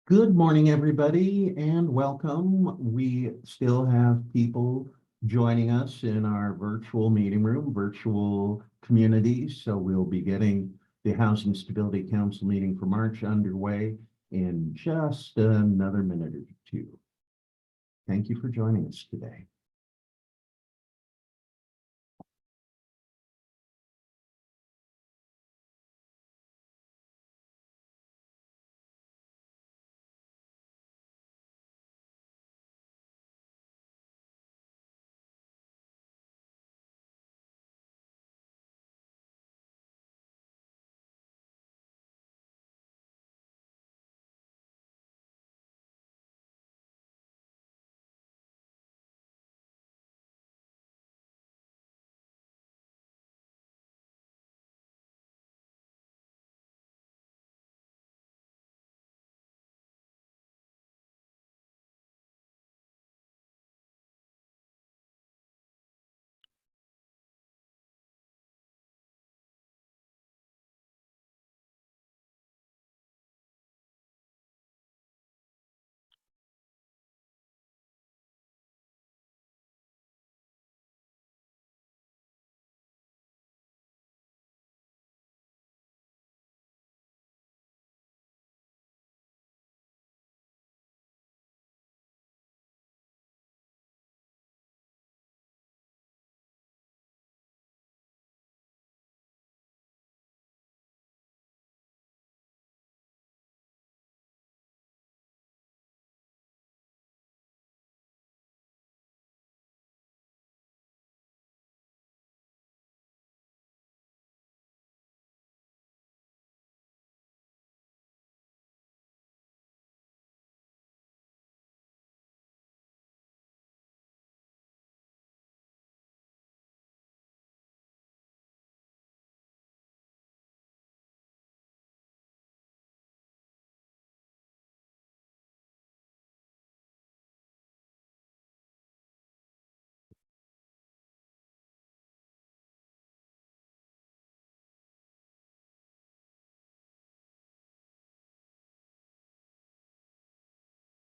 Good morning, everybody, and welcome. We still have people joining us in our virtual meeting room, virtual communities. So we'll be getting the Housing Stability Council meeting for March underway in just another minute or two. Thank you for joining us today.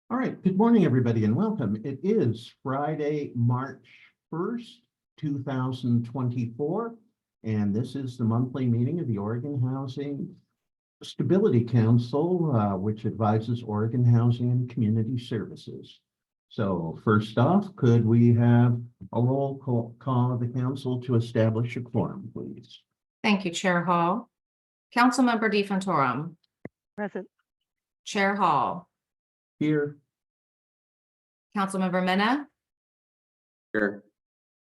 All right, good morning, everybody, and welcome. It is Friday, March 1st, 2024, and this is the monthly meeting of the Oregon Housing Stability Council, which advises Oregon Housing and Community Services. So first off, could we have a roll call of the council to establish a quorum, please? Thank you, Chair Hall. Councilmember DeFontorum. Present. Chair Hall. Here. Councilmember Mena. Here.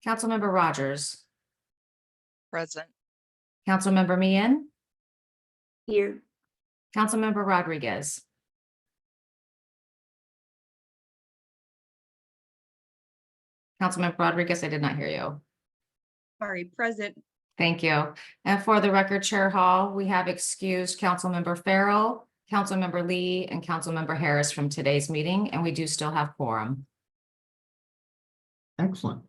Councilmember Rogers. Present. Councilmember Meehan. Here. Councilmember Rodriguez. Councilmember Rodriguez, I did not hear you. Sorry, present. Thank you. And for the record, Chair Hall, we have excused Councilmember Farrell, Councilmember Lee, and Councilmember Harris from today's meeting, and we do still have quorum. Excellent.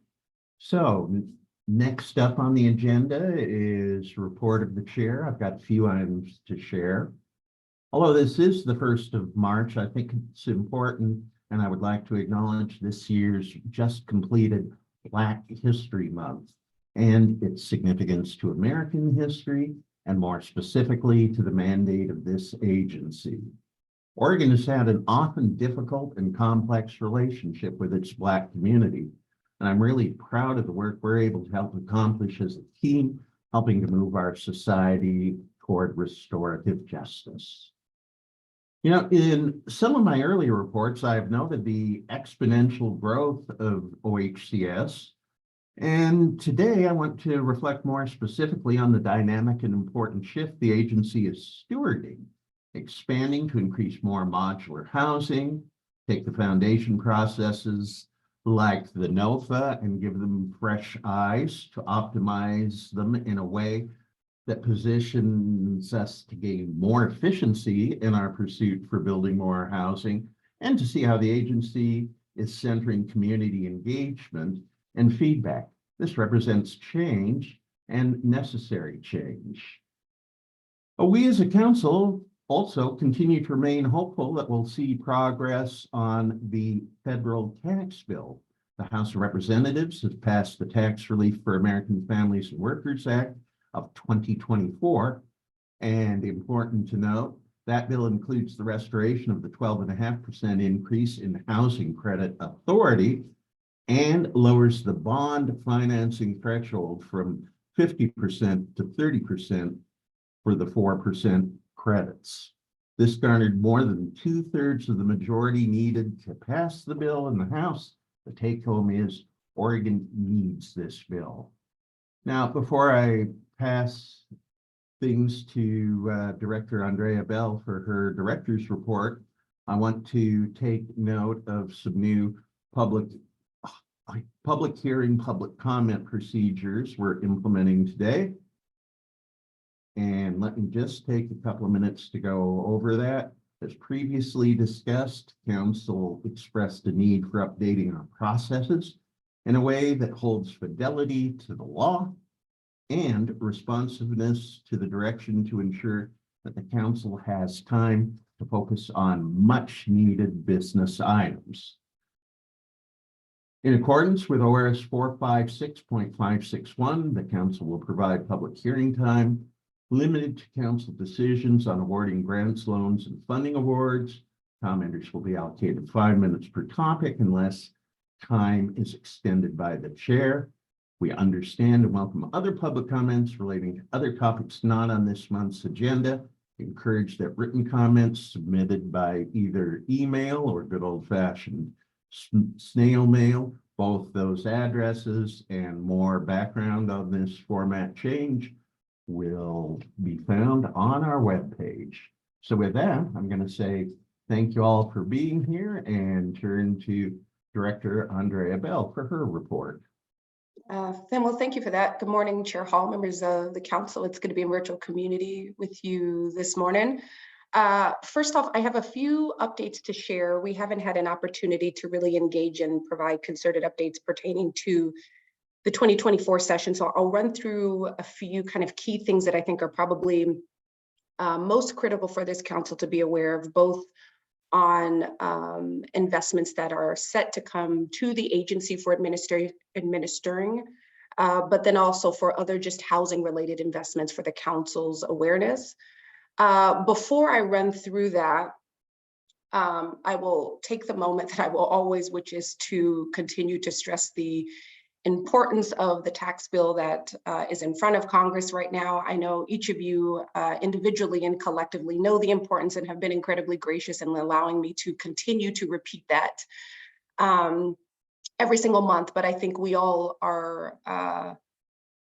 So next up on the agenda is report of the chair. I've got a few items to share. Although this is the 1st of March, I think it's important, and I would like to acknowledge this year's just completed Black History Month and its significance to American history, and more specifically to the mandate of this agency. Oregon has had an often difficult and complex relationship with its Black community, and I'm really proud of the work we're able to help accomplish as a team, helping to move our society toward restorative justice. You know, in some of my earlier reports, I've noted the exponential growth of OHCS. And today I want to reflect more specifically on the dynamic and important shift the agency is stewarding, expanding to increase more modular housing, take the foundation processes like the NOFA and give them fresh eyes to optimize them in a way that positions us to gain more efficiency in our pursuit for building more housing, and to see how the agency is centering community engagement and feedback. This represents change and necessary change. We as a council Also, continue to remain hopeful that we'll see progress on the federal tax bill. The House of Representatives has passed the Tax Relief for American Families and Workers Act of 2024. And important to note, that bill includes the restoration of the 12.5% increase in housing credit authority and lowers the bond financing threshold from 50% to 30% for the 4% credits. This garnered more than 2/3 of the majority needed to pass the bill in the House. The take home is Oregon needs this bill. Now, before I pass things to Director Andrea Bell for her director's report, I want to take note of some new public hearing, public comment procedures we're implementing today. And let me just take a couple of minutes to go over that. As previously discussed, Council expressed a need for updating our processes in a way that holds fidelity to the law and responsiveness to the direction to ensure that the Council has time to focus on much needed business items. In accordance with ORS 456.561, the Council will provide public hearing time limited to Council decisions on awarding grants, loans, and funding awards. Commenters will be allocated 5 minutes per topic unless time is extended by the chair. We understand and welcome other public comments relating to other topics not on this month's agenda. Encourage that written comments submitted by either email or good old-fashioned snail mail, both those addresses and more background on this format change will be found on our webpage. So with that, I'm going to say thank you all for being here and turn to Director Andrea Bell for her report. Well, thank you for that. Good morning, Chair Hall, members of the Council. It's good to be in virtual community with you this morning. First off, I have a few updates to share. We haven't had an opportunity to really engage and provide concerted updates pertaining to the 2024 session. So I'll run through a few kind of key things that I think are probably most critical for this Council to be aware of, both on investments that are set to come to the agency for administering, but then also for other just housing related investments for the Council's awareness. Before I run through that, I will take the moment that I will always, which is to continue to stress the importance of the tax bill that is in front of Congress right now. I know each of you individually and collectively know the importance and have been incredibly gracious in allowing me to continue to repeat that every single month. But I think we all are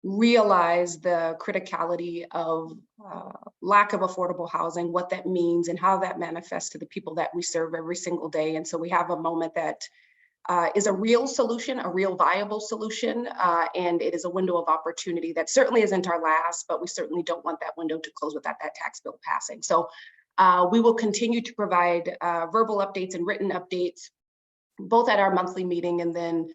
realize the criticality of lack of affordable housing, what that means and how that manifests to the people that we serve every single day. And so we have a moment that is a real solution, a real viable solution, and it is a window of opportunity that certainly isn't our last, but we certainly don't want that window to close without that tax bill passing. So we will continue to provide verbal updates and written updates, both at our monthly meeting and then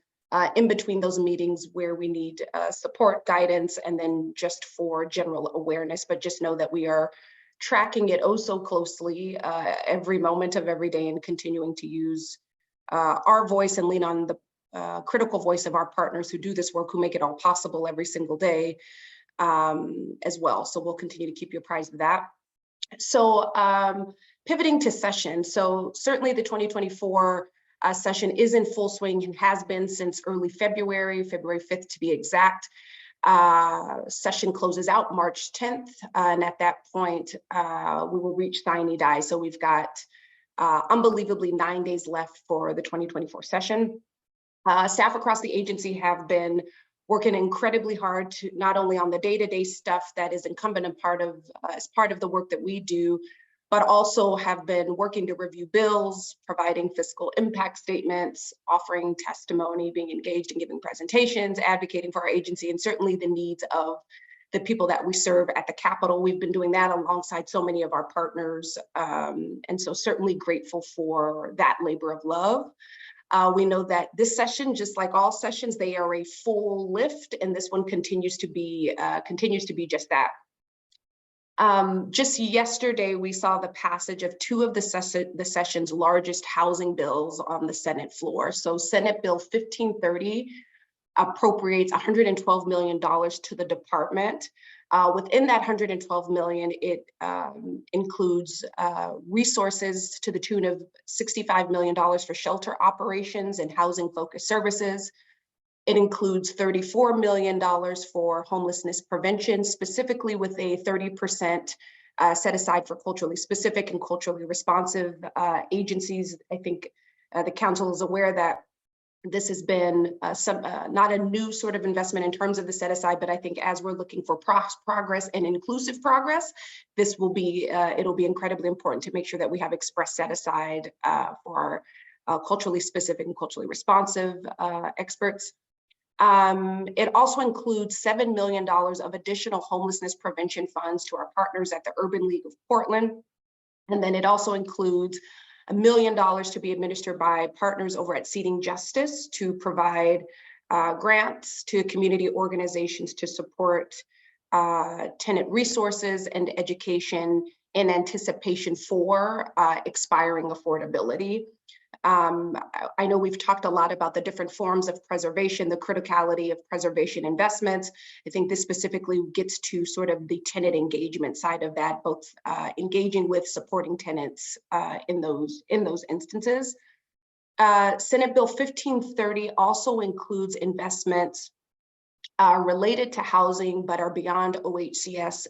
in between those meetings where we need support, guidance, and then just for general awareness. But just know that we are tracking it oh so closely every moment of every day and continuing to use our voice and lean on the critical voice of our partners who do this work, who make it all possible every single day as well. So we'll continue to keep you apprised of that. So pivoting to session. So certainly the 2024 session is in full swing and has been since early February 5th to be exact. Session closes out March 10th. And at that point, we will reach sine die. So we've got unbelievably 9 days left for the 2024 session. Staff across the agency have been working incredibly hard to not only on the day-to-day stuff that is incumbent and as part of the work that we do, but also have been working to review bills, providing fiscal impact statements, offering testimony, being engaged in giving presentations, advocating for our agency, and certainly the needs of the people that we serve at the Capitol. We've been doing that alongside so many of our partners, and so certainly grateful for that labor of love. We know that this session, just like all sessions, they are a full lift, and this one continues to be just that. Just yesterday, we saw the passage of two of the session's largest housing bills on the Senate floor. So Senate Bill 1530 appropriates $112 million to the department. Within that $112 million, it includes resources to the tune of $65 million for shelter operations and housing-focused services. It includes $34 million for homelessness prevention, specifically with a 30% set aside for culturally specific and culturally responsive agencies. I think the council is aware that this has been not a new sort of investment in terms of the set aside, but I think as we're looking for progress and inclusive progress, this will be, it'll be incredibly important to make sure that we have express set aside for our culturally specific and culturally responsive experts. It also includes $7 million of additional homelessness prevention funds to our partners at the Urban League of Portland. And then it also includes $1 million to be administered by partners over at Seating Justice to provide grants to community organizations to support tenant resources and education in anticipation for expiring affordability. I know we've talked a lot about the different forms of preservation, the criticality of preservation investments. I think this specifically gets to sort of the tenant engagement side of that, both engaging with supporting tenants in those instances. Senate Bill 1530 also includes investments related to housing, but are beyond OHCS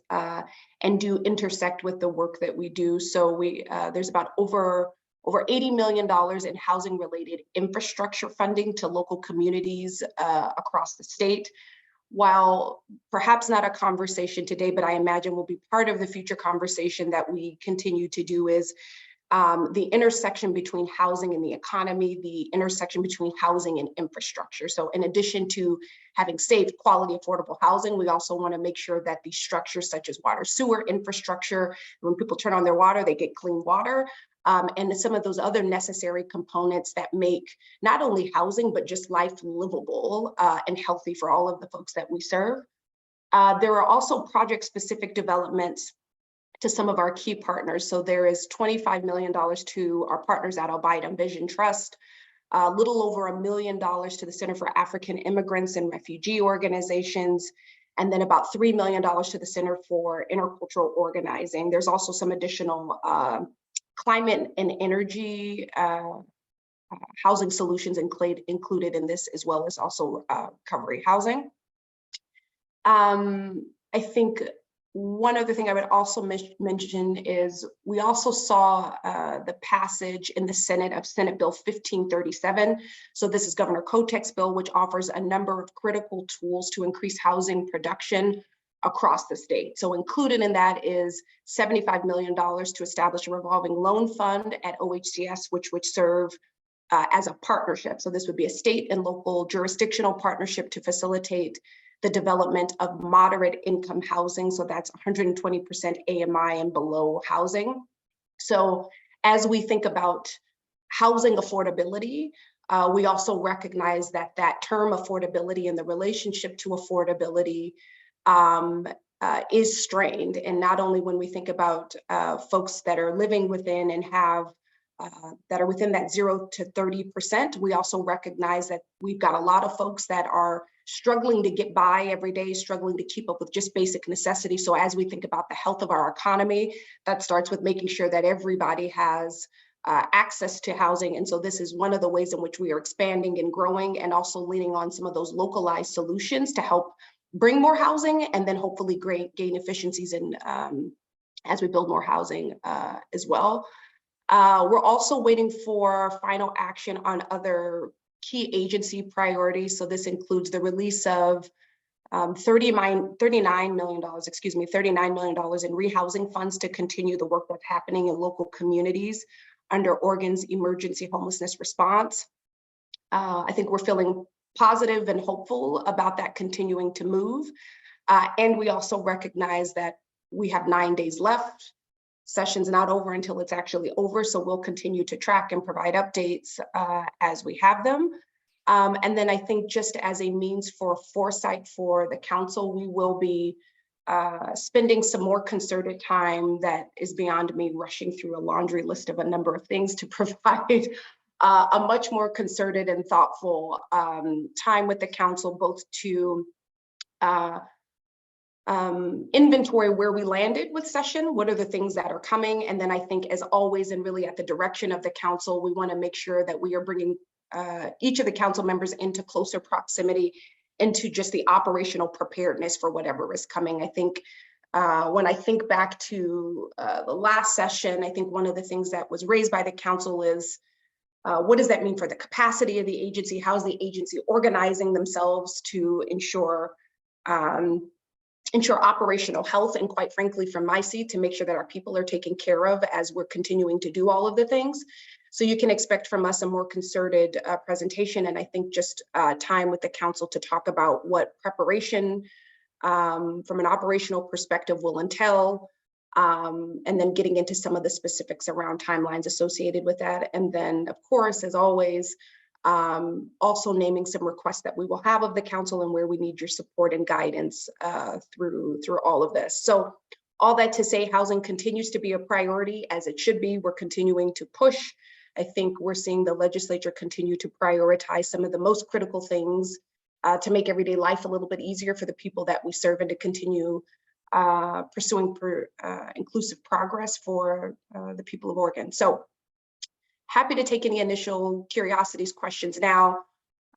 and do intersect with the work that we do. So there's about over $80 million in housing related infrastructure funding to local communities across the state. While perhaps not a conversation today, but I imagine will be part of the future conversation that we continue to do is the intersection between housing and the economy, the intersection between housing and infrastructure. So in addition to having safe, quality, affordable housing, we also want to make sure that the structures such as water, sewer infrastructure, when people turn on their water, they get clean water. And some of those other necessary components that make not only housing, but just life livable and healthy for all of the folks that we serve. There are also project-specific developments to some of our key partners. So there is $25 million to our partners at Albida Vision Trust, a little over $1 million to the Center for African Immigrants and Refugee Organizations, and then about $3 million to the Center for Intercultural Organizing. There's also some additional climate and energy housing solutions included in this, as well as also recovery housing. I think one other thing I would also mention is we also saw the passage in the Senate of Senate Bill 1537. So this is Governor Kotek's bill, which offers a number of critical tools to increase housing production across the state. So included in that is $75 million to establish a revolving loan fund at OHCS, which would serve as a partnership. So this would be a state and local jurisdictional partnership to facilitate the development of moderate income housing. So that's 120% AMI and below housing. So as we think about housing affordability, we also recognize that that term affordability and the relationship to affordability is strained. And not only when we think about folks that are living within and have that are within that 0 to 30%, we also recognize that we've got a lot of folks that are struggling to get by every day, struggling to keep up with just basic necessities. So as we think about the health of our economy, that starts with making sure that everybody has access to housing. And so this is one of the ways in which we are expanding and growing, and also leaning on some of those localized solutions to help bring more housing, and then hopefully gain efficiencies in as we build more housing as well. We're also waiting for final action on other key agency priorities. So this includes the release of $39 million in rehousing funds to continue the work that's happening in local communities under Oregon's emergency homelessness response. I think we're feeling positive and hopeful about that continuing to move. And we also recognize that we have 9 days left. Session's not over until it's actually over, so we'll continue to track and provide updates as we have them. And then I think just as a means for foresight for the council, we will be spending some more concerted time that is beyond me rushing through a laundry list of a number of things to provide a much more concerted and thoughtful time with the council, both to inventory where we landed with session, what are the things that are coming, and then I think, as always, and really at the direction of the council, we want to make sure that we are bringing each of the council members into closer proximity into just the operational preparedness for whatever is coming. I think when I think back to the last session, I think one of the things that was raised by the council is what does that mean for the capacity of the agency? How is the agency organizing themselves to ensure operational health, and quite frankly, from my seat, to make sure that our people are taken care of as we're continuing to do all of the things. So you can expect from us a more concerted presentation, and I think just time with the council to talk about what preparation from an operational perspective will entail, and then getting into some of the specifics around timelines associated with that. And then, of course, as always, also naming some requests that we will have of the council and where we need your support and guidance through all of this. So all that to say, housing continues to be a priority, as it should be. We're continuing to push. I think we're seeing the legislature continue to prioritize some of the most critical things to make everyday life a little bit easier for the people that we serve, and to continue pursuing inclusive progress for the people of Oregon. So happy to take any initial curiosities, questions now.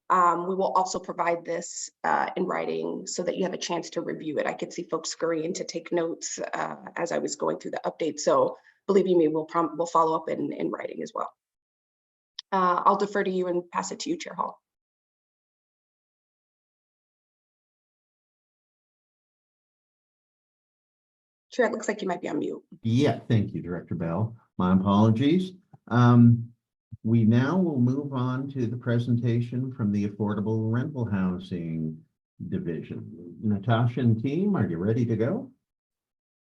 We will also provide this in writing so that you have a chance to review it. I could see folks scurrying to take notes as I was going through the update. So believe you me, we'll follow up in writing as well. I'll defer to you and pass it to you, Chair Hall. Chair, it looks like you might be on mute. Yeah, thank you, Director Bell. My apologies. We now will move on to the presentation from the Affordable Rental Housing Division. Natasha and team, are you ready to go?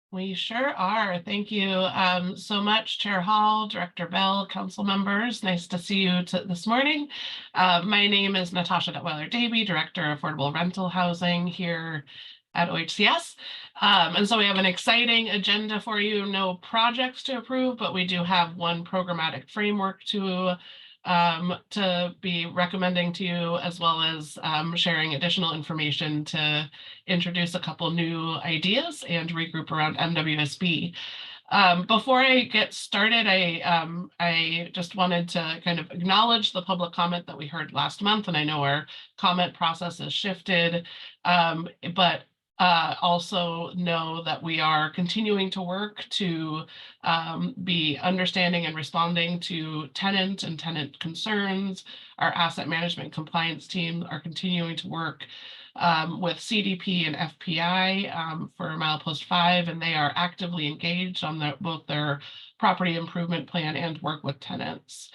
We sure are. Thank you so much, Chair Hall, Director Bell, council members. Nice to see you this morning. My name is Natasha Detweiler-Davy, Director of Affordable Rental Housing here at OHCS. And so we have an exciting agenda for you. No projects to approve, but we do have one programmatic framework to be recommending to you, as well as sharing additional information to introduce a couple new ideas and regroup around MWSB. Before I get started, I just wanted to kind of acknowledge the public comment that we heard last month, and I know our comment process has shifted, but also know that we are continuing to work to be understanding and responding to tenant and tenant concerns. Our asset management compliance team are continuing to work with CDP and FPI for Milepost 5, and they are actively engaged on both their property improvement plan and work with tenants.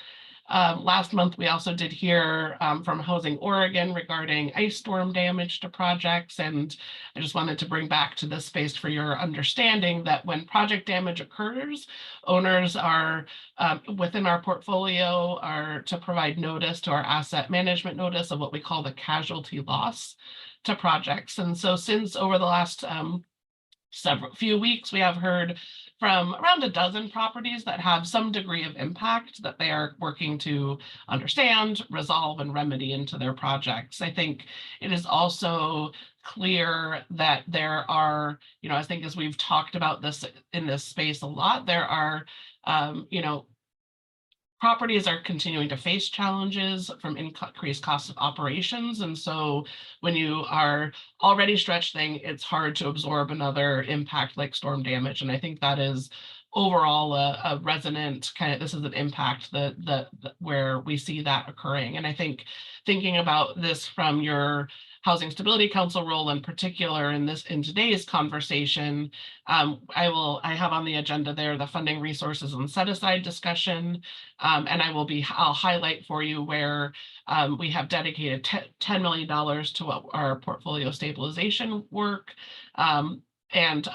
Last month, we also did hear from Housing Oregon regarding ice storm damage to projects, and I just wanted to bring back to this space for your understanding that when project damage occurs, owners are within our portfolio are to provide notice to our asset management notice of what we call the casualty loss to projects. And so since over the last few weeks, we have heard from around a dozen properties that have some degree of impact that they are working to understand, resolve, and remedy into their projects. I think it is also clear that there are, I think as we've talked about this in this space a lot, there are, properties are continuing to face challenges from increased costs of operations. And so when you are already stretched thin, it's hard to absorb another impact like storm damage. And I think that is overall a resonant kind of, this is an impact that where we see that occurring. And I think thinking about this from your Housing Stability Council role in particular in today's conversation, I have on the agenda there the funding resources and set aside discussion, and I'll highlight for you where we have dedicated $10 million to our portfolio stabilization work, and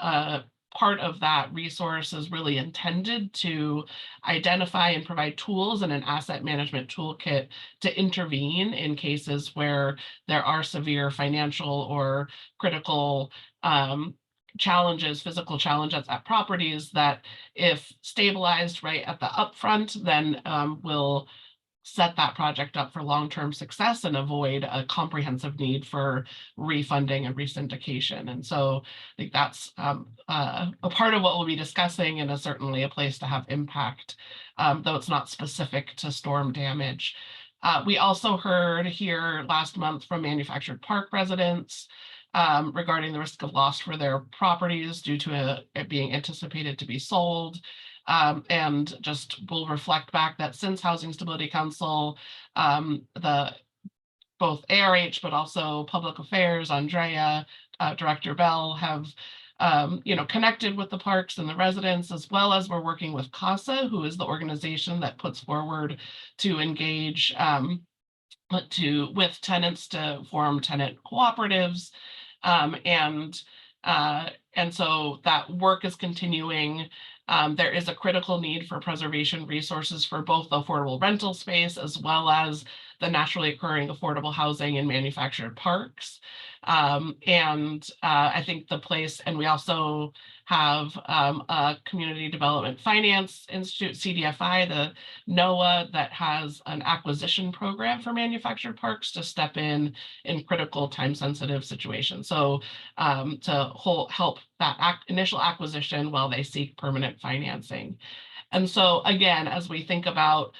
part of that resource is really intended to identify and provide tools and an asset management toolkit to intervene in cases where there are severe financial or critical challenges, physical challenges at properties that, if stabilized right at the upfront, then will set that project up for long-term success and avoid a comprehensive need for refunding and resyndication. And so I think that's a part of what we'll be discussing, and is certainly a place to have impact, though it's not specific to storm damage. We also heard here last month from manufactured park residents regarding the risk of loss for their properties due to it being anticipated to be sold. And just will reflect back that since Housing Stability Council, both ARH, but also Public Affairs, Andrea, Director Bell have connected with the parks and the residents, as well as we're working with CASA, who is the organization that puts forward to engage with tenants to form tenant cooperatives. And so that work is continuing. There is a critical need for preservation resources for both the affordable rental space as well as the naturally occurring affordable housing in manufactured parks. I think the place, and we also have a Community Development Finance Institute, CDFI, the NOAA, that has an acquisition program for manufactured parks to step in critical time-sensitive situations. So to help that initial acquisition while they seek permanent financing. And so again, as we think about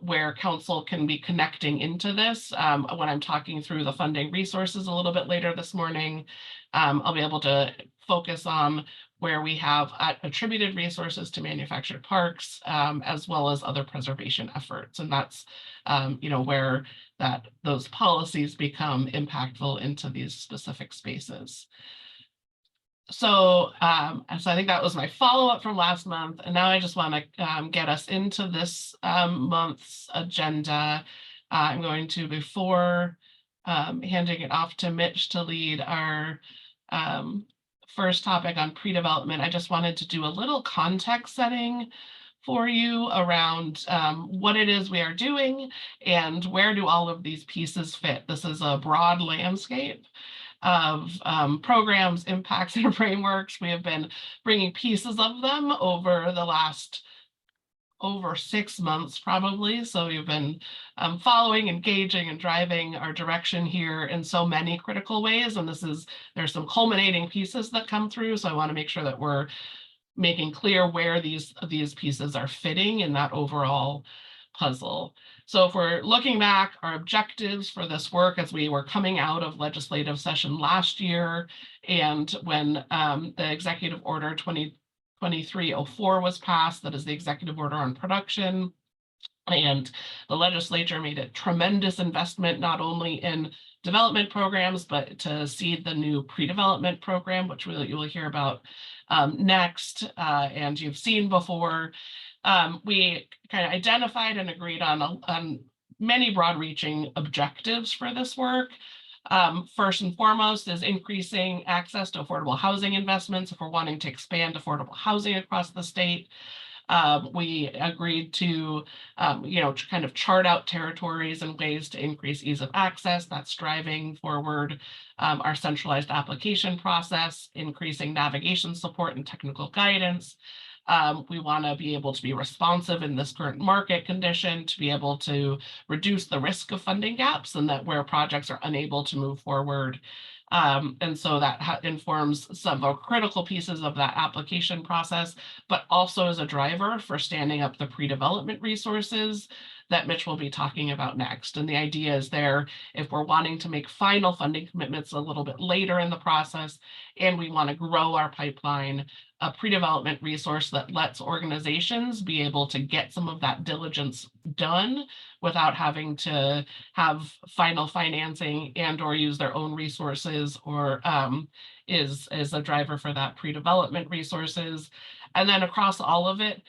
where council can be connecting into this, when I'm talking through the funding resources a little bit later this morning, I'll be able to focus on where we have attributed resources to manufactured parks, as well as other preservation efforts. And that's where those policies become impactful into these specific spaces. So I think that was my follow-up from last month. And now I just want to get us into this month's agenda. I'm going to, before handing it off to Mitch to lead our first topic on pre-development, I just wanted to do a little context setting for you around what it is we are doing and where do all of these pieces fit. This is a broad landscape of programs, impacts, and frameworks. We have been bringing pieces of them over the last over 6 months, probably. So we've been following, engaging, and driving our direction here in so many critical ways. And there's some culminating pieces that come through. So I want to make sure that we're making clear where these pieces are fitting in that overall puzzle. So if we're looking back, our objectives for this work as we were coming out of legislative session last year, and when the Executive Order 2023-04 was passed, that is the Executive Order on Production, and the legislature made a tremendous investment not only in development programs, but to seed the new pre-development program, which you will hear about next, and you've seen before. We kind of identified and agreed on many broad-reaching objectives for this work. First and foremost is increasing access to affordable housing investments if we're wanting to expand affordable housing across the state. We agreed to, kind of chart out territories and ways to increase ease of access. That's driving forward our centralized application process, increasing navigation support and technical guidance. We want to be able to be responsive in this current market condition, to be able to reduce the risk of funding gaps and that where projects are unable to move forward. And so that informs some of critical pieces of that application process, but also as a driver for standing up the pre-development resources that Mitch will be talking about next. And the idea is there, if we're wanting to make final funding commitments a little bit later in the process, and we want to grow our pipeline, a pre-development resource that lets organizations be able to get some of that diligence done without having to have final financing and or use their own resources, or is a driver for that pre-development resources. And then across all of it,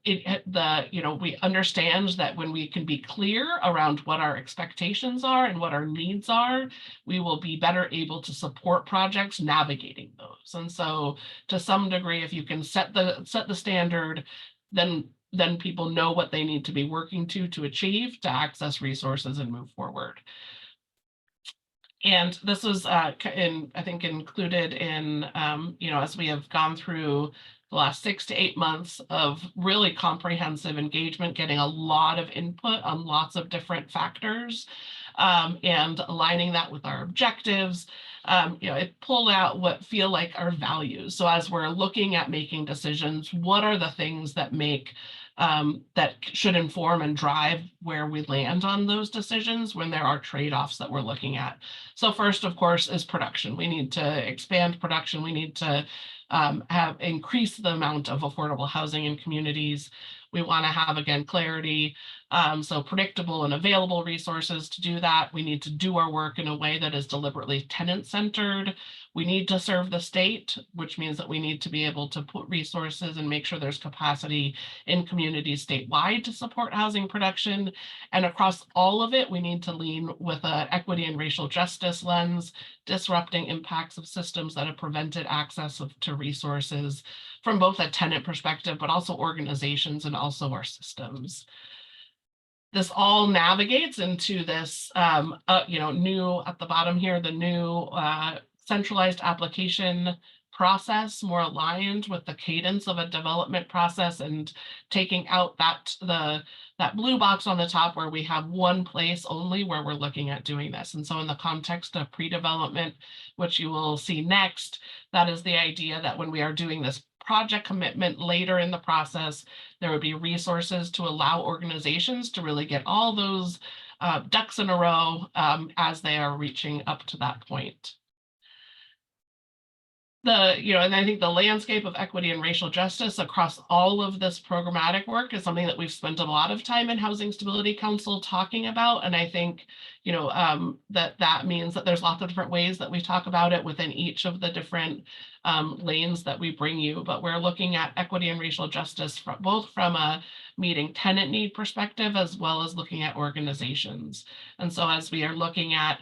we understand that when we can be clear around what our expectations are and what our needs are, we will be better able to support projects navigating those. And so to some degree, if you can set the standard, then people know what they need to be working to achieve, to access resources and move forward. And this was I think included in, as we have gone through the last 6 to 8 months of really comprehensive engagement, getting a lot of input on lots of different factors, and aligning that with our objectives. It pulled out what feel like our values. So as we're looking at making decisions, what are the things that that should inform and drive where we land on those decisions when there are trade-offs that we're looking at. So first, of course, is production. We need to expand production. We need to increase the amount of affordable housing in communities. We want to have, again, clarity, so predictable and available resources to do that. We need to do our work in a way that is deliberately tenant-centered. We need to serve the state, which means that we need to be able to put resources and make sure there's capacity in communities statewide to support housing production. And across all of it, we need to lean with an equity and racial justice lens, disrupting impacts of systems that have prevented access to resources from both a tenant perspective, but also organizations and also our systems. This all navigates into this, new at the bottom here, the new centralized application process, more aligned with the cadence of a development process, and taking out that blue box on the top where we have one place only where we're looking at doing this. And so in the context of pre-development, which you will see next, that is the idea that when we are doing this project commitment later in the process, there would be resources to allow organizations to really get all those ducks in a row as they are reaching up to that point. And I think the landscape of equity and racial justice across all of this programmatic work is something that we've spent a lot of time in Housing Stability Council talking about. And I think, that means that there's lots of different ways that we talk about it within each of the different lanes that we bring you. But we're looking at equity and racial justice both from a meeting tenant need perspective, as well as looking at organizations. And so as we are looking at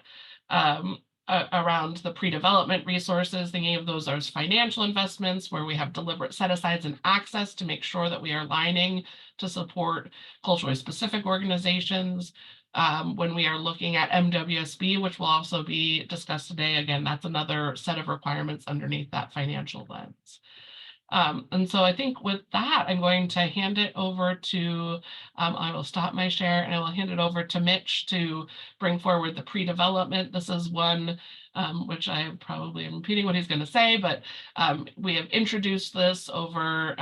around the pre-development resources, thinking of those as financial investments where we have deliberate set-asides and access to make sure that we are aligning to support culturally specific organizations. When we are looking at MWSB, which will also be discussed today, again, that's another set of requirements underneath that financial lens. And so I think with that, I'm going to hand it over to, I will stop my share and I will hand it over to Mitch to bring forward the pre-development. This is one which I probably am repeating what he's going to say, but we have introduced this over,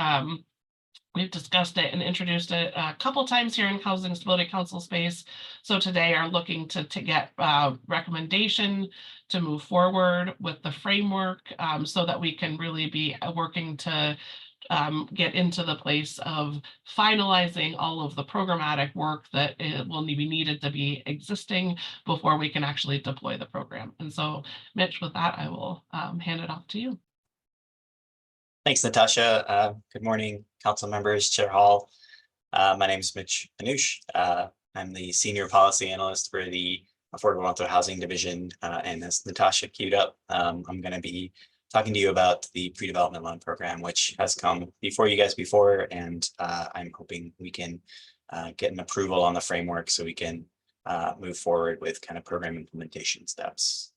we've discussed it and introduced it a couple times here in Housing Stability Council space. So today are looking to get recommendation to move forward with the framework so that we can really be working to get into the place of finalizing all of the programmatic work that will be needed to be existing before we can actually deploy the program. And so, Mitch, with that, I will hand it off to you. Thanks, Natasha. Good morning, council members, Chair Hall. My name is Mitch Panush. I'm the Senior Policy Analyst for the Affordable Rental Housing Division. And as Natasha queued up, I'm going to be talking to you about the pre-development loan program, which has come before you guys before. And I'm hoping we can get an approval on the framework so we can move forward with kind of program implementation steps.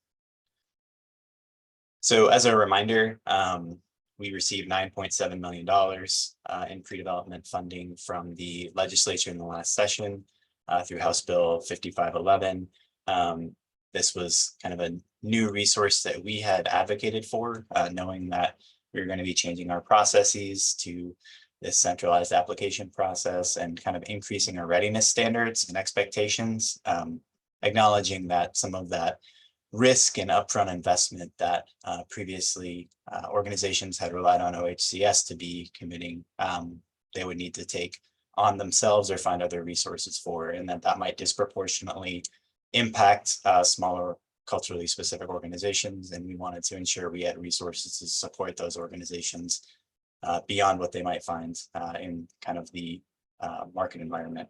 So as a reminder, we received $9.7 million in pre-development funding from the legislature in the last session through House Bill 5511. This was kind of a new resource that we had advocated for, knowing that we were going to be changing our processes to this centralized application process and kind of increasing our readiness standards and expectations, acknowledging that some of that risk and upfront investment that previously organizations had relied on OHCS to be committing, they would need to take on themselves or find other resources for, and that might disproportionately impact smaller culturally specific organizations. And we wanted to ensure we had resources to support those organizations beyond what they might find in kind of the market environment.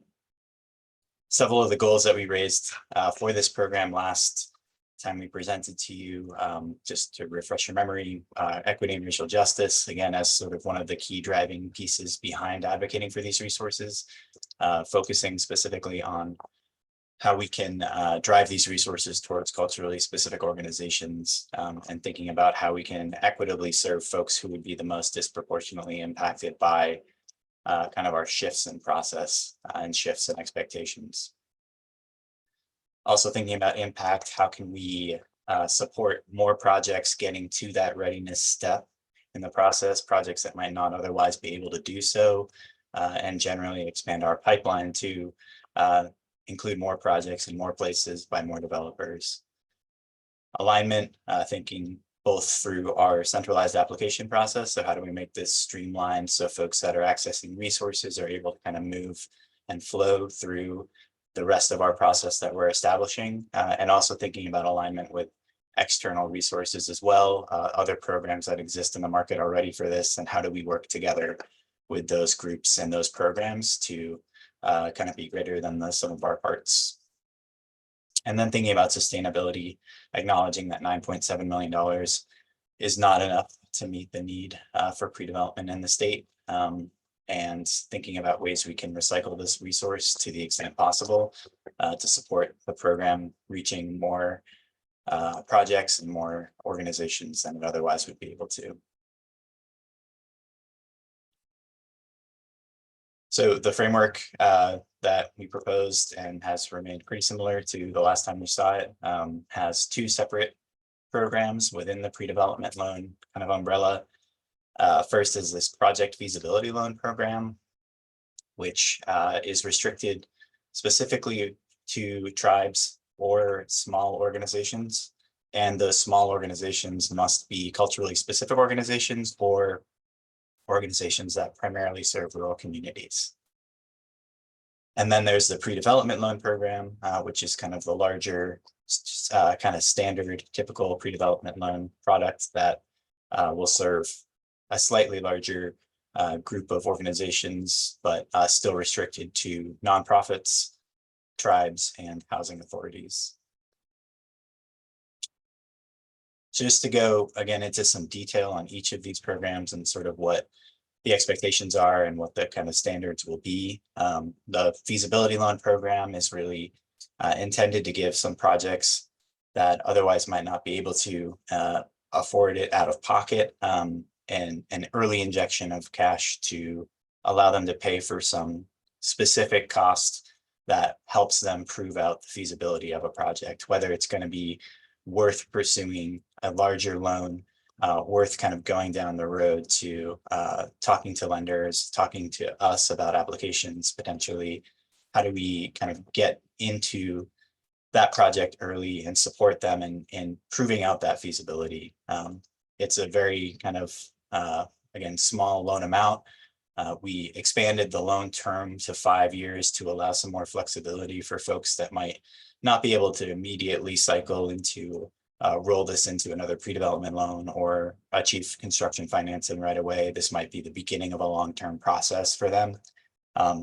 Several of the goals that we raised for this program last time we presented to you, just to refresh your memory, equity and racial justice, again, as sort of one of the key driving pieces behind advocating for these resources, focusing specifically on how we can drive these resources towards culturally specific organizations, and thinking about how we can equitably serve folks who would be the most disproportionately impacted by kind of our shifts in process and shifts in expectations. Also thinking about impact, how can we support more projects getting to that readiness step in the process, projects that might not otherwise be able to do so, and generally expand our pipeline to include more projects in more places by more developers. Alignment, thinking both through our centralized application process. So how do we make this streamlined so folks that are accessing resources are able to kind of move and flow through the rest of our process that we're establishing, and also thinking about alignment with external resources as well, other programs that exist in the market already for this, and how do we work together with those groups and those programs to kind of be greater than the sum of our parts. And then thinking about sustainability, acknowledging that $9.7 million is not enough to meet the need for pre-development in the state, and thinking about ways we can recycle this resource to the extent possible to support the program reaching more projects and more organizations than it otherwise would be able to. So the framework that we proposed and has remained pretty similar to the last time we saw it has two separate programs within the pre-development loan kind of umbrella. First is this project feasibility loan program, which is restricted specifically to tribes or small organizations. And those small organizations must be culturally specific organizations or organizations that primarily serve rural communities. And then there's the pre-development loan program, which is kind of the larger kind of standard typical pre-development loan product that will serve a slightly larger group of organizations, but still restricted to nonprofits, tribes, and housing authorities. So just to go again into some detail on each of these programs and sort of what the expectations are and what the kind of standards will be. The feasibility loan program is really intended to give some projects that otherwise might not be able to afford it out of pocket, and an early injection of cash to allow them to pay for some specific cost that helps them prove out the feasibility of a project, whether it's going to be worth pursuing a larger loan, worth kind of going down the road to talking to lenders, talking to us about applications potentially. How do we kind of get into that project early and support them in proving out that feasibility? It's a very kind of, again, small loan amount. We expanded the loan term to 5 years to allow some more flexibility for folks that might not be able to immediately cycle into roll this into another pre-development loan or achieve construction financing right away. This might be the beginning of a long-term process for them.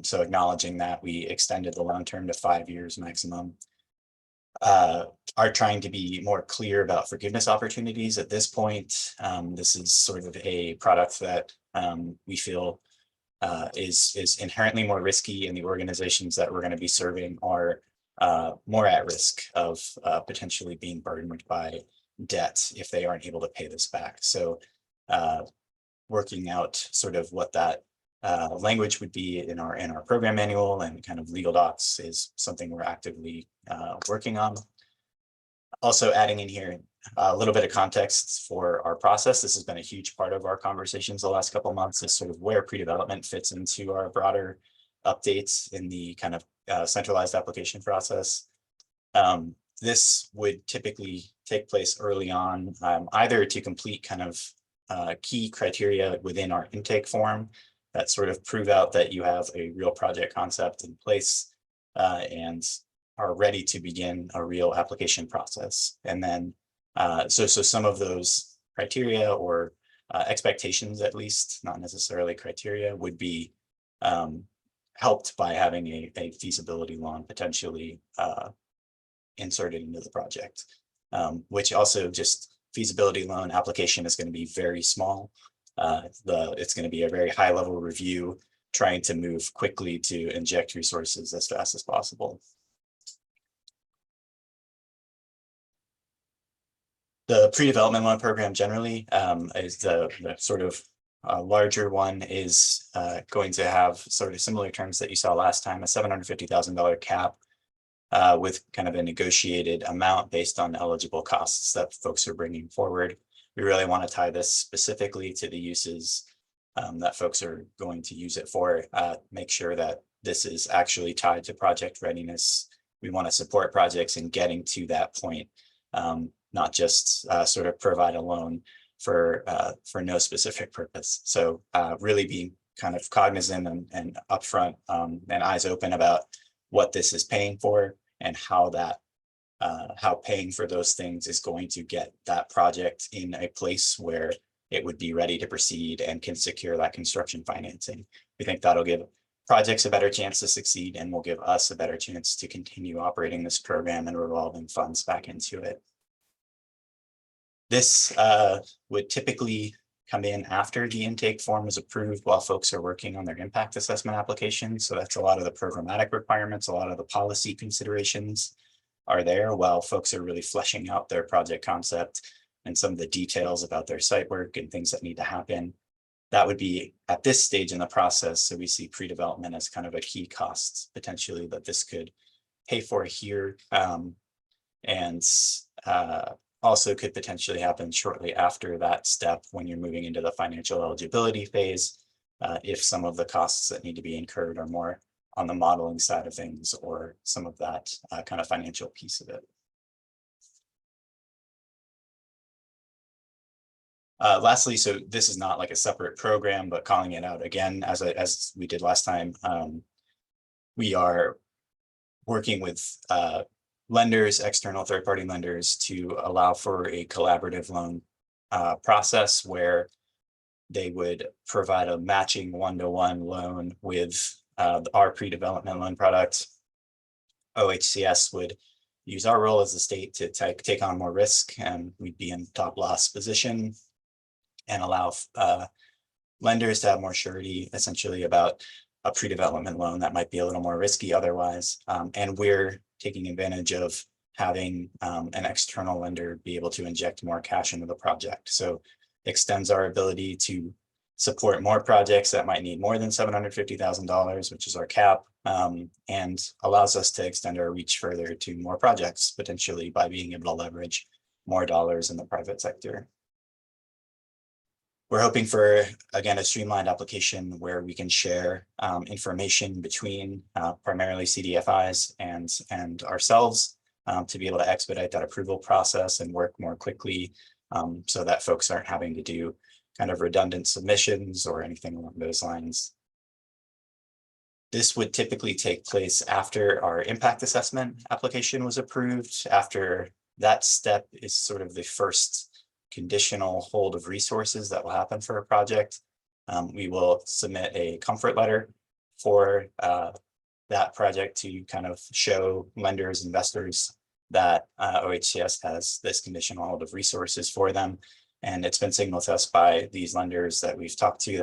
So acknowledging that, we extended the loan term to 5 years maximum. Are trying to be more clear about forgiveness opportunities at this point. This is sort of a product that we feel is inherently more risky, and the organizations that we're going to be serving are more at risk of potentially being burdened by debt if they aren't able to pay this back. So working out sort of what that language would be in our program manual and kind of legal docs is something we're actively working on. Also adding in here a little bit of context for our process. This has been a huge part of our conversations the last couple of months, is sort of where pre-development fits into our broader updates in the kind of centralized application process. This would typically take place early on, either to complete kind of key criteria within our intake form that sort of prove out that you have a real project concept in place and are ready to begin a real application process. And then, so some of those criteria or expectations, at least, not necessarily criteria, would be helped by having a feasibility loan potentially inserted into the project, which also just feasibility loan application is going to be very small. It's going to be a very high level review, trying to move quickly to inject resources as fast as possible. The pre-development loan program generally is the sort of larger one is going to have sort of similar terms that you saw last time, a $750,000 cap with kind of a negotiated amount based on eligible costs that folks are bringing forward. We really want to tie this specifically to the uses that folks are going to use it for, make sure that this is actually tied to project readiness. We want to support projects in getting to that point, not just sort of provide a loan for no specific purpose. So really be kind of cognizant and upfront and eyes open about what this is paying for and how that how paying for those things is going to get that project in a place where it would be ready to proceed and can secure that construction financing. We think that'll give projects a better chance to succeed and will give us a better chance to continue operating this program and revolving funds back into it. This would typically come in after the intake form is approved while folks are working on their impact assessment application. So that's a lot of the programmatic requirements, a lot of the policy considerations are there while folks are really fleshing out their project concept and some of the details about their site work and things that need to happen. That would be at this stage in the process. So we see pre-development as kind of a key cost potentially that this could pay for here. And also could potentially happen shortly after that step when you're moving into the financial eligibility phase, if some of the costs that need to be incurred are more on the modeling side of things or some of that kind of financial piece of it. Lastly, so this is not like a separate program, but calling it out again, as we did last time, we are working with lenders, external third-party lenders, to allow for a collaborative loan process where they would provide a matching one-to-one loan with our pre-development loan product. OHCS would use our role as the state to take on more risk, and we'd be in top loss position and allow lenders to have more surety essentially about a pre-development loan that might be a little more risky otherwise. And we're taking advantage of having an external lender be able to inject more cash into the project. So extends our ability to support more projects that might need more than $750,000, which is our cap, and allows us to extend our reach further to more projects, potentially by being able to leverage more dollars in the private sector. We're hoping for, again, a streamlined application where we can share information between primarily CDFIs and ourselves to be able to expedite that approval process and work more quickly so that folks aren't having to do kind of redundant submissions or anything along those lines. This would typically take place after our impact assessment application was approved. After that step is sort of the first conditional hold of resources that will happen for a project. We will submit a comfort letter for that project to kind of show lenders, investors that OHCS has this conditional hold of resources for them. And it's been signaled to us by these lenders that we've talked to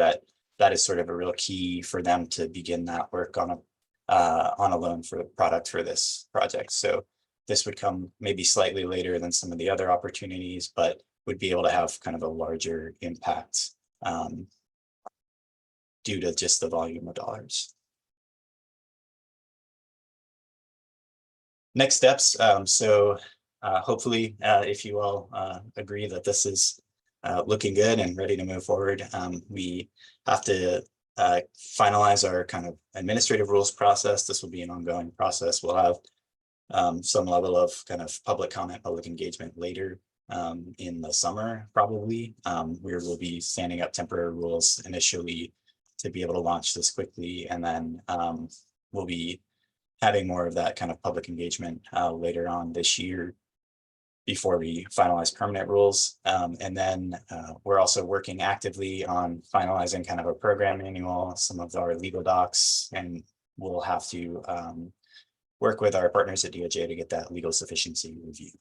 that is sort of a real key for them to begin that work on a loan for the product for this project. So this would come maybe slightly later than some of the other opportunities, but would be able to have kind of a larger impact due to just the volume of dollars. Next steps. So hopefully, if you all agree that this is looking good and ready to move forward, we have to finalize our kind of administrative rules process. This will be an ongoing process. We'll have some level of kind of public comment, public engagement later in the summer, probably. We will be standing up temporary rules initially to be able to launch this quickly. And then we'll be having more of that kind of public engagement later on this year before we finalize permanent rules. And then we're also working actively on finalizing kind of a program manual, some of our legal docs, and we'll have to work with our partners at DOJ to get that legal sufficiency review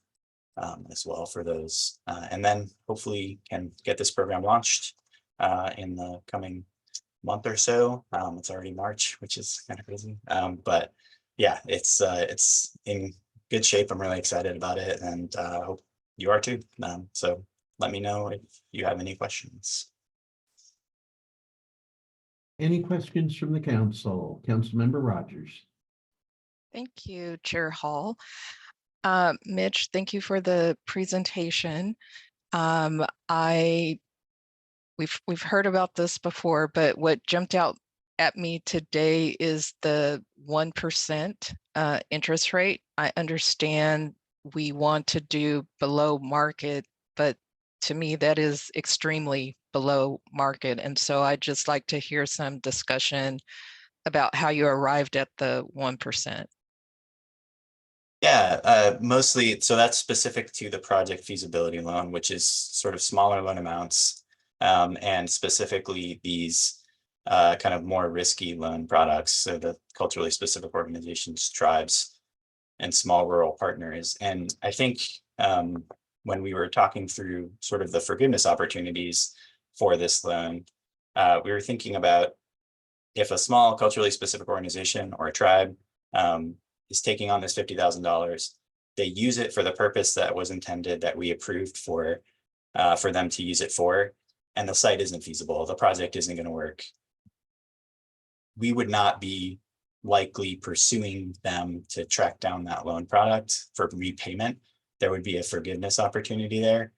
as well for those. And then hopefully can get this program launched in the coming month or so. It's already March, which is kind of crazy. But yeah, it's in good shape. I'm really excited about it and hope you are too. So let me know if you have any questions. Any questions from the council? Councilmember Rogers. Thank you, Chair Hall. Mitch, thank you for the presentation. We've heard about this before, but what jumped out at me today is the 1% interest rate. I understand we want to do below market, but to me, that is extremely below market. And so I'd just like to hear some discussion about how you arrived at the 1%. Yeah, mostly, so that's specific to the project feasibility loan, which is sort of smaller loan amounts. And specifically these kind of more risky loan products, so the culturally specific organizations, tribes, and small rural partners. And I think when we were talking through sort of the forgiveness opportunities for this loan, we were thinking about if a small culturally specific organization or a tribe is taking on this $50,000, they use it for the purpose that was intended, that we approved for them to use it for, and the site isn't feasible, the project isn't going to work. We would not be likely pursuing them to track down that loan product for repayment. There would be a forgiveness opportunity there.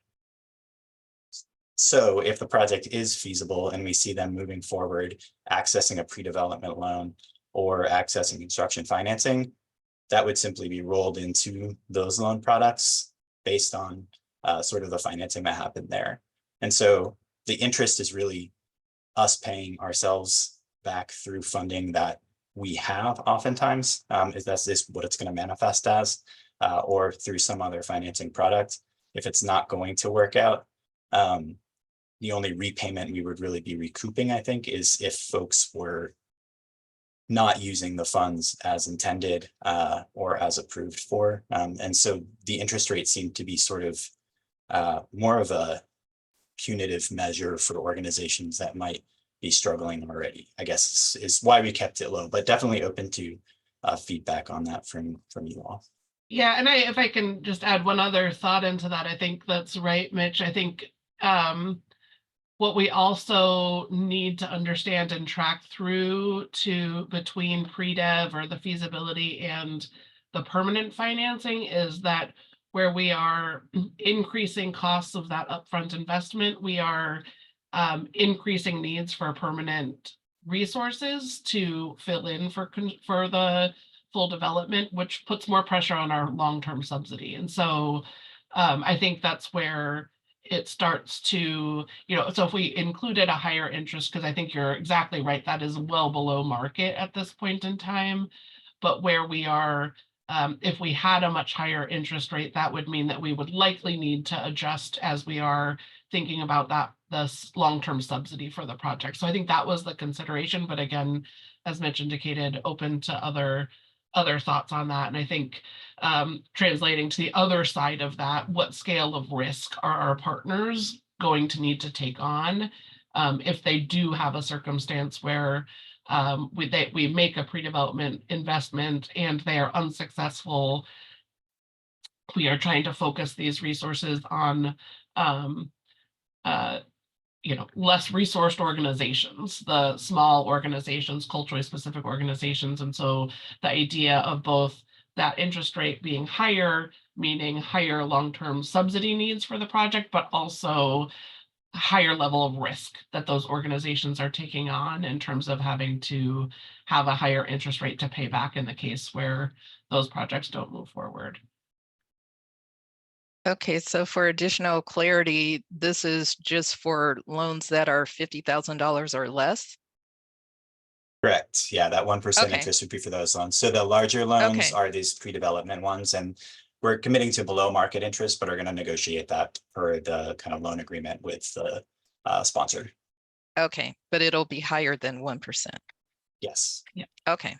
So if the project is feasible and we see them moving forward, accessing a pre-development loan or accessing construction financing, that would simply be rolled into those loan products based on sort of the financing that happened there. And so the interest is really us paying ourselves back through funding that we have oftentimes, is this what it's going to manifest as, or through some other financing product. If it's not going to work out, the only repayment we would really be recouping, I think, is if folks were not using the funds as intended or as approved for. And so the interest rate seemed to be sort of more of a punitive measure for organizations that might be struggling already, I guess is why we kept it low, but definitely open to feedback on that from you all. Yeah, and if I can just add one other thought into that, I think that's right, Mitch. I think what we also need to understand and track through to between pre-dev or the feasibility and the permanent financing is that where we are increasing costs of that upfront investment, we are increasing needs for permanent resources to fill in for the full development, which puts more pressure on our long-term subsidy. And so I think that's where it starts to, so if we included a higher interest, because I think you're exactly right, that is well below market at this point in time. But where we are, if we had a much higher interest rate, that would mean that we would likely need to adjust as we are thinking about this long-term subsidy for the project. So I think that was the consideration. But again, as Mitch indicated, open to other thoughts on that. And I think translating to the other side of that, what scale of risk are our partners going to need to take on if they do have a circumstance where we make a pre-development investment and they are unsuccessful? We are trying to focus these resources on less resourced organizations, the small organizations, culturally specific organizations. And so the idea of both that interest rate being higher, meaning higher long-term subsidy needs for the project, but also higher level of risk that those organizations are taking on in terms of having to have a higher interest rate to pay back in the case where those projects don't move forward. Okay, so for additional clarity, this is just for loans that are $50,000 or less? Correct. Yeah, that 1% Okay. interest would be for those loans. So the larger loans are these pre-development ones, and we're committing to below market interest, but are going to negotiate that for the kind of loan agreement with the sponsor. Okay, but it'll be higher than 1%. Yes. Yeah. Okay,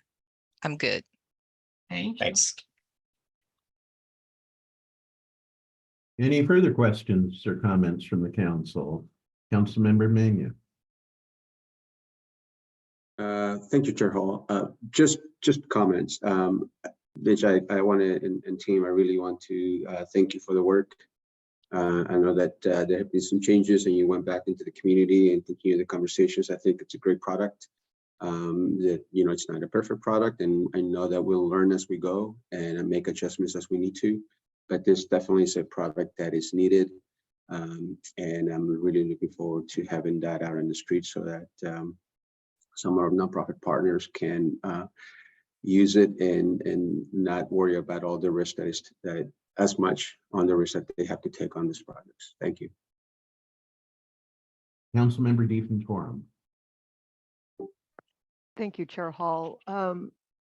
I'm good. Thank you. Thanks. Any further questions or comments from the council? Councilmember Mania. Thank you, Chair Hall. Just comments. Mitch, I want to, and team, I really want to thank you for the work I know that there have been some changes and you went back into the community and continued the conversations. I think it's a great product. That, you know, it's not a perfect product, and I know that we'll learn as we go and make adjustments as we need to, but this definitely is a product that is needed. And I'm really looking forward to having that out in the street so that some of our nonprofit partners can use it and not worry about all the risk that as much on the risk that they have to take on this project. Thank you. Councilmember DeFontorum. Thank you, Chair Hall.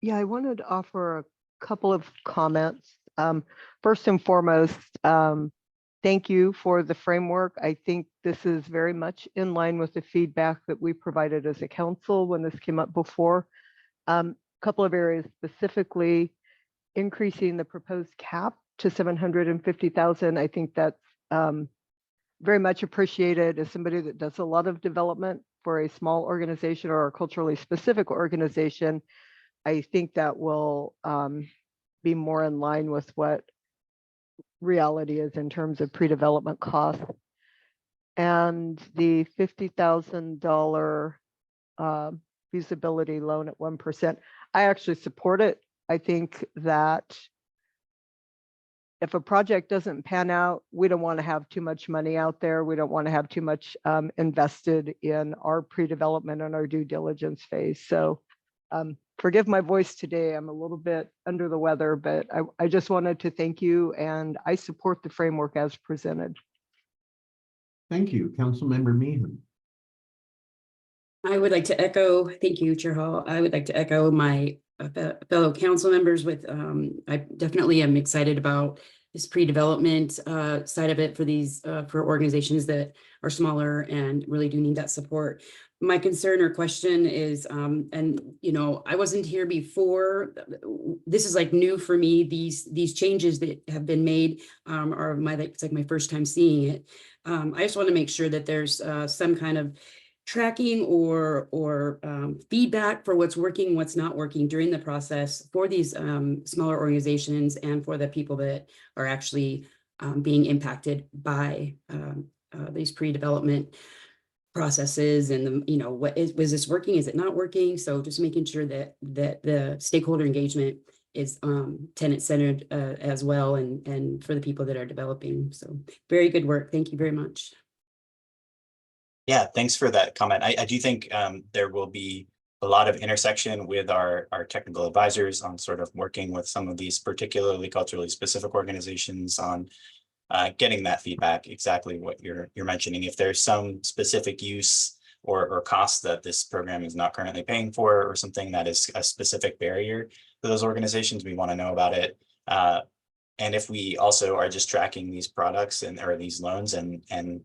Yeah, I wanted to offer a couple of comments. First and foremost, thank you for the framework. I think this is very much in line with the feedback that we provided as a council when this came up before. Couple of areas, specifically increasing the proposed cap to 750,000. I think that's very much appreciated as somebody that does a lot of development for a small organization or a culturally specific organization. I think that will be more in line with what reality is in terms of pre-development costs. And the $50,000 feasibility loan at 1%, I actually support it. I think that if a project doesn't pan out, we don't want to have too much money out there. We don't want to have too much invested in our pre-development and our due diligence phase. So forgive my voice today. I'm a little bit under the weather, but I just wanted to thank you, and I support the framework as presented. Thank you. Councilmember Meehan. I would like to echo, thank you, Chair Hall. I would like to echo my fellow council members with, I definitely am excited about this pre-development side of it for these, for organizations that are smaller and really do need that support. My concern or question is, and you know, I wasn't here before. This is like new for me. These changes that have been made are it's like my first time seeing it. I just want to make sure that there's some kind of tracking or feedback for what's working, what's not working during the process for these smaller organizations and for the people that are actually being impacted by these pre-development processes, and you know, was this working, is it not working? So just making sure that the stakeholder engagement is tenant-centered as well, and for the people that are developing. So very good work. Thank you very much. Yeah, thanks for that comment. I do think there will be a lot of intersection with our technical advisors on sort of working with some of these particularly culturally specific organizations on getting that feedback, exactly what you're mentioning. If there's some specific use or cost that this program is not currently paying for, or something that is a specific barrier to those organizations, we want to know about it. And if we also are just tracking these products or these loans and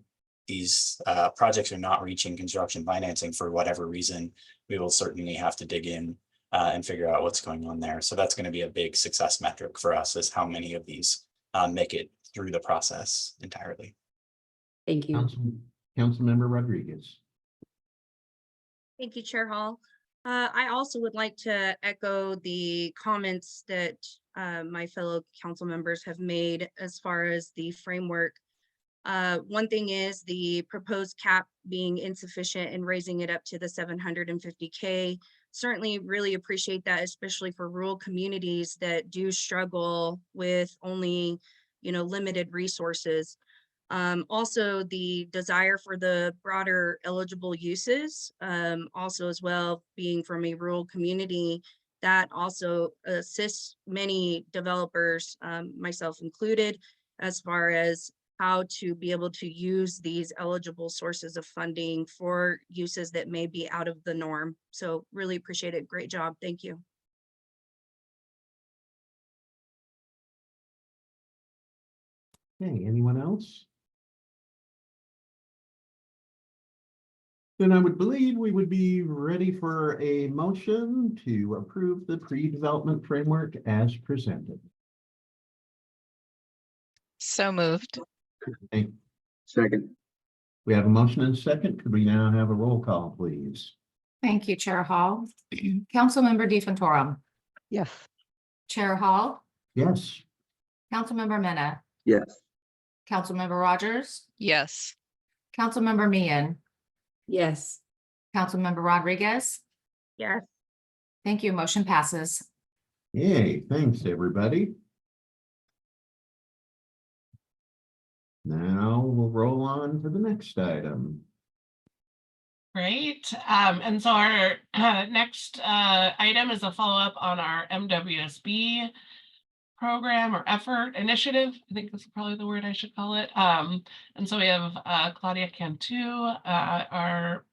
these projects are not reaching construction financing for whatever reason, we will certainly have to dig in and figure out what's going on there. So that's going to be a big success metric for us, is how many of these make it through the process entirely. Thank you. Councilmember Rodriguez. Thank you, Chair Hall. I also would like to echo the comments that my fellow council members have made as far as the framework. One thing is the proposed cap being insufficient and raising it up to the 750K. Certainly really appreciate that, especially for rural communities that do struggle with only, you know, limited resources. Also the desire for the broader eligible uses, also as well, being from a rural community, that also assists many developers, myself included, as far as how to be able to use these eligible sources of funding for uses that may be out of the norm. So really appreciate it. Great job. Thank you. Okay, anyone else? Then I would believe we would be ready for a motion to approve the pre-development framework as presented. So moved. Okay, Second. we have a motion and a second. Could we now have a roll call, please? Thank you, Chair Hall. Councilmember DeFontorum, Yes. Chair Hall, Yes. Councilmember Mena, Yes. Councilmember Rogers, Yes. Councilmember Meehan, Yes. Councilmember Rodriguez. Yes. Thank you. Motion passes. Yay, thanks, everybody. Now we'll roll on to the next item. Great. And so our next item is a follow-up on our MWSB program or effort initiative. I think that's probably the word I should call it. And so we have Claudia Cantu, our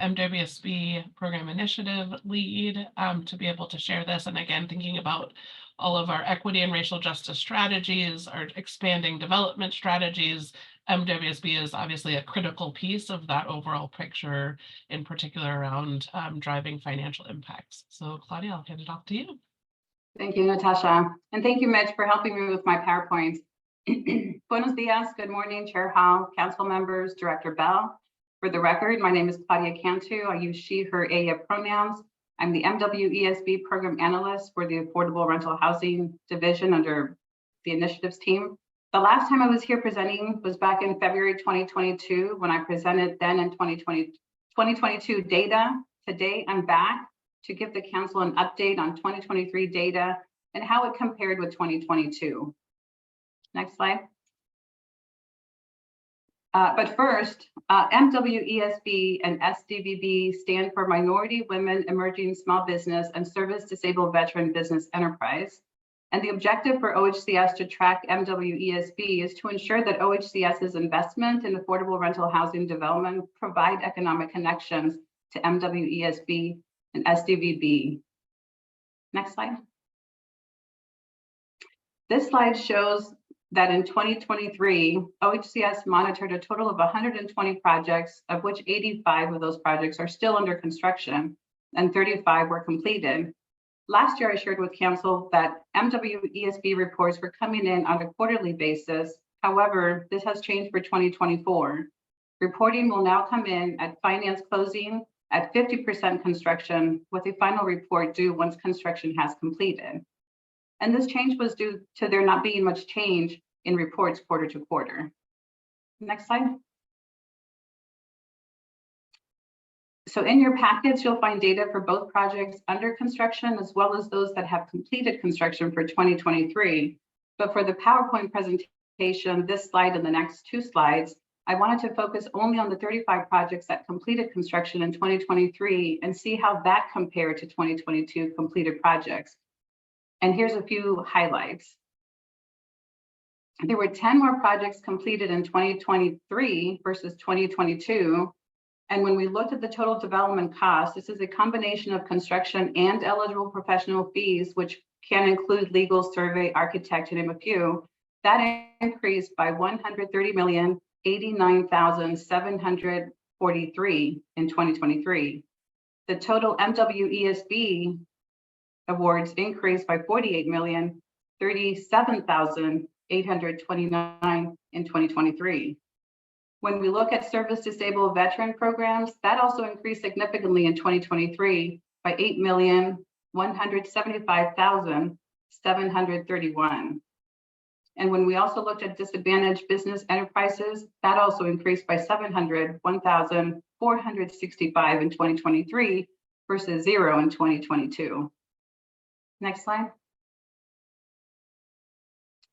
MWSB program initiative lead, to be able to share this. And again, thinking about all of our equity and racial justice strategies, our expanding development strategies, MWSB is obviously a critical piece of that overall picture, in particular around driving financial impacts. So Claudia, I'll hand it off to you. Thank you, Natasha. And thank you, Mitch, for helping me with my PowerPoint. Buenos dias, good morning, Chair Hall, council members, Director Bell. For the record, my name is Claudia Cantu. I use she, her, ella pronouns. I'm the MWESB program analyst for the Affordable Rental Housing Division under the initiatives team. The last time I was here presenting was back in February 2022 when I presented then in 2022 data. Today, I'm back to give the council an update on 2023 data and how it compared with 2022. Next slide. But first, MWESB and SDVB stand for Minority Women Emerging Small Business and Service Disabled Veteran Business Enterprise. And the objective for OHCS to track MWESB is to ensure that OHCS's investment in affordable rental housing development provide economic connections to MWESB and SDVB. Next slide. This slide shows that in 2023, OHCS monitored a total of 120 projects, of which 85 of those projects are still under construction and 35 were completed. Last year, I shared with council that MWESB reports were coming in on a quarterly basis. However, this has changed for 2024. Reporting will now come in at finance closing at 50% construction, with a final report due once construction has completed. And this change was due to there not being much change in reports quarter to quarter. Next slide. So in your packets, you'll find data for both projects under construction as well as those that have completed construction for 2023. But for the PowerPoint presentation, this slide and the next two slides, I wanted to focus only on the 35 projects that completed construction in 2023 and see how that compared to 2022 completed projects. And here's a few highlights. There were 10 more projects completed in 2023 versus 2022. And when we looked at the total development cost, this is a combination of construction and eligible professional fees, which can include legal, survey, architect, to name a few. That increased by $130,089,743 in 2023. The total MWESB awards increased by $48,037,829 in 2023. When we look at service disabled veteran programs, that also increased significantly in 2023 by $8,175,731. And when we also looked at disadvantaged business enterprises, that also increased by $701,465 in 2023 versus zero in 2022. Next slide.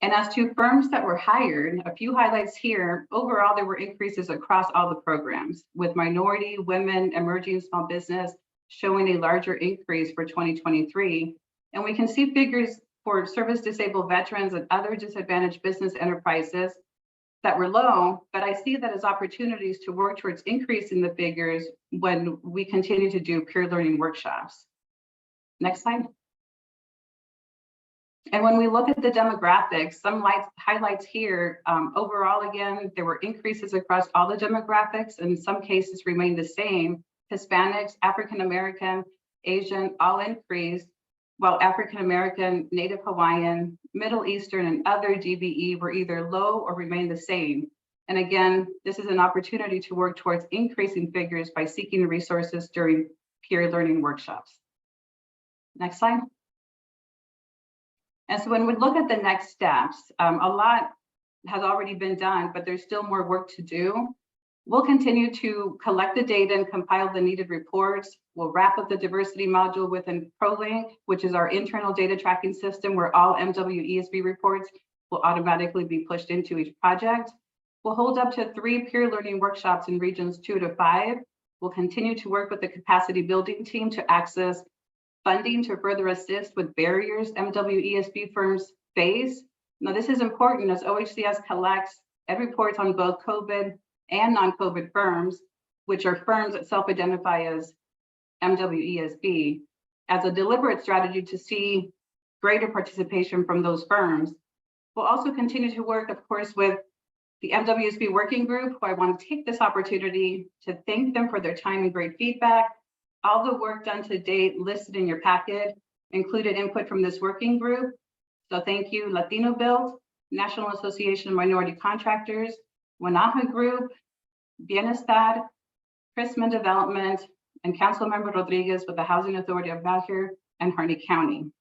And as to firms that were hired, a few highlights here. Overall, there were increases across all the programs, with minority, women, emerging small business showing a larger increase for 2023. And we can see figures for service disabled veterans and other disadvantaged business enterprises that were low, but I see that as opportunities to work towards increasing the figures when we continue to do peer learning workshops. Next slide. And when we look at the demographics, some highlights here, overall, again, there were increases across all the demographics, and in some cases remained the same. Hispanics, African-American, Asian, all increased, while African-American, Native Hawaiian, Middle Eastern, and other DBE were either low or remained the same. And again, this is an opportunity to work towards increasing figures by seeking resources during peer learning workshops. Next slide. And so when we look at the next steps, a lot has already been done, but there's still more work to do. We'll continue to collect the data and compile the needed reports. We'll wrap up the diversity module within ProLink, which is our internal data tracking system where all MWESB reports will automatically be pushed into each project. We'll hold up to 3 peer learning workshops in regions 2 to 5. We'll continue to work with the capacity building team to access funding to further assist with barriers MWESB firms face. Now, this is important as OHCS collects and reports on both COVID and non-COVID firms, which are firms that self-identify as MWESB, as a deliberate strategy to see greater participation from those firms. We'll also continue to work, of course, with the MWESB working group, who I want to take this opportunity to thank them for their time and great feedback. All the work done to date listed in your packet included input from this working group. So thank you, Latino Build, National Association of Minority Contractors, Wanaha Group, Bienestar, Chrisman Development, and Councilmember Rodriguez with the Housing Authority of Malheur and Harney County.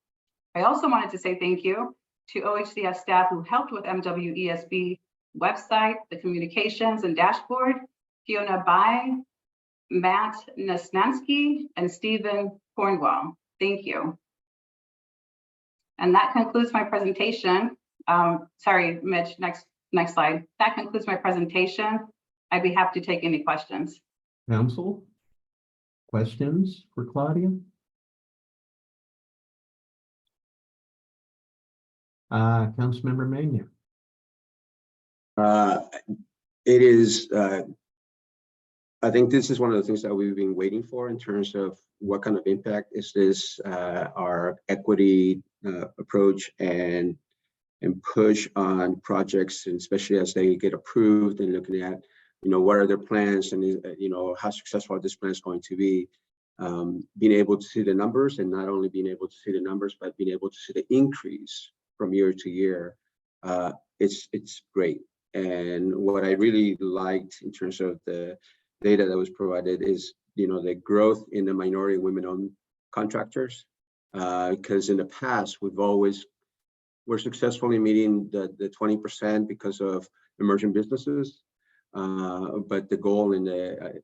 I also wanted to say thank you to OHCS staff who helped with MWESB website, the communications and dashboard, Fiona Bai, Matt Nesnansky, and Stephen Cornwall. Thank you. And that concludes my presentation. Sorry, Mitch, next slide. That concludes my presentation. I'd be happy to take any questions. Council, questions for Claudia? Councilmember Mania. It is, I think this is one of the things that we've been waiting for in terms of what kind of impact is this, our equity approach and push on projects, and especially as they get approved and looking at, what are their plans and, how successful this plan is going to be. Being able to see the numbers, and not only being able to see the numbers, but being able to see the increase from year to year, it's great. And what I really liked in terms of the data that was provided is, the growth in the minority and women-owned contractors, because in the past we're successfully meeting the 20% because of emerging businesses, but the goal in at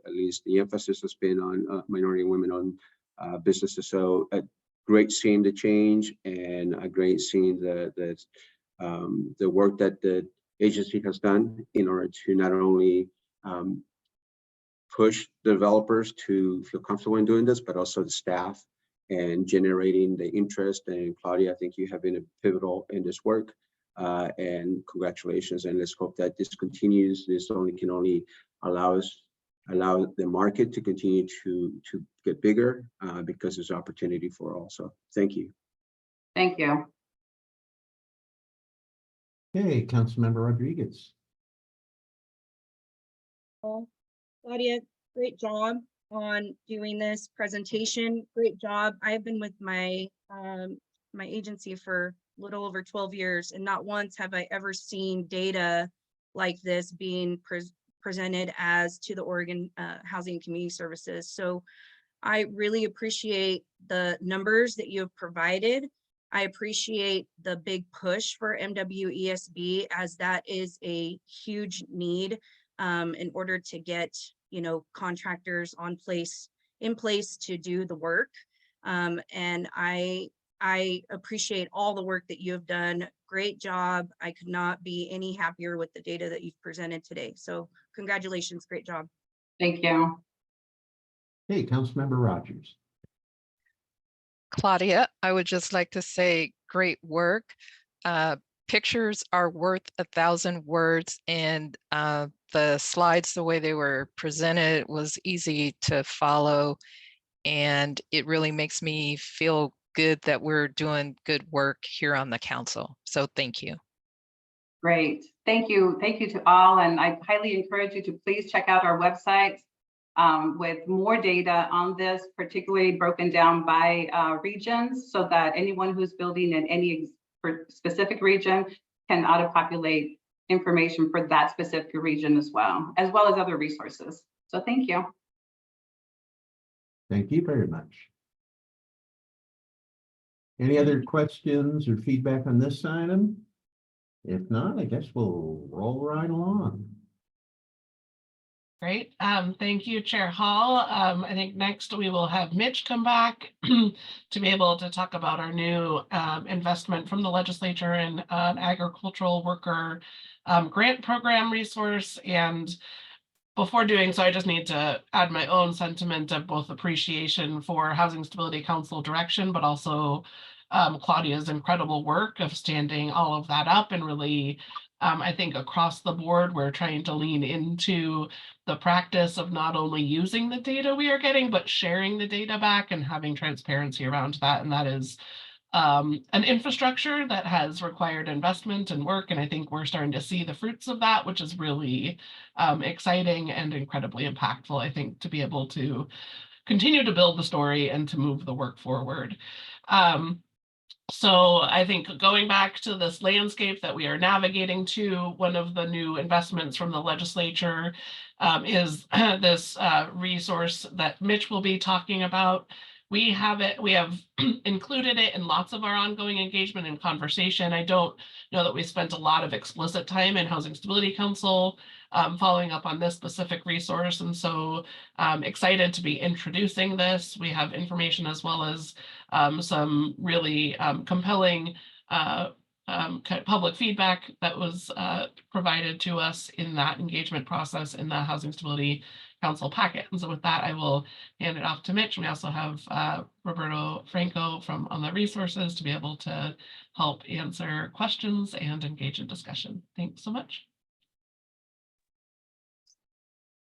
least the emphasis has been on minority and women-owned businesses. So great seeing the change, and a great seeing the work that the agency has done in order to not only push developers to feel comfortable in doing this, but also the staff and generating the interest. And Claudia, I think you have been pivotal in this work, and congratulations. And let's hope that this continues. This can only allow the market to continue to get bigger, because there's opportunity for all. So thank you. Thank you. Okay, Councilmember Rodriguez. Claudia, great job on doing this presentation. Great job. I've been with my my agency for a little over 12 years, and not once have I ever seen data like this being presented as to the Oregon Housing and Community Services. So I really appreciate the numbers that you have provided. I appreciate the big push for MWESB, as that is a huge need in order to get, contractors in place to do the work. And I appreciate all the work that you have done. Great job. I could not be any happier with the data that you've presented today. So congratulations, great job. Thank you. Hey, Councilmember Rogers. Claudia, I would just like to say great work. Pictures are worth 1,000 words, and the slides, the way they were presented, was easy to follow, and it really makes me feel good that we're doing good work here on the council. So thank you. Great. Thank you. Thank you to all. And I highly encourage you to please check out our website with more data on this, particularly broken down by regions, so that anyone who's building in any specific region can auto-populate information for that specific region as well as other resources. So thank you. Thank you very much. Any other questions or feedback on this item? If not, I guess we'll roll right along. Great. Thank you, Chair Hall. I think next we will have Mitch come back to be able to talk about our new investment from the legislature in an agricultural worker grant program resource. And before doing so, I just need to add my own sentiment of both appreciation for Housing Stability Council direction, but also Claudia's incredible work of standing all of that up and really, I think across the board, we're trying to lean into the practice of not only using the data we are getting, but sharing the data back and having transparency around that. And that is an infrastructure that has required investment and work. And I think we're starting to see the fruits of that, which is really exciting and incredibly impactful, I think, to be able to continue to build the story and to move the work forward. So I think going back to this landscape that we are navigating to, one of the new investments from the legislature is this resource that Mitch will be talking about. We have included it in lots of our ongoing engagement and conversation. I don't know that we spent a lot of explicit time in Housing Stability Council following up on this specific resource. And so excited to be introducing this. We have information as well as some really compelling public feedback that was provided to us in that engagement process in the Housing Stability Council packet. And so with that, I will hand it off to Mitch. We also have Roberto Franco from On the Resources to be able to help answer questions and engage in discussion. Thanks so much.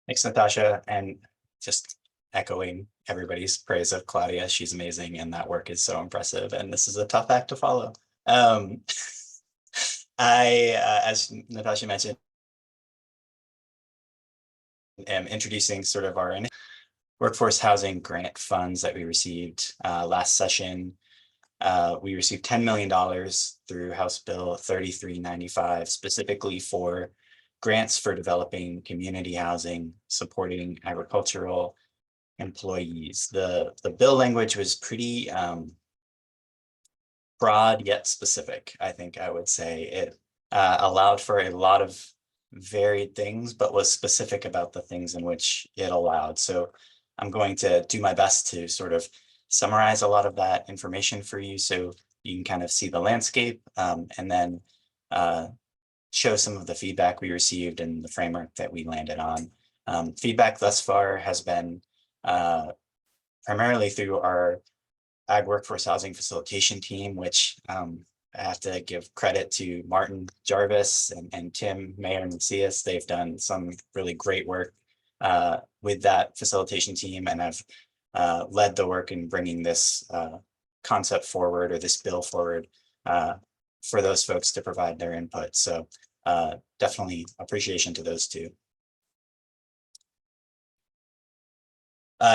Thanks, Natasha. And just echoing everybody's praise of Claudia. She's amazing and that work is so impressive. And this is a tough act to follow. As Natasha mentioned, am introducing sort of our workforce housing grant funds that we received last session. We received $10 million through House Bill 3395, specifically for grants for developing community housing, supporting agricultural employees. The bill language was pretty broad yet specific, I think I would say. It allowed for a lot of varied things, but was specific about the things in which it allowed. So I'm going to do my best to sort of summarize a lot of that information for you so you can kind of see the landscape and then show some of the feedback we received and the framework that we landed on. Feedback thus far has been primarily through our Ag Workforce Housing Facilitation team, which I have to give credit to Martin Jarvis and Tim Mayer Macias. They've done some really great work with that facilitation team and have led the work in bringing this concept forward or this bill forward for those folks to provide their input. So definitely appreciation to those two.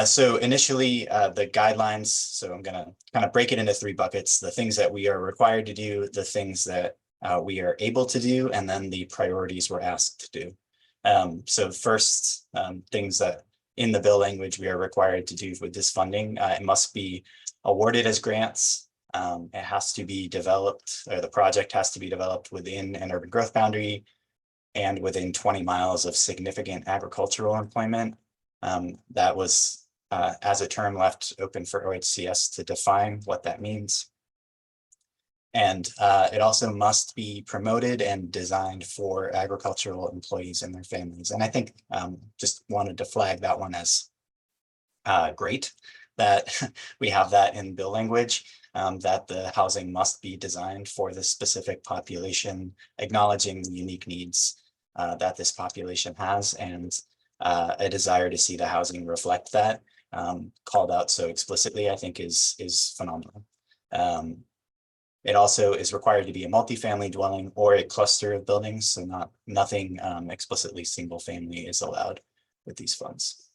So initially, the guidelines, so I'm going to kind of break it into three buckets: the things that we are required to do, the things that we are able to do, and then the priorities we're asked to do. So first, things that in the bill language we are required to do with this funding, it must be awarded as grants. It has to be developed, or the project has to be developed within an urban growth boundary and within 20 miles of significant agricultural employment. That was, as a term, left open for OHCS to define what that means. And it also must be promoted and designed for agricultural employees and their families. And I think just wanted to flag that one as great that we have that in bill language, that the housing must be designed for the specific population, acknowledging the unique needs that this population has, and a desire to see the housing reflect that, called out so explicitly, I think is phenomenal. It also is required to be a multifamily dwelling or a cluster of buildings, so nothing explicitly single family is allowed with these funds.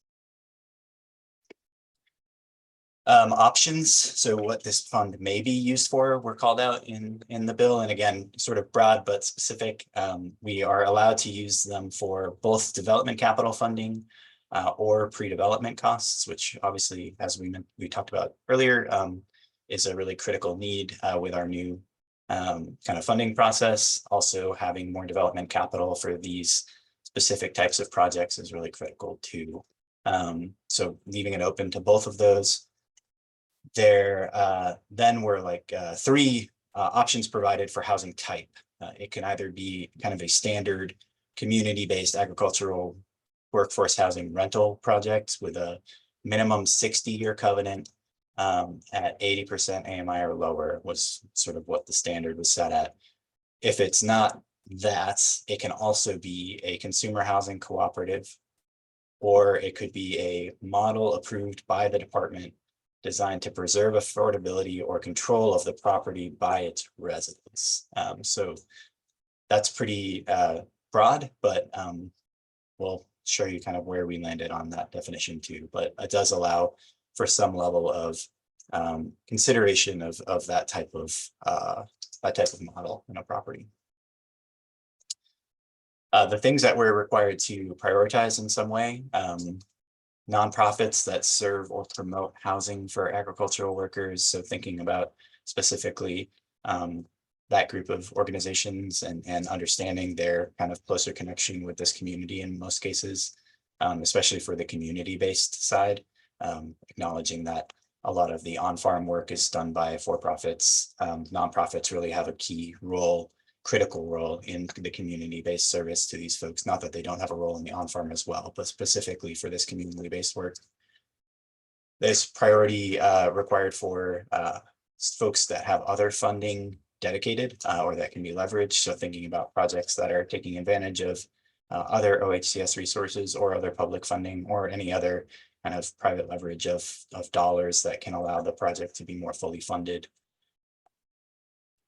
Options, so what this fund may be used for, were called out in the bill, and again, sort of broad but specific. We are allowed to use them for both development capital funding or pre-development costs, which obviously, as we talked about earlier, is a really critical need with our new kind of funding process. Also having more development capital for these specific types of projects is really critical too. So leaving it open to both of those. There then were like three options provided for housing type. It can either be kind of a standard community-based agricultural workforce housing rental project with a minimum 60-year covenant at 80% AMI or lower was sort of what the standard was set at. If it's not that, it can also be a consumer housing cooperative, or it could be a model approved by the department designed to preserve affordability or control of the property by its residents. So that's pretty broad, but we'll show you kind of where we landed on that definition too. But it does allow for some level of consideration of that type of model in a property. The things that we're required to prioritize in some way, nonprofits that serve or promote housing for agricultural workers. So thinking about specifically that group of organizations and understanding their kind of closer connection with this community in most cases, especially for the community-based side, acknowledging that a lot of the on-farm work is done by for-profits. Nonprofits really have a key role, critical role in the community-based service to these folks. Not that they don't have a role in the on-farm as well, but specifically for this community-based work. There's priority required for folks that have other funding dedicated or that can be leveraged. So thinking about projects that are taking advantage of other OHCS resources or other public funding or any other kind of private leverage of dollars that can allow the project to be more fully funded.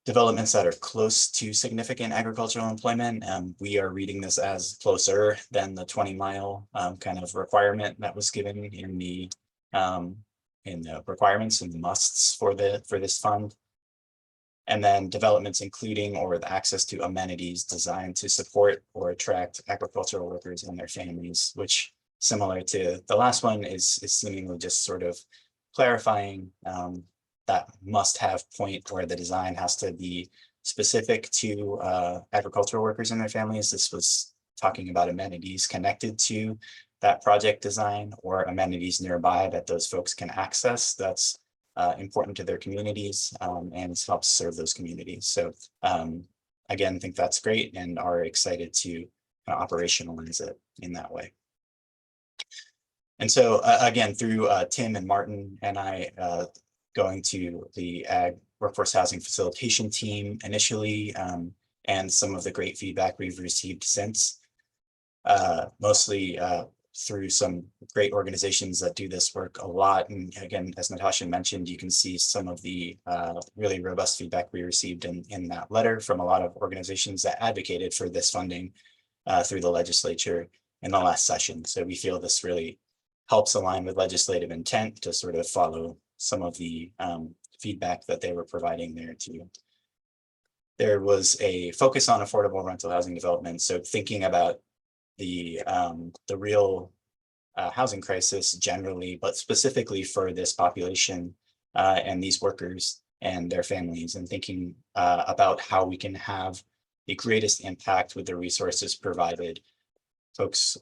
Developments that are close to significant agricultural employment. We are reading this as closer than the 20-mile kind of requirement that was given in the requirements and the musts for this fund. And then developments including or with access to amenities designed to support or attract agricultural workers and their families, which similar to the last one is seemingly just sort of clarifying that must-have point where the design has to be specific to agricultural workers and their families. This was talking about amenities connected to that project design or amenities nearby that those folks can access. That's important to their communities and helps serve those communities. So again, I think that's great and are excited to operationalize it in that way. And so again, through Tim and Martin and I going to the Ag Workforce Housing Facilitation team initially, and some of the great feedback we've received since, mostly through some great organizations that do this work a lot. And again, as Natasha mentioned, you can see some of the really robust feedback we received in that letter from a lot of organizations that advocated for this funding through the legislature in the last session. So we feel this really helps align with legislative intent to sort of follow some of the feedback that they were providing there too. There was a focus on affordable rental housing development. So thinking about the real housing crisis generally, but specifically for this population and these workers and their families, and thinking about how we can have the greatest impact with the resources provided. Folks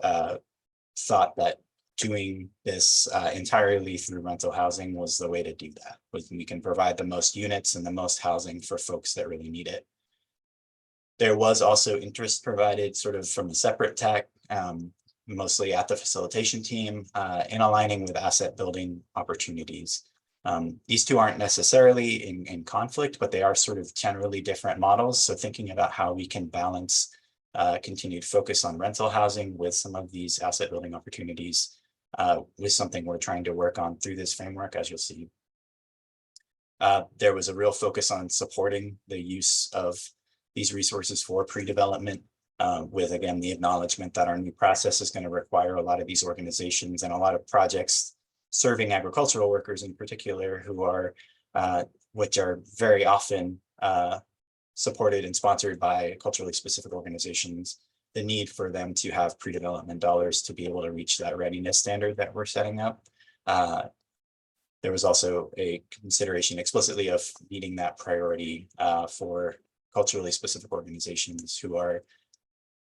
thought that doing this entirely through rental housing was the way to do that. We can provide the most units and the most housing for folks that really need it. There was also interest provided sort of from a separate tack, mostly at the facilitation team, in aligning with asset building opportunities. These two aren't necessarily in conflict, but they are sort of generally different models. So thinking about how we can balance continued focus on rental housing with some of these asset building opportunities was something we're trying to work on through this framework, as you'll see. There was a real focus on supporting the use of these resources for pre-development with, again, the acknowledgement that our new process is going to require a lot of these organizations and a lot of projects serving agricultural workers in particular who are, which are very often supported and sponsored by culturally specific organizations, the need for them to have pre-development dollars to be able to reach that readiness standard that we're setting up. there was also a consideration explicitly of meeting that priority for culturally specific organizations who are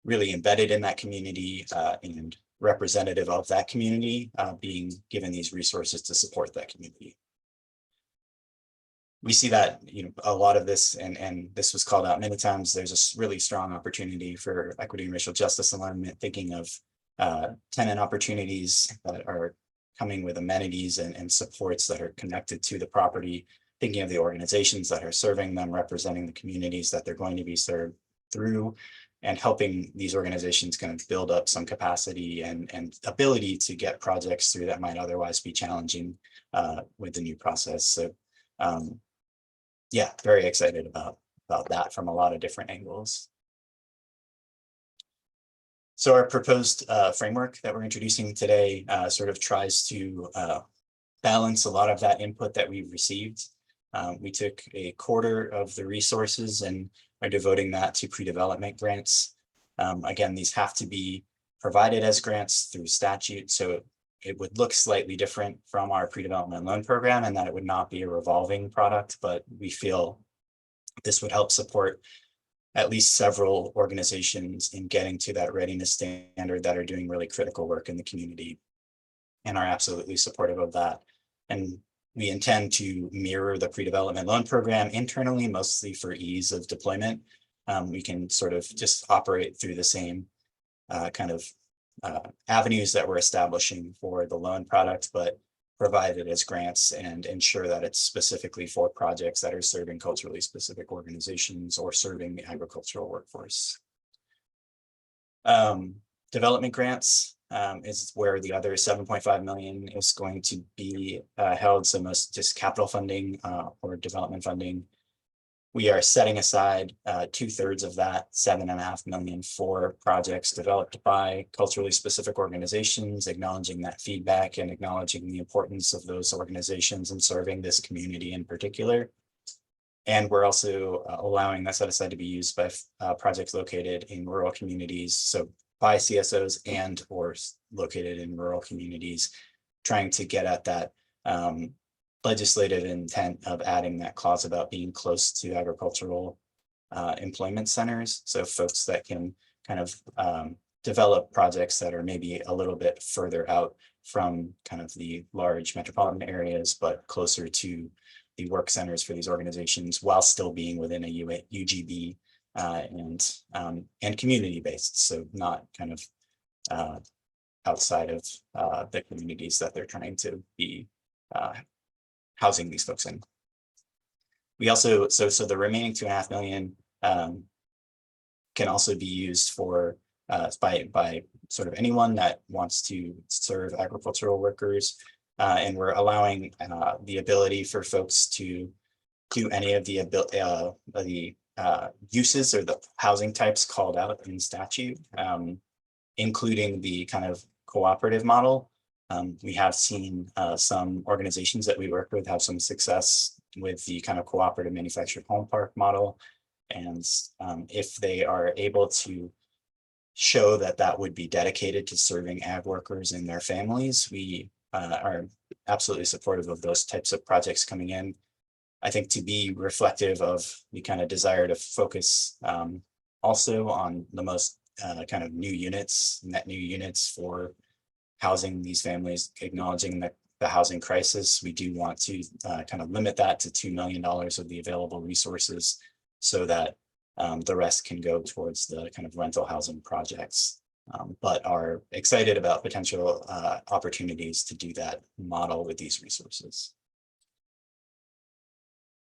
really embedded in that community and representative of that community being given these resources to support that community. We see that, a lot of this, and this was called out many times, there's a really strong opportunity for equity and racial justice alignment, thinking of tenant opportunities that are coming with amenities and supports that are connected to the property, thinking of the organizations that are serving them, representing the communities that they're going to be served through, and helping these organizations kind of build up some capacity and ability to get projects through that might otherwise be challenging with the new process. So yeah, very excited about that from a lot of different angles. So our proposed framework that we're introducing today sort of tries to balance a lot of that input that we've received. We took a quarter of the resources and are devoting that to pre-development grants. Again, these have to be provided as grants through statute, so it would look slightly different from our pre-development loan program, and that it would not be a revolving product, but we feel this would help support at least several organizations in getting to that readiness standard that are doing really critical work in the community and are absolutely supportive of that. And we intend to mirror the pre-development loan program internally, mostly for ease of deployment. We can sort of just operate through the same kind of avenues that we're establishing for the loan product, but provide it as grants and ensure that it's specifically for projects that are serving culturally specific organizations or serving the agricultural workforce. Development grants is where the other 7.5 million is going to be held. So most just capital funding or development funding. We are setting aside 2/3 of that 7.5 million for projects developed by culturally specific organizations, acknowledging that feedback and acknowledging the importance of those organizations and serving this community in particular. And we're also allowing that set aside to be used by projects located in rural communities. So by CSOs and or located in rural communities, trying to get at that legislative intent of adding that clause about being close to agricultural employment centers. So folks that can kind of develop projects that are maybe a little bit further out from kind of the large metropolitan areas, but closer to the work centers for these organizations while still being within a UGB and community based. So not kind of outside of the communities that they're trying to be housing these folks in. We also, so the remaining 2.5 million can also be used for by sort of anyone that wants to serve agricultural workers. And we're allowing the ability for folks to do any of the uses or the housing types called out in statute, including the kind of cooperative model. We have seen some organizations that we work with have some success with the kind of cooperative manufactured home park model. And if they are able to show that that would be dedicated to serving ag workers and their families, we are absolutely supportive of those types of projects coming in. I think to be reflective of the kind of desire to focus also on the most kind of new units, net new units for housing these families, acknowledging that the housing crisis, we do want to kind of limit that to $2 million of the available resources so that the rest can go towards the kind of rental housing projects, but are excited about potential opportunities to do that model with these resources.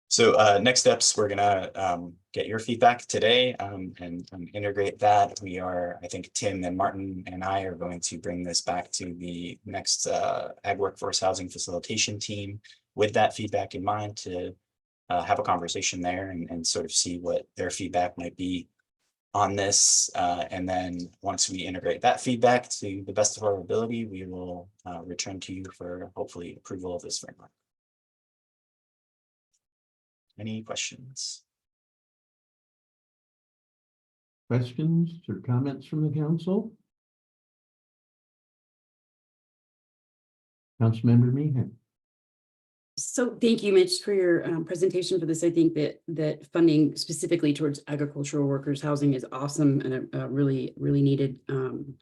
So next steps, we're gonna get your feedback today and integrate that. We are, I think Tim and Martin and I are going to bring this back to the next Ag Workforce Housing Facilitation team with that feedback in mind to have a conversation there and sort of see what their feedback might be on this. And then once we integrate that feedback to the best of our ability, we will return to you for hopefully approval of this framework. Any questions? Questions or comments from the council? Councilmember Meehan. So thank you, Mitch, for your presentation for this. I think that funding specifically towards agricultural workers housing is awesome and a really, really needed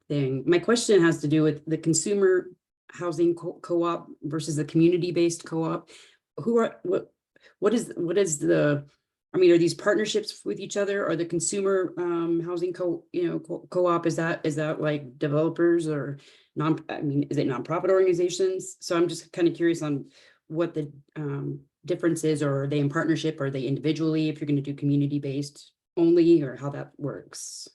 thing. My question has to do with the consumer housing co-op versus the community-based co-op. What is the, I mean, are these partnerships with each other? Are the consumer housing co-op, is that like developers or is it nonprofit organizations? So I'm just kind of curious on what the difference is, or are they in partnership? Are they individually, if you're going to do community-based only, or how that works?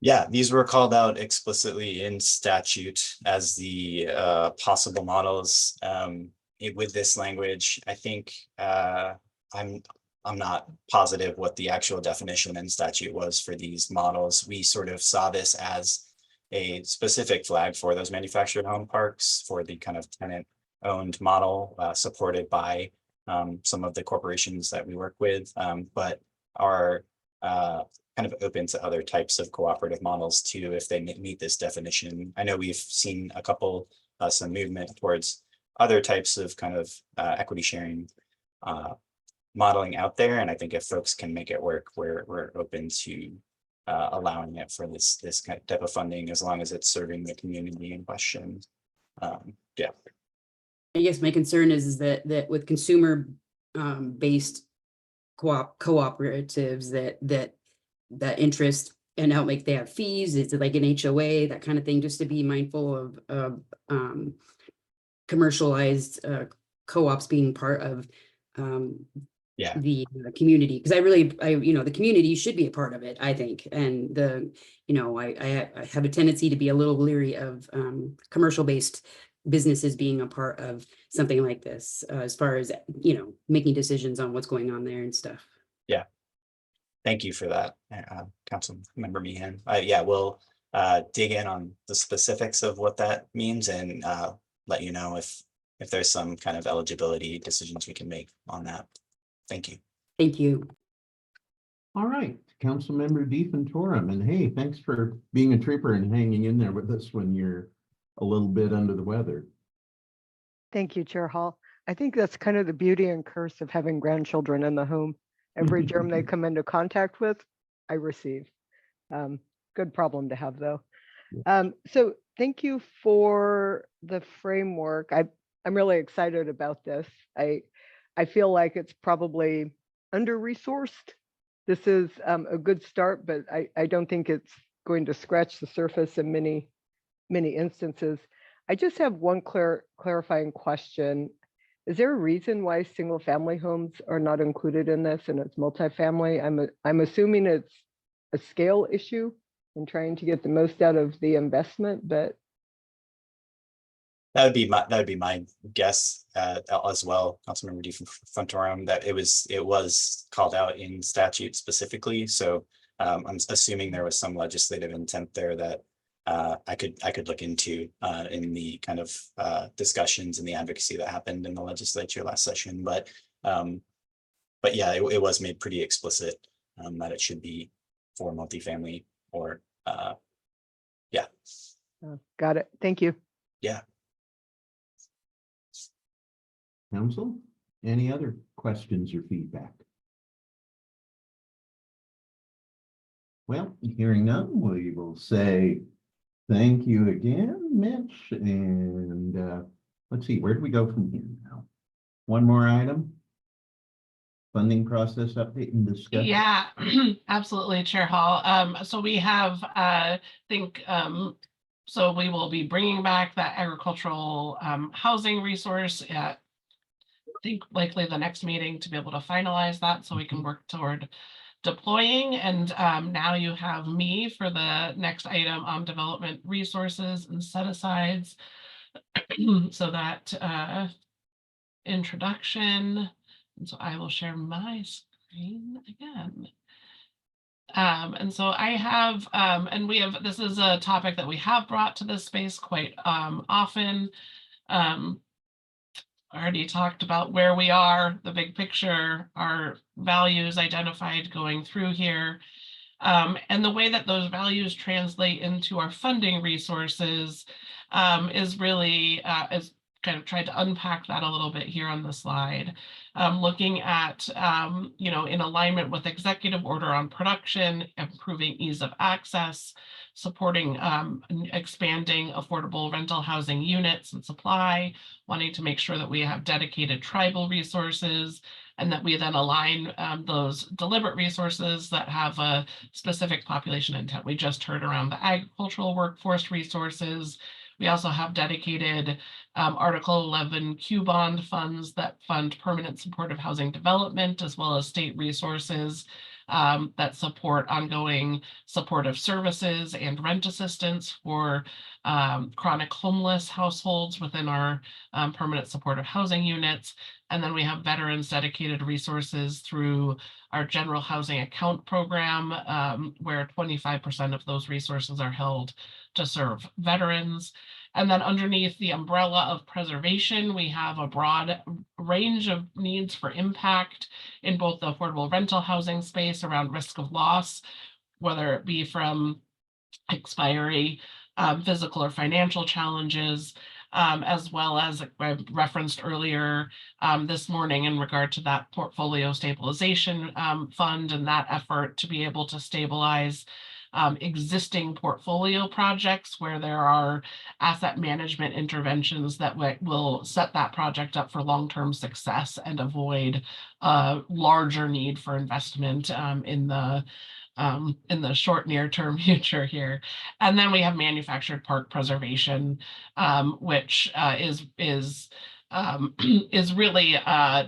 Yeah, these were called out explicitly in statute as the possible models. With this language, I think I'm not positive what the actual definition in statute was for these models. We sort of saw this as a specific flag for those manufactured home parks for the kind of tenant-owned model supported by some of the corporations that we work with, but are kind of open to other types of cooperative models too, if they meet this definition. I know we've seen a couple, some movement towards other types of kind of equity sharing modeling out there. And I think if folks can make it work, we're open to allowing it for this kind of type of funding, as long as it's serving the community in question. Yeah. I guess my concern is that with consumer based cooperatives that interest and out, like they have fees, is it like an HOA, that kind of thing, just to be mindful of commercialized co-ops being part of the community, because the community should be a part of it, I think. And I have a tendency to be a little leery of commercial based businesses being a part of something like this, as far as making decisions on what's going on there and stuff. Yeah. Thank you for that, Council Member Meehan. Yeah, we'll dig in on the specifics of what that means and let you know if there's some kind of eligibility decisions we can make on that. Thank you. Thank you. All right, Councilmember DeFontorum, and hey, thanks for being a trooper and hanging in there with us when you're a little bit under the weather. Thank you, Chair Hall. I think that's kind of the beauty and curse of having grandchildren in the home. Every germ they come into contact with, I receive. Good problem to have, though. So thank you for the framework. I'm really excited about this. I feel like it's probably under-resourced. This is a good start, but I don't think it's going to scratch the surface in many instances. I just have one clarifying question. Is there a reason why single family homes are not included in this and it's multifamily? I'm assuming it's a scale issue and trying to get the most out of the investment, but That would be my guess as well, Councilmember DeFontorum, that it was called out in statute specifically. So I'm assuming there was some legislative intent there that I could look into in the kind of discussions and the advocacy that happened in the legislature last session. But yeah, it was made pretty explicit that it should be for multifamily or yeah. Got it. Thank you. Yeah. Council, any other questions or feedback? Well, hearing none, we will say thank you again, Mitch. And let's see, where do we go from here now? One more item. Funding process update and discussion. Yeah, absolutely, Chair Hall. So we have, so we will be bringing back that agricultural housing resource at, I think, likely the next meeting to be able to finalize that so we can work toward deploying. And now you have me for the next item on development resources and set-asides. So that introduction. And so I will share my screen again. And so I have, and we have, this is a topic that we have brought to this space quite often. Already talked about where we are, the big picture, our values identified going through here. And the way that those values translate into our funding resources is really, is kind of tried to unpack that a little bit here on the slide. Looking at, you know, in alignment with executive order on production, improving ease of access, supporting expanding affordable rental housing units and supply, wanting to make sure that we have dedicated tribal resources, and that we then align those deliberate resources that have a specific population intent. We just heard around the agricultural workforce resources. We also have dedicated Article 11 Q bond funds that fund permanent supportive housing development, as well as state resources that support ongoing supportive services and rent assistance for chronic homeless households within our permanent supportive housing units. And then we have veterans dedicated resources through our general housing account program, where 25% of those resources are held to serve veterans. And then underneath the umbrella of preservation, we have a broad range of needs for impact in both the affordable rental housing space around risk of loss, whether it be from expiry, physical or financial challenges, as well as I referenced earlier this morning in regard to that portfolio stabilization fund and that effort to be able to stabilize existing portfolio projects where there are asset management interventions that will set that project up for long-term success and avoid a larger need for investment in the short near-term future here. And then we have manufactured park preservation, which is really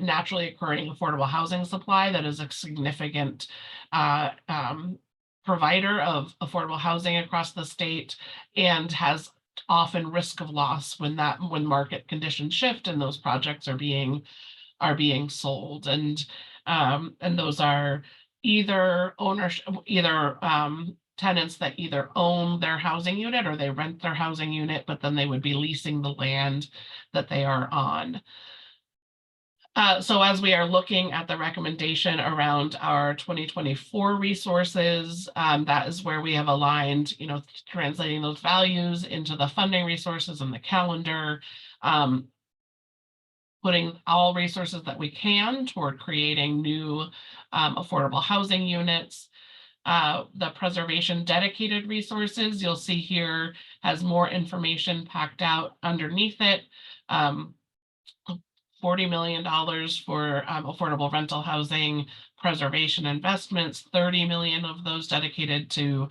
naturally occurring affordable housing supply that is a significant provider of affordable housing across the state, and has often risk of loss when market conditions shift and those projects are being sold. And those are either tenants that either own their housing unit or they rent their housing unit, but then they would be leasing the land that they are on. So as we are looking at the recommendation around our 2024 resources, that is where we have aligned, you know, translating those values into the funding resources and the calendar, putting all resources that we can toward creating new affordable housing units. The preservation dedicated resources you'll see here has more information packed out underneath it. $40 million for affordable rental housing preservation investments, 30 million of those dedicated to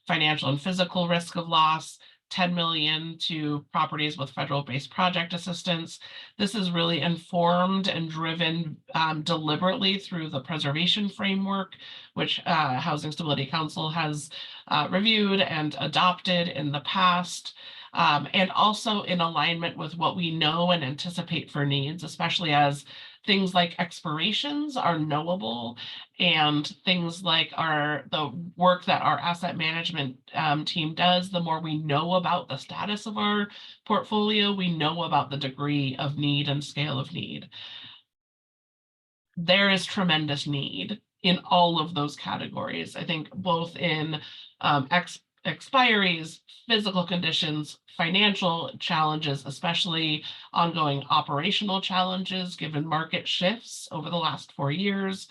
financial and physical risk of loss, 10 million to properties with federal-based project assistance. This is really informed and driven deliberately through the preservation framework, which Housing Stability Council has reviewed and adopted in the past. And also in alignment with what we know and anticipate for needs, especially as things like expirations are knowable, and things like the work that our asset management team does. The more we know about the status of our portfolio, we know about the degree of need and scale of need. There is tremendous need in all of those categories. I think both in expiries, physical conditions, financial challenges, especially ongoing operational challenges given market shifts over the last 4 years,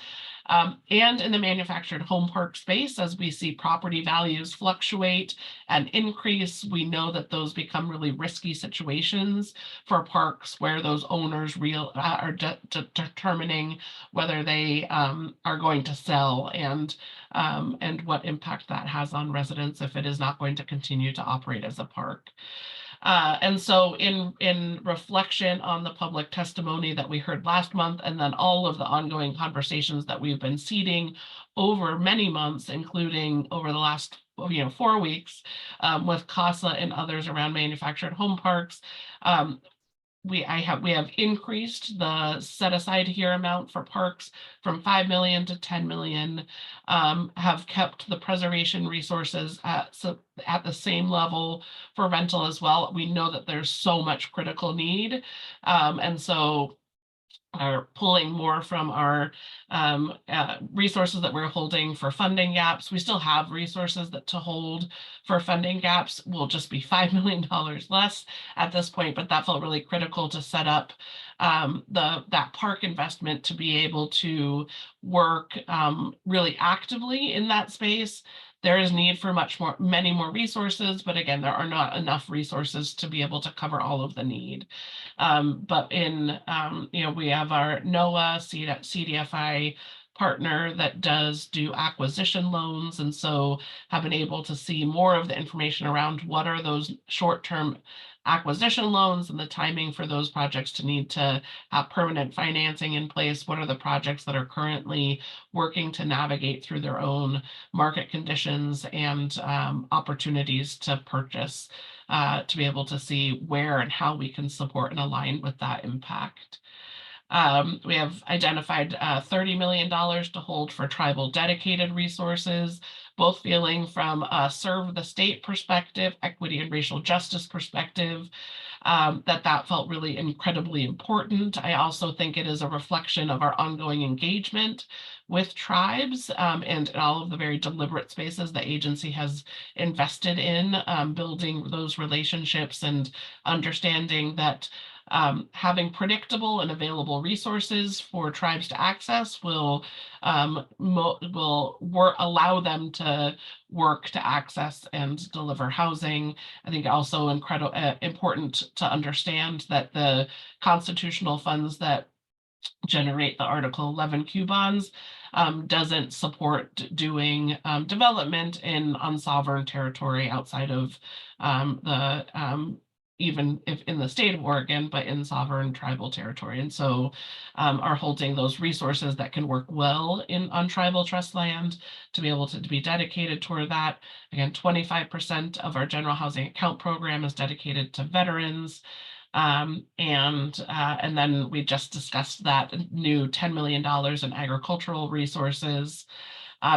and in the manufactured home park space, as we see property values fluctuate and increase, we know that those become really risky situations for parks where those owners are determining whether they are going to sell, and what impact that has on residents if it is not going to continue to operate as a park. And so in reflection on the public testimony that we heard last month, and then all of the ongoing conversations that we've been seeding over many months, including over the last 4 weeks with CASA and others around manufactured home parks, we have increased the set aside here amount for parks from 5 million to 10 million, have kept the preservation resources at the same level for rental as well. We know that there's so much critical need. And so are pulling more from our resources that we're holding for funding gaps. We still have resources that to hold for funding gaps will just be $5 million less at this point, but that felt really critical to set up that park investment to be able to work really actively in that space. There is need for many more resources, but again, there are not enough resources to be able to cover all of the need. But we have our NOAA CDFI partner that does do acquisition loans, and so have been able to see more of the information around what are those short-term acquisition loans and the timing for those projects to need to have permanent financing in place. What are the projects that are currently working to navigate through their own market conditions and opportunities to purchase, to be able to see where and how we can support and align with that impact. We have identified $30 million to hold for tribal dedicated resources, both feeling from a serve the state perspective, equity and racial justice perspective, that felt really incredibly important. I also think it is a reflection of our ongoing engagement with tribes and all of the very deliberate spaces the agency has invested in building those relationships and understanding that having predictable and available resources for tribes to access will allow them to work to access and deliver housing. I think also important to understand that the constitutional funds that generate the Article 11 Q bonds doesn't support doing development in unsovereign territory outside of even if in the state of Oregon, but in sovereign tribal territory. And so are holding those resources that can work well on tribal trust land to be able to be dedicated toward that. Again, 25% of our general housing account program is dedicated to veterans. And then we just discussed that new $10 million in agricultural resources.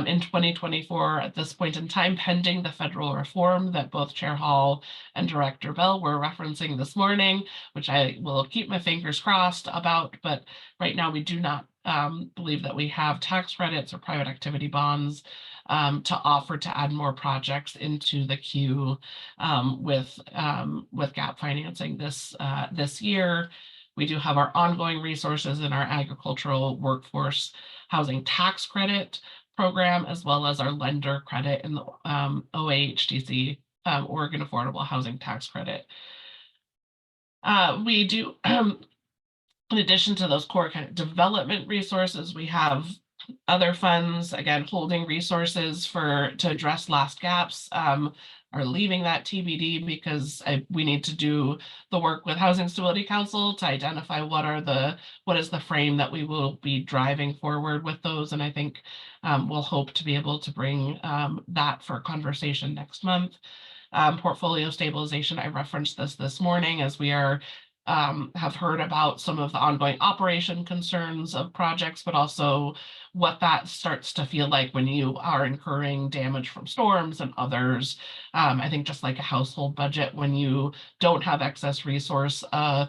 In 2024, at this point in time, pending the federal reform that both Chair Hall and Director Bell were referencing this morning, which I will keep my fingers crossed about, but right now we do not believe that we have tax credits or private activity bonds to offer to add more projects into the queue with gap financing this year. We do have our ongoing resources in our agricultural workforce housing tax credit program, as well as our lender credit in the OAHDC, Oregon Affordable Housing Tax Credit. We do, in addition to those core kind of development resources, we have other funds, again, holding resources to address last gaps, are leaving that TBD because we need to do the work with Housing Stability Council to identify what is the frame that we will be driving forward with those. And I think we'll hope to be able to bring that for conversation next month. Portfolio stabilization, I referenced this morning as we have heard about some of the ongoing operation concerns of projects, but also what that starts to feel like when you are incurring damage from storms and others. I think just like a household budget, when you don't have excess resource, a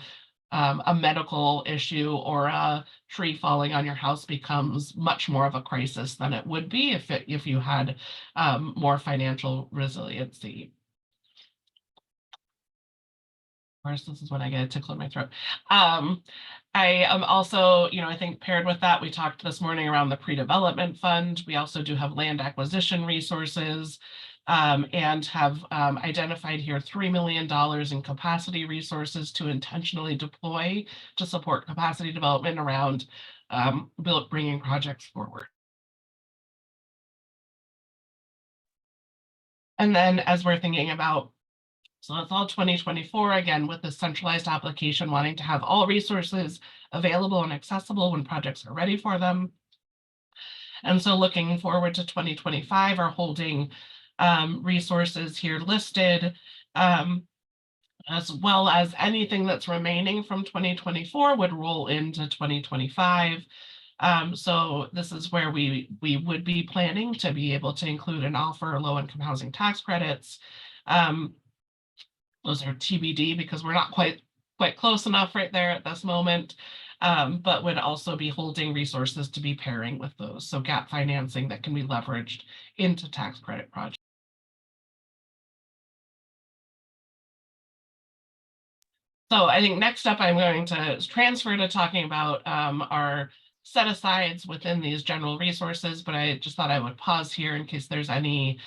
medical issue or a tree falling on your house becomes much more of a crisis than it would be if you had more financial resiliency. Of course, this is when I get a tickle in my throat. I am also, I think paired with that, we talked this morning around the pre-development fund. We also do have land acquisition resources and have identified here $3 million in capacity resources to intentionally deploy to support capacity development around bringing projects forward. And then as we're thinking about, so that's all 2024, again, with the centralized application, wanting to have all resources available and accessible when projects are ready for them. And so looking forward to 2025, are holding resources here listed, as well as anything that's remaining from 2024 would roll into 2025. So this is where we would be planning to be able to include and offer low-income housing tax credits. Those are TBD because we're not quite close enough right there at this moment. but would also be holding resources to be pairing with those. So gap financing that can be leveraged into tax credit projects. So I think next up, I'm going to transfer to talking about our set asides within these general resources, but I just thought I would pause here in case there's any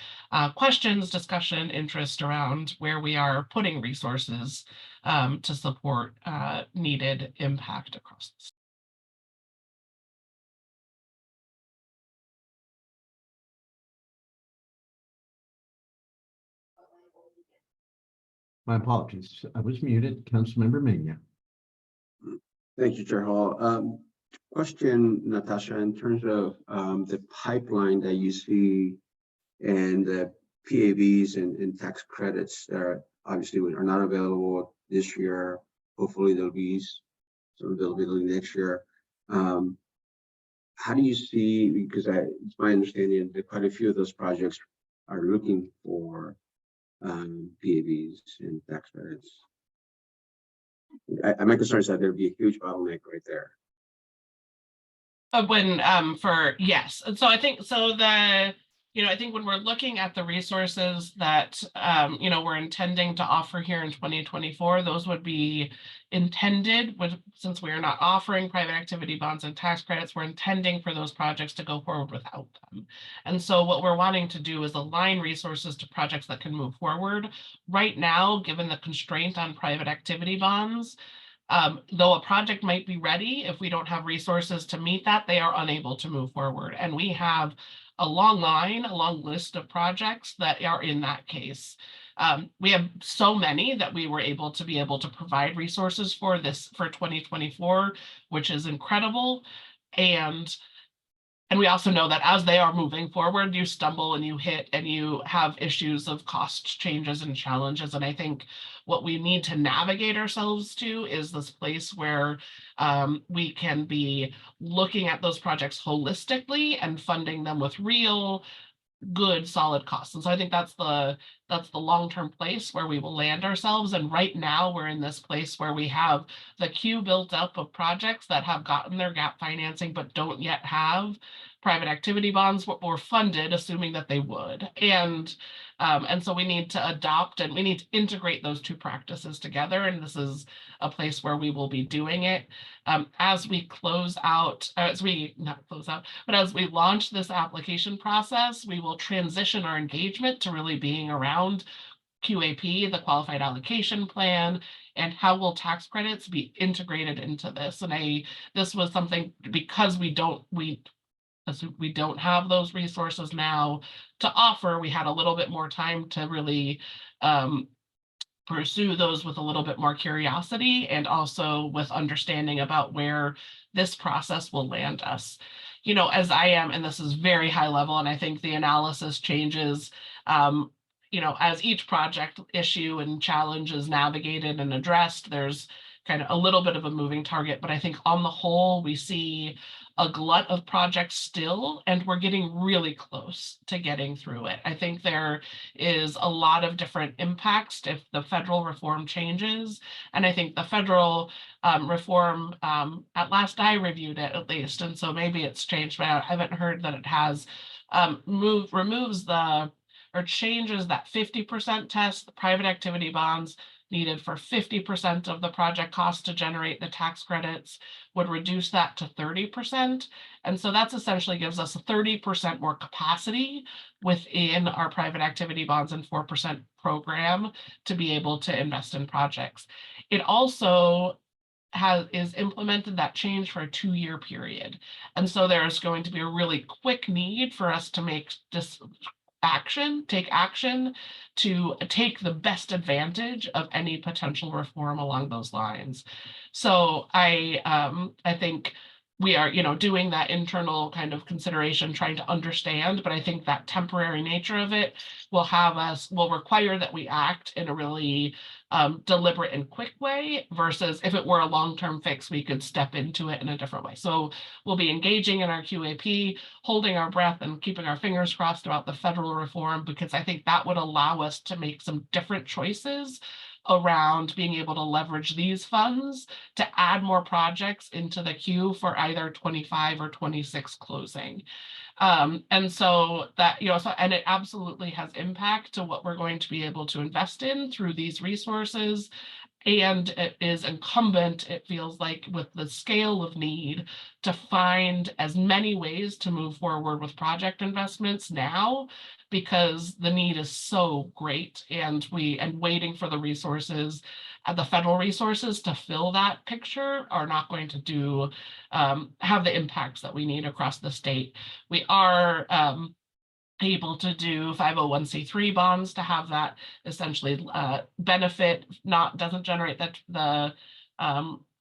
questions, discussion, interest around where we are putting resources to support needed impact across the state. My apologies. I was muted. Councilmember Mena. Thank you, Chair Hall. Question, Natasha, in terms of the pipeline that you see and the PAVs and tax credits that obviously are not available this year. Hopefully there'll be some availability next year. How do you see, because it's my understanding that quite a few of those projects are looking for PAVs and tax credits. My concern is that there'd be a huge bottleneck right there. Yes, and so I think I think when we're looking at the resources that we're intending to offer here in 2024, those would be intended since we are not offering private activity bonds and tax credits, we're intending for those projects to go forward without them. And so what we're wanting to do is align resources to projects that can move forward. Right now, given the constraint on private activity bonds, though a project might be ready, if we don't have resources to meet that, they are unable to move forward. And we have a long list of projects that are in that case. We have so many that we were able to provide resources for 2024, which is incredible. And we also know that as they are moving forward, you stumble and you hit and you have issues of cost changes and challenges. And I think what we need to navigate ourselves to is this place where we can be looking at those projects holistically and funding them with real good solid costs. And so I think that's the long-term place where we will land ourselves. And right now we're in this place where we have the queue built up of projects that have gotten their gap financing but don't yet have private activity bonds or funded, assuming that they would. And so we need to adopt and we need to integrate those two practices together. And this is a place where we will be doing it as we as we launch this application process. We will transition our engagement to really being around QAP, the Qualified Allocation Plan, and how will tax credits be integrated into this. And this was something, because we don't have those resources now to offer, we had a little bit more time to really pursue those with a little bit more curiosity and also with understanding about where this process will land us. As I am, and this is very high level, and I think the analysis changes, as each project issue and challenge is navigated and addressed, there's kind of a little bit of a moving target, but I think on the whole, we see a glut of projects still, and we're getting really close to getting through it. I think there is a lot of different impacts if the federal reform changes. And I think the federal reform, at last I reviewed it at least, and so maybe it's changed, but I haven't heard that it has changes that 50% test, the private activity bonds needed for 50% of the project cost to generate the tax credits would reduce that to 30%. And so that's essentially gives us a 30% more capacity within our private activity bonds and 4% program to be able to invest in projects. It also is implemented that change for a 2-year period. And so there's going to be a really quick need for us to take action to take the best advantage of any potential reform along those lines. So I think we are, doing that internal kind of consideration, trying to understand, but I think that temporary nature of it will require that we act in a really deliberate and quick way, versus if it were a long-term fix, we could step into it in a different way. So we'll be engaging in our QAP, holding our breath and keeping our fingers crossed about the federal reform, because I think that would allow us to make some different choices around being able to leverage these funds to add more projects into the queue for either 25 or 26 closing. And so that, and it absolutely has impact to what we're going to be able to invest in through these resources. And it is incumbent, it feels like, with the scale of need, to find as many ways to move forward with project investments now, because the need is so great, and waiting for the resources, the federal resources to fill that picture are not going to have the impacts that we need across the state. We are able to do 501c3 bonds to have that essentially benefit, doesn't generate the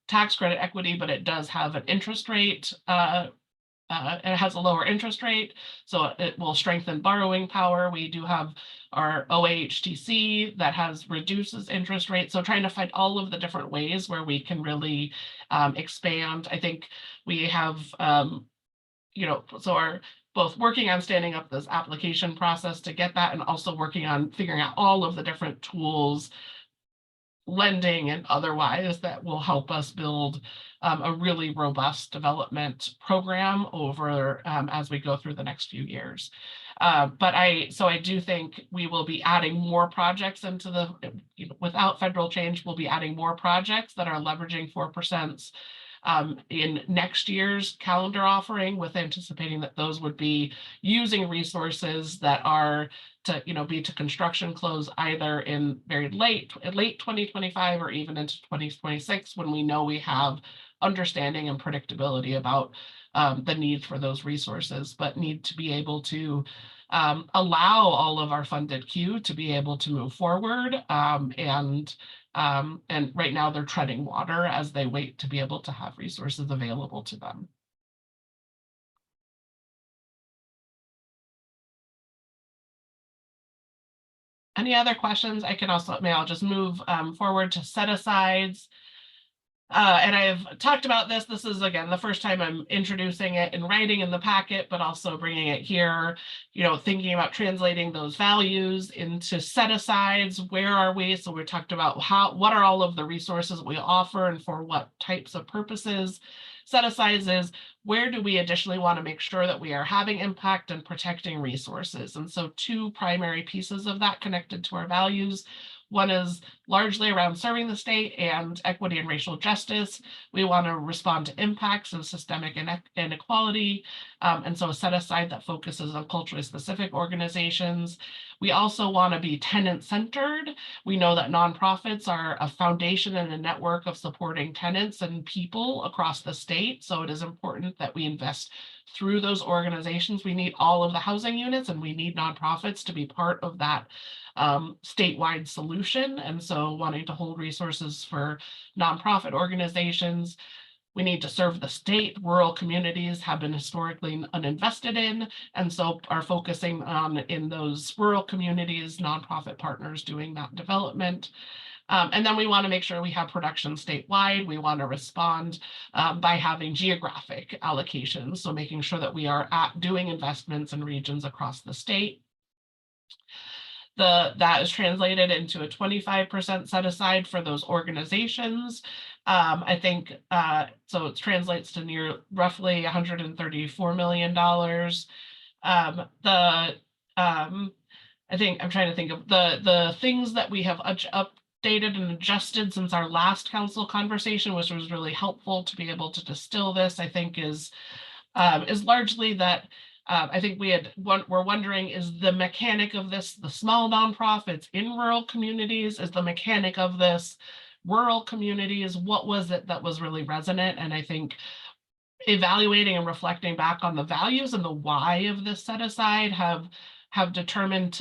tax credit equity, but it does have an interest rate. It has a lower interest rate, so it will strengthen borrowing power. We do have our OAHTC that reduces interest rate. So trying to find all of the different ways where we can really expand. I think we have, so our both working on standing up this application process to get that, and also working on figuring out all of the different tools, lending and otherwise, that will help us build a really robust development program over as we go through the next few years. But I do think we will be adding more projects into without federal change, we'll be adding more projects that are leveraging 4% in next year's calendar offering, with anticipating that those would be using resources that are to be to construction close either in very late 2025 or even into 2026, when we know we have understanding and predictability about the need for those resources, but need to be able to allow all of our funded queue to be able to move forward. And right now they're treading water as they wait to be able to have resources available to them. Any other questions? I'll just move forward to set asides. And I've talked about this. This is, again, the first time I'm introducing it in writing in the packet, but also bringing it here, thinking about translating those values into set asides. Where are we? So we talked about what are all of the resources we offer and for what types of purposes. Set asides is, where do we additionally want to make sure that we are having impact and protecting resources? And so two primary pieces of that connected to our values. One is largely around serving the state and equity and racial justice. We want to respond to impacts of systemic inequality. And so a set aside that focuses on culturally specific organizations. We also want to be tenant-centered. We know that nonprofits are a foundation and a network of supporting tenants and people across the state. So it is important that we invest through those organizations. We need all of the housing units, and we need nonprofits to be part of that statewide solution. And so wanting to hold resources for nonprofit organizations. We need to serve the state. Rural communities have been historically uninvested in, and so are focusing on, in those rural communities, nonprofit partners doing that development. And then we want to make sure we have production statewide. We want to respond by having geographic allocations, so making sure that we are doing investments in regions across the state. That is translated into a 25% set aside for those organizations. I think, so it translates to roughly $134 million. I think I'm trying to think of the things that we have updated and adjusted since our last council conversation, which was really helpful to be able to distill this, I think is largely that I think we're wondering, is the mechanic of this the small nonprofits in rural communities? Is the mechanic of this rural communities? What was it that was really resonant? And I think evaluating and reflecting back on the values and the why of this set aside have determined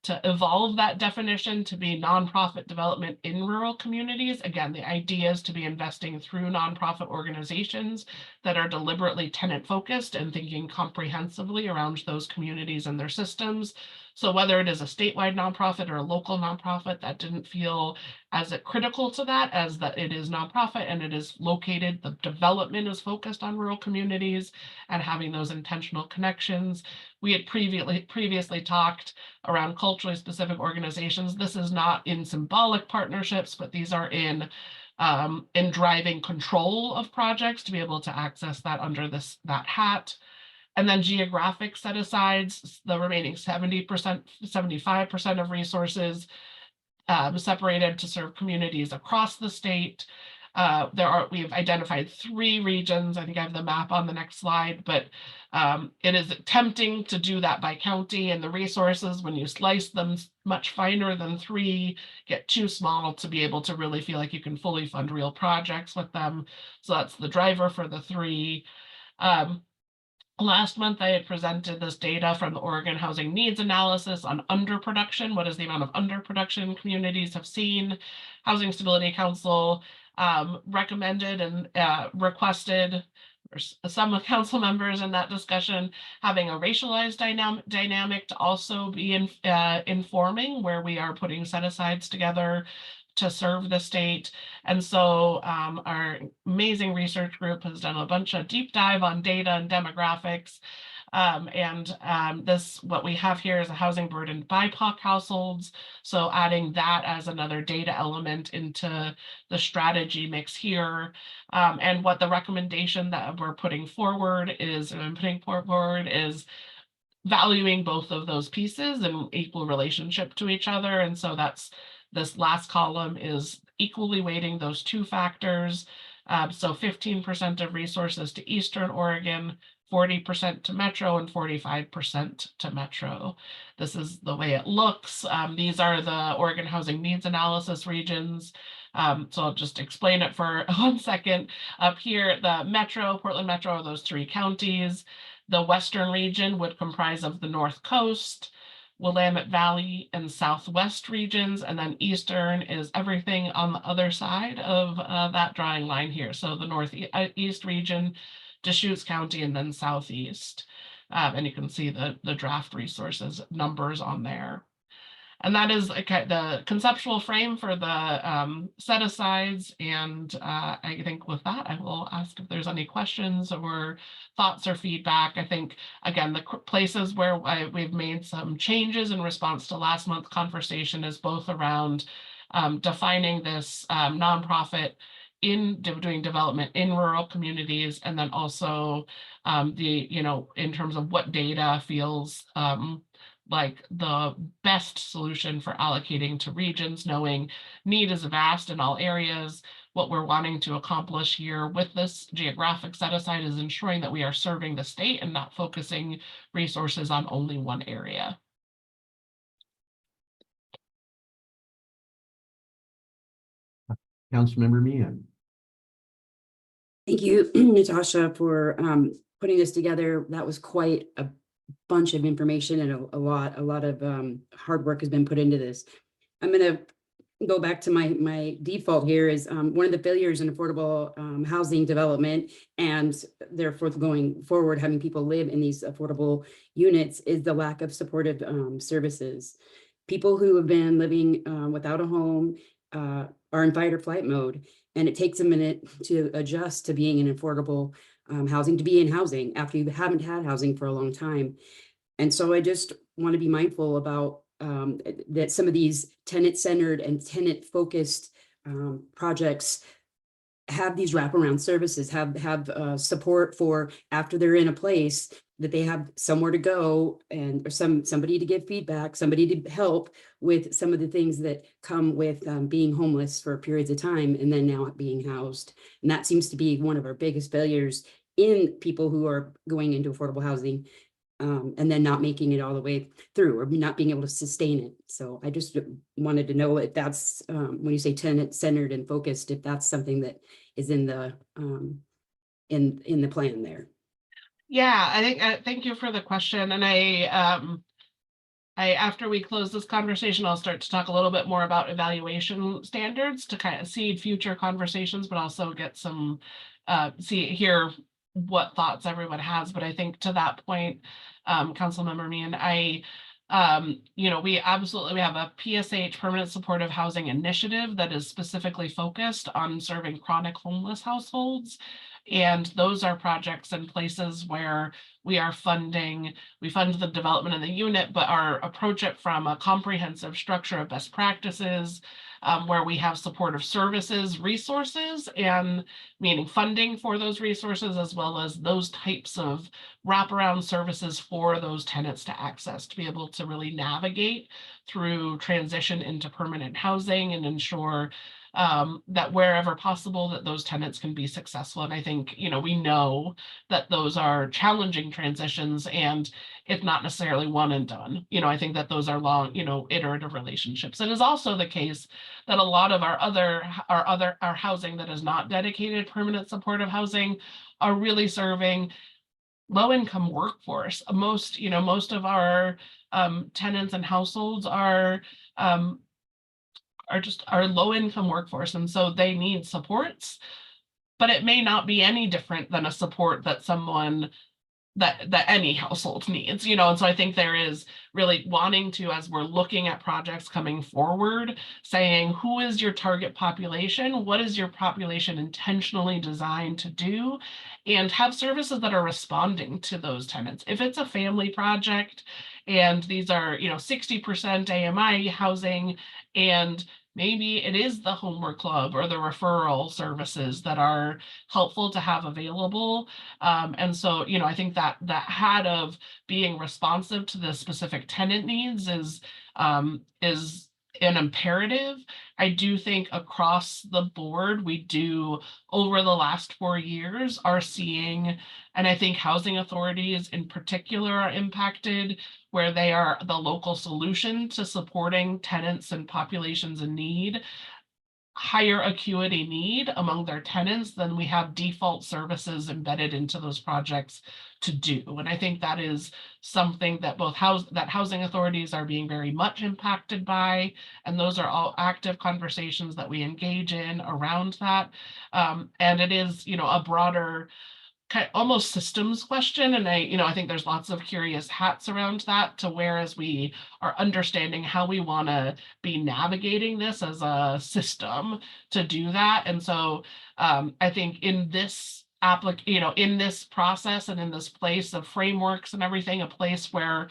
to evolve that definition to be nonprofit development in rural communities. Again, the idea is to be investing through nonprofit organizations that are deliberately tenant focused and thinking comprehensively around those communities and their systems, So whether it is a statewide nonprofit or a local nonprofit, that didn't feel as critical to that as that it is nonprofit and it is located, the development is focused on rural communities and having those intentional connections. We had previously talked around culturally specific organizations. This is not in symbolic partnerships, but these are in driving control of projects to be able to access that under that hat. And then geographic set asides, the remaining 70%, 75% of resources separated to serve communities across the state. We've identified 3 regions. I think I have the map on the next slide, but it is tempting to do that by county, and the resources, when you slice them much finer than 3, get too small to be able to really feel like you can fully fund real projects with them. So that's the driver for the 3. Last month, I had presented this data from the Oregon Housing Needs Analysis on underproduction. What is the amount of underproduction communities have seen? Housing Stability Council recommended and requested, or some council members in that discussion, having a racialized dynamic to also be informing where we are putting set-asides together to serve the state. And so our amazing research group has done a bunch of deep dive on data and demographics. What we have here is a housing burdened BIPOC households. So adding that as another data element into the strategy mix here. And what the recommendation that we're putting forward is, valuing both of those pieces in equal relationship to each other. And so that's this last column is equally weighting those 2 factors. So 15% of resources to Eastern Oregon, 40% to Metro, and 45% to Metro. This is the way it looks. These are the Oregon Housing Needs Analysis regions. So I'll just explain it for 1 second. Up here, the Metro, Portland Metro, are those 3 counties. The Western region would comprise of the North Coast, Willamette Valley, and Southwest regions, and then Eastern is everything on the other side of that drawing line here. So the Northeast region, Deschutes County, and then Southeast. And you can see the draft resources numbers on there. And that is the conceptual frame for the set-asides. And I think with that, I will ask if there's any questions or thoughts or feedback. I think, again, the places where we've made some changes in response to last month's conversation is both around defining this nonprofit in doing development in rural communities, and then also in terms of what data feels like the best solution for allocating to regions, knowing need is vast in all areas. What we're wanting to accomplish here with this geographic set aside is ensuring that we are serving the state and not focusing resources on only one area. Councilmember Meehan. Thank you, Natasha, for putting this together. That was quite a bunch of information and a lot of hard work has been put into this. I'm going to go back to my default here is one of the failures in affordable housing development, and therefore going forward having people live in these affordable units, is the lack of supportive services. People who have been living without a home are in fight or flight mode, and it takes a minute to adjust to being in affordable housing, to be in housing after you haven't had housing for a long time. And so I just want to be mindful about that some of these tenant-centered and tenant-focused projects have these wraparound services, have support for after they're in a place, that they have somewhere to go and or somebody to give feedback, somebody to help with some of the things that come with being homeless for periods of time and then now being housed. And that seems to be one of our biggest failures in people who are going into affordable housing and then not making it all the way through or not being able to sustain it. So I just wanted to know if that's when you say tenant-centered and focused, if that's something that is in the plan there. Yeah, I think thank you for the question. And I after we close this conversation, I'll start to talk a little bit more about evaluation standards to kind of seed future conversations, but also get some hear what thoughts everyone has. But I think to that point, Councilmember Meehan, You know, we have a PSH, Permanent Supportive Housing Initiative, that is specifically focused on serving chronic homeless households. And those are projects and places where we fund the development of the unit, but approach it from a comprehensive structure of best practices, where we have supportive services, resources, and meaning funding for those resources, as well as those types of wraparound services for those tenants to access, to be able to really navigate through transition into permanent housing and ensure that wherever possible that those tenants can be successful. And I think, you know, we know that those are challenging transitions, and it's not necessarily one and done. You know, I think that those are long, you know, iterative relationships. It is also the case that a lot of our housing that is not dedicated permanent supportive housing are really serving low-income workforce. Most of our tenants and households are low-income workforce, and so they need supports, but it may not be any different than a support that any household needs, you know. And so I think there is really wanting to, as we're looking at projects coming forward, saying, who is your target population? What is your population intentionally designed to do? And have services that are responding to those tenants. If it's a family project and these are, you know, 60% AMI housing, and maybe it is the homework club or the referral services that are helpful to have available. And so, you know, I think that hat of being responsive to the specific tenant needs is an imperative. I do think across the board, we do, over the last 4 years, are seeing, and I think housing authorities in particular are impacted, where they are the local solution to supporting tenants and populations in need, higher acuity need among their tenants than we have default services embedded into those projects to do. And I think that is something that housing authorities are being very much impacted by. And those are all active conversations that we engage in around that. And it is, you know, a broader almost systems question. And I think there's lots of curious hats around that, to whereas we are understanding how we want to be navigating this as a system to do that. And so I think in this in this process and in this place of frameworks and everything, a place where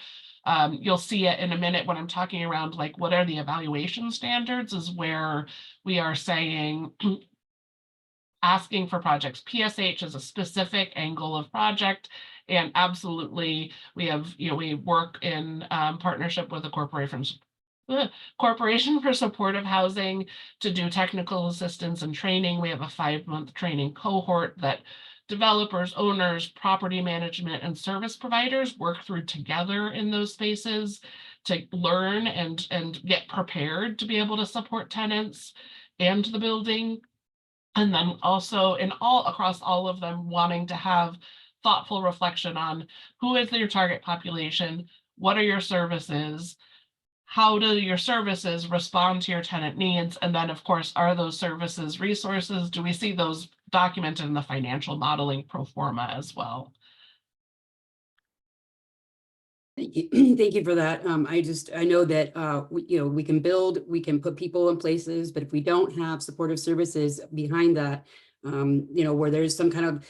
you'll see it in a minute when I'm talking around, like, what are the evaluation standards, is where we are saying, asking for projects. PSH is a specific angle of project, and absolutely we work in partnership with the Corporation for Supportive Housing to do technical assistance and training. We have a 5-month training cohort that developers, owners, property management, and service providers work through together in those spaces to learn and get prepared to be able to support tenants and the building. And then also across all of them, wanting to have thoughtful reflection on who is your target population, what are your services, how do your services respond to your tenant needs, and then of course, are those services resources? Do we see those documented in the financial modeling pro forma as well? Thank you for that. I know that we can build, we can put people in places, but if we don't have supportive services behind that, where there's some kind of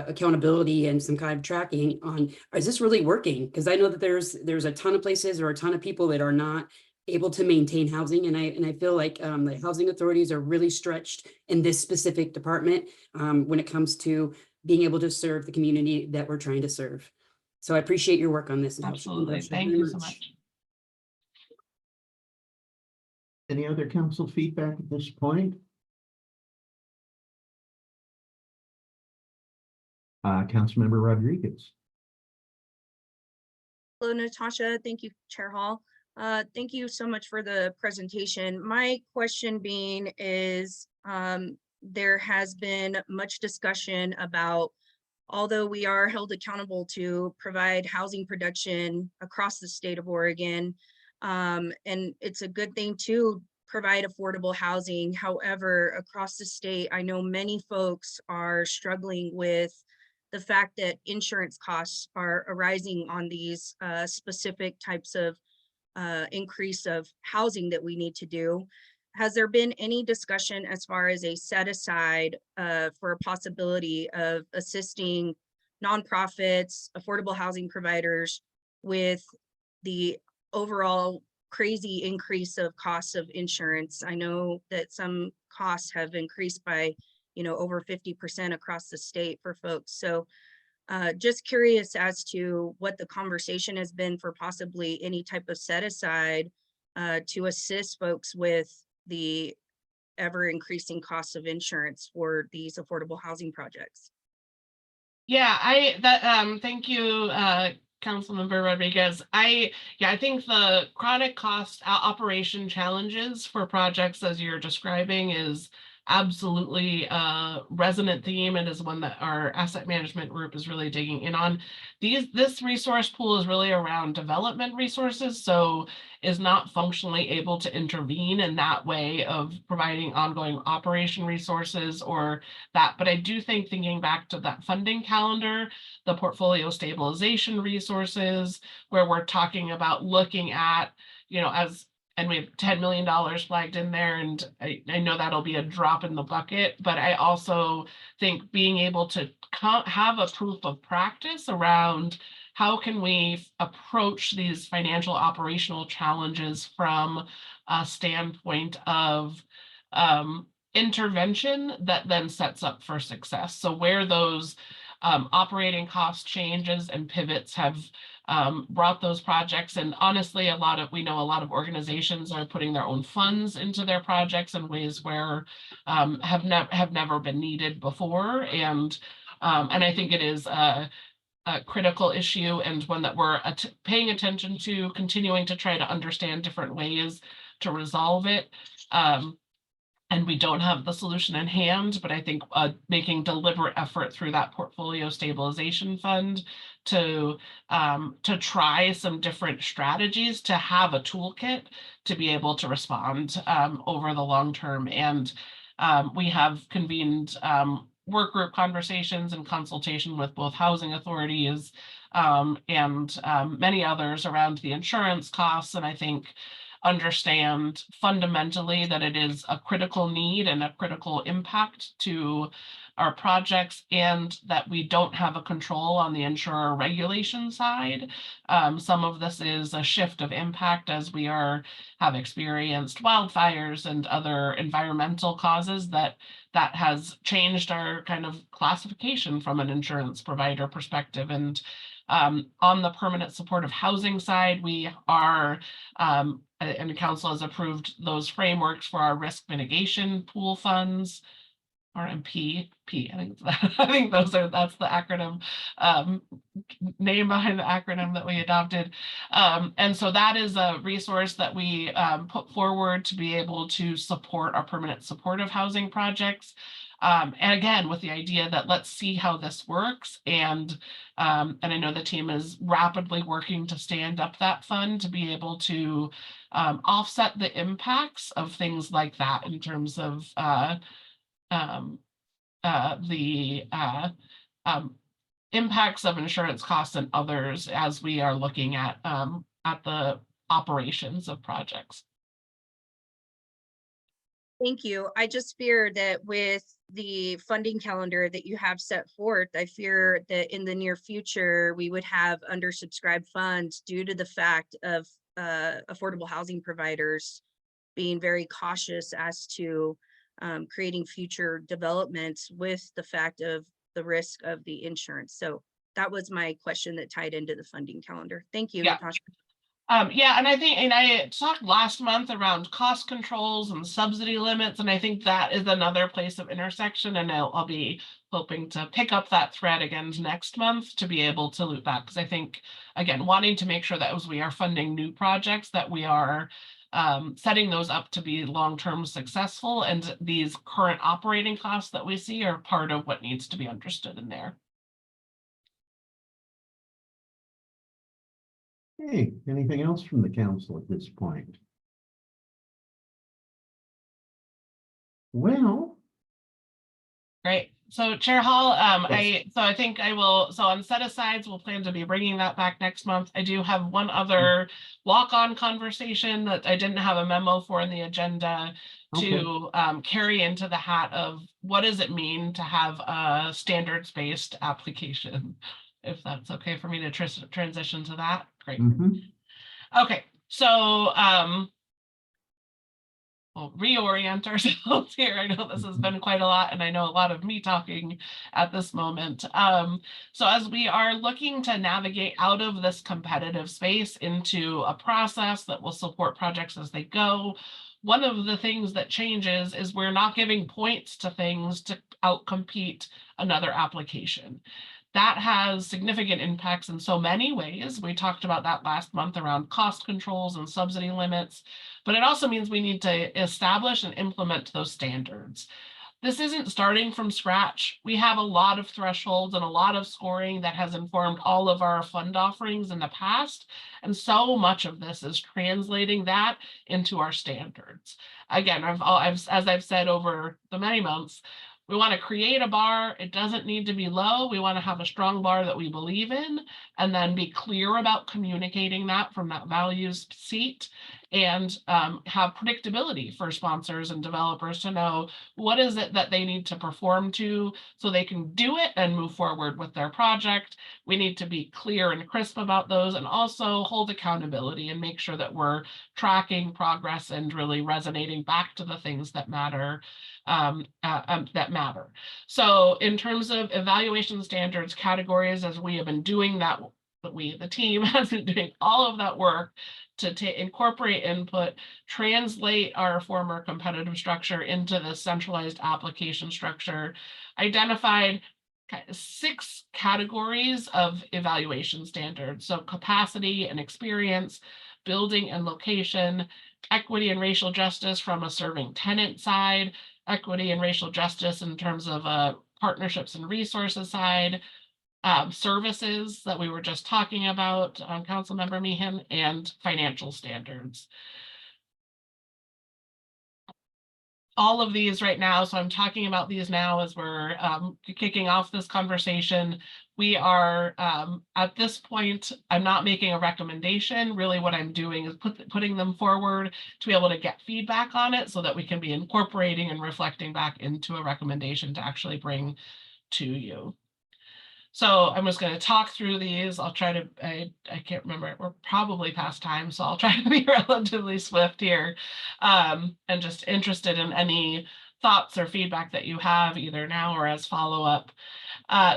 accountability and some kind of tracking on, is this really working? Because I know that there's a ton of places or a ton of people that are not able to maintain housing, and I feel like the housing authorities are really stretched in this specific department when it comes to being able to serve the community that we're trying to serve. So I appreciate your work on this. Absolutely. Thank you so much. Any other council feedback at this point? Councilmember Rodriguez. Hello, Natasha. Thank you, Chair Hall. Thank you so much for the presentation. My question being is, there has been much discussion about, although we are held accountable to provide housing production across the state of Oregon, and it's a good thing to provide affordable housing. However, across the state, I know many folks are struggling with the fact that insurance costs are arising on these specific types of increase of housing that we need to do. Has there been any discussion as far as a set aside for a possibility of assisting nonprofits, affordable housing providers with the overall crazy increase of costs of insurance? I know that some costs have increased by, over 50% across the state for folks. So just curious as to what the conversation has been for possibly any type of set aside to assist folks with the ever increasing costs of insurance for these affordable housing projects. Yeah, thank you, Councilmember Rodriguez. I think the chronic cost operation challenges for projects as you're describing is absolutely a resonant theme and is one that our asset management group is really digging in on. This resource pool is really around development resources, so is not functionally able to intervene in that way of providing ongoing operation resources or that. But I do think, thinking back to that funding calendar, the portfolio stabilization resources, where we're talking about looking at, and we have $10 million flagged in there, and I know that'll be a drop in the bucket, but I also think being able to have a proof of practice around how can we approach these financial operational challenges from a standpoint of intervention that then sets up for success. So where those operating cost changes and pivots have brought those projects, and honestly, we know a lot of organizations are putting their own funds into their projects in ways where have never been needed before, and I think it is a critical issue and one that we're paying attention to, continuing to try to understand different ways to resolve it. And we don't have the solution in hand, but I think making deliberate effort through that portfolio stabilization fund to try some different strategies to have a toolkit to be able to respond over the long term. And we have convened work group conversations and consultation with both housing authorities and many others around the insurance costs. And I think understand fundamentally that it is a critical need and a critical impact to our projects, and that we don't have a control on the insurer regulation side. Some of this is a shift of impact as we have experienced wildfires and other environmental causes that has changed our kind of classification from an insurance provider perspective. And on the permanent supportive housing side, we are and the council has approved those frameworks for our risk mitigation pool funds, RMP. I think that's the acronym name behind the acronym that we adopted. And so that is a resource that we put forward to be able to support our permanent supportive housing projects. And again, with the idea that let's see how this works. And I know the team is rapidly working to stand up that fund to be able to offset the impacts of things like that in terms of the impacts of insurance costs and others as we are looking at the operations of projects. Thank you. I just fear that with the funding calendar that you have set forth, I fear that in the near future, we would have undersubscribed funds due to the fact of affordable housing providers being very cautious as to creating future developments with the fact of the risk of the insurance. So that was my question that tied into the funding calendar. Thank you, Natasha. Yeah, and I talked last month around cost controls and subsidy limits, and I think that is another place of intersection, and I'll be hoping to pick up that thread again next month to be able to loop back, because I think, again, wanting to make sure that as we are funding new projects, that we are setting those up to be long-term successful, and these current operating costs that we see are part of what needs to be understood in there. Hey, anything else from the council at this point? Well, Great. So Chair Hall, I think I will, so on set asides, we'll plan to be bringing that back next month. I do have one other walk-on conversation that I didn't have a memo for in the agenda to carry into the hat of what does it mean to have a standards-based application? If that's okay for me to transition to that, great. Mhm. Okay, so we'll reorient ourselves here. I know this has been quite a lot, and I know a lot of me talking at this moment. So as we are looking to navigate out of this competitive space into a process that will support projects as they go, one of the things that changes is we're not giving points to things to outcompete another application. That has significant impacts in so many ways. We talked about that last month around cost controls and subsidy limits, but it also means we need to establish and implement those standards. This isn't starting from scratch. We have a lot of thresholds and a lot of scoring that has informed all of our fund offerings in the past. And so much of this is translating that into our standards. Again, as I've said over the many months, we want to create a bar. It doesn't need to be low. We want to have a strong bar that we believe in, and then be clear about communicating that from that values seat, and have predictability for sponsors and developers to know what is it that they need to perform to so they can do it and move forward with their project. We need to be clear and crisp about those, and also hold accountability and make sure that we're tracking progress and really resonating back to the things that matter. So in terms of evaluation standards categories, as we have been doing that, the team has been doing all of that work to incorporate input, translate our former competitive structure into the centralized application structure, identified 6 categories of evaluation standards. So capacity and experience, building and location, equity and racial justice from a serving tenant side, equity and racial justice in terms of partnerships and resources side, services that we were just talking about, Councilmember Meehan, and financial standards. All of these right now, so I'm talking about these now as we're kicking off this conversation. We are, at this point, I'm not making a recommendation. Really what I'm doing is putting them forward to be able to get feedback on it so that we can be incorporating and reflecting back into a recommendation to actually bring to you. So I'm just going to talk through these. I'll try to, I can't remember, we're probably past time, so I'll try to be relatively swift here, and just interested in any thoughts or feedback that you have either now or as follow-up.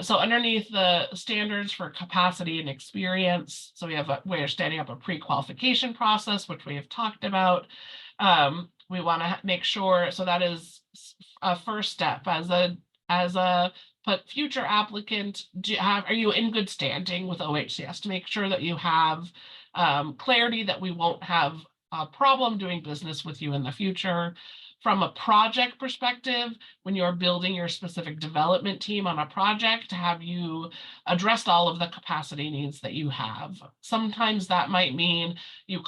So underneath the standards for capacity and experience, so we're standing up a pre-qualification process, which we have talked about. We want to make sure, so that is a first step as a but future applicant, are you in good standing with OHCS to make sure that you have clarity that we won't have a problem doing business with you in the future? From a project perspective, when you're building your specific development team on a project, to have you addressed all of the capacity needs that you have. Sometimes that might mean you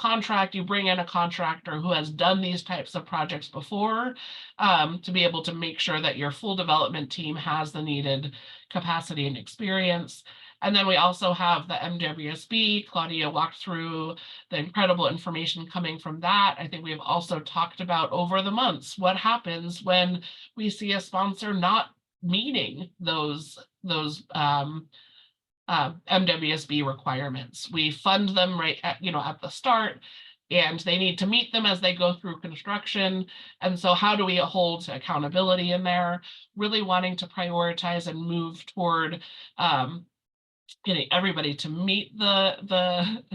bring in a contractor who has done these types of projects before, to be able to make sure that your full development team has the needed capacity and experience. And then we also have the MWSB. Claudia walked through the incredible information coming from that. I think we have also talked about over the months, what happens when we see a sponsor not meeting those MWSB requirements. We fund them right at the start, and they need to meet them as they go through construction. And so how do we hold to accountability in there? Really wanting to prioritize and move toward getting everybody to meet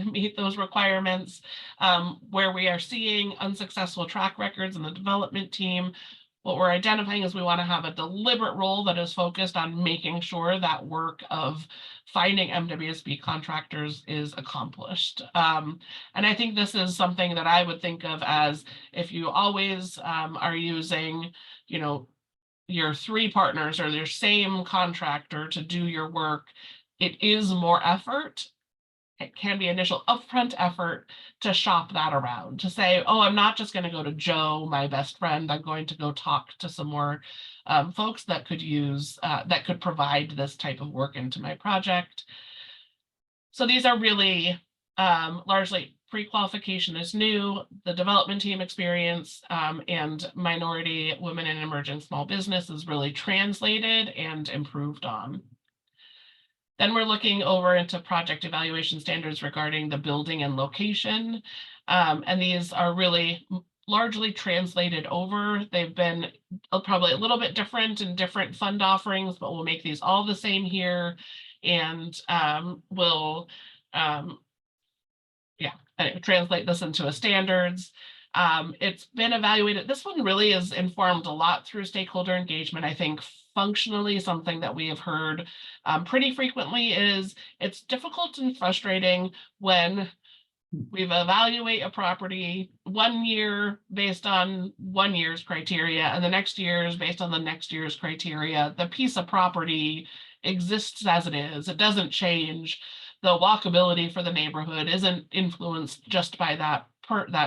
meet those requirements. Where we are seeing unsuccessful track records in the development team, what we're identifying is we want to have a deliberate role that is focused on making sure that work of finding MWSB contractors is accomplished. And I think this is something that I would think of as, if you always are using, your 3 partners or your same contractor to do your work, it is more effort it can be initial upfront effort to shop that around, to say, oh, I'm not just going to go to Joe, my best friend. I'm going to go talk to some more folks that could use, that could provide this type of work into my project. So these are really largely pre-qualification is new, the development team experience, and minority, women, and emerging small business is really translated and improved on. Then we're looking over into project evaluation standards regarding the building and location. And these are really largely translated over. They've been probably a little bit different in different fund offerings, but we'll make these all the same here. And we'll translate this into a standards. It's been evaluated. This one really is informed a lot through stakeholder engagement. I think functionally something that we have heard pretty frequently is it's difficult and frustrating when we evaluate a property 1 year based on 1 year's criteria and the next year's based on the next year's criteria. The piece of property exists as it is. It doesn't change. The walkability for the neighborhood isn't influenced just by that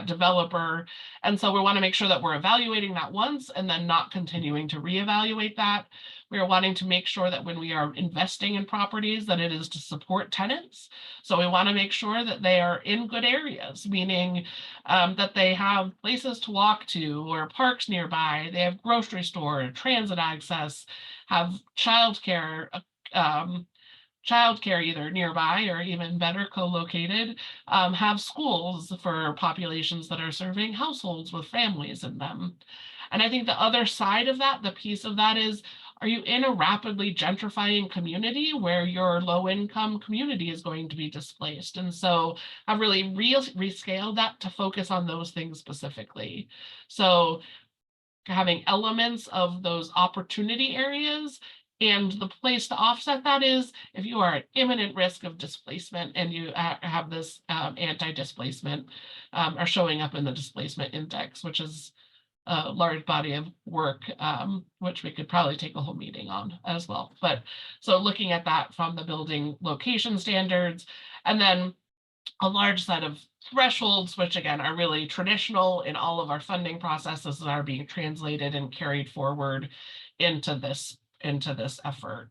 developer. And so we want to make sure that we're evaluating that once and then not continuing to reevaluate that. We are wanting to make sure that when we are investing in properties that it is to support tenants. So we want to make sure that they are in good areas, meaning that they have places to walk to or parks nearby, they have grocery store, transit access, have childcare either nearby or even better co-located, have schools for populations that are serving households with families in them. And I think the other side of that, the piece of that is, are you in a rapidly gentrifying community where your low-income community is going to be displaced? And so I've really rescaled that to focus on those things specifically. So having elements of those opportunity areas. And the place to offset that is if you are at imminent risk of displacement and you have this anti-displacement are showing up in the displacement index, which is a large body of work, which we could probably take a whole meeting on as well. But so looking at that from the building location standards, and then a large set of thresholds, which again are really traditional in all of our funding processes that are being translated and carried forward into this effort.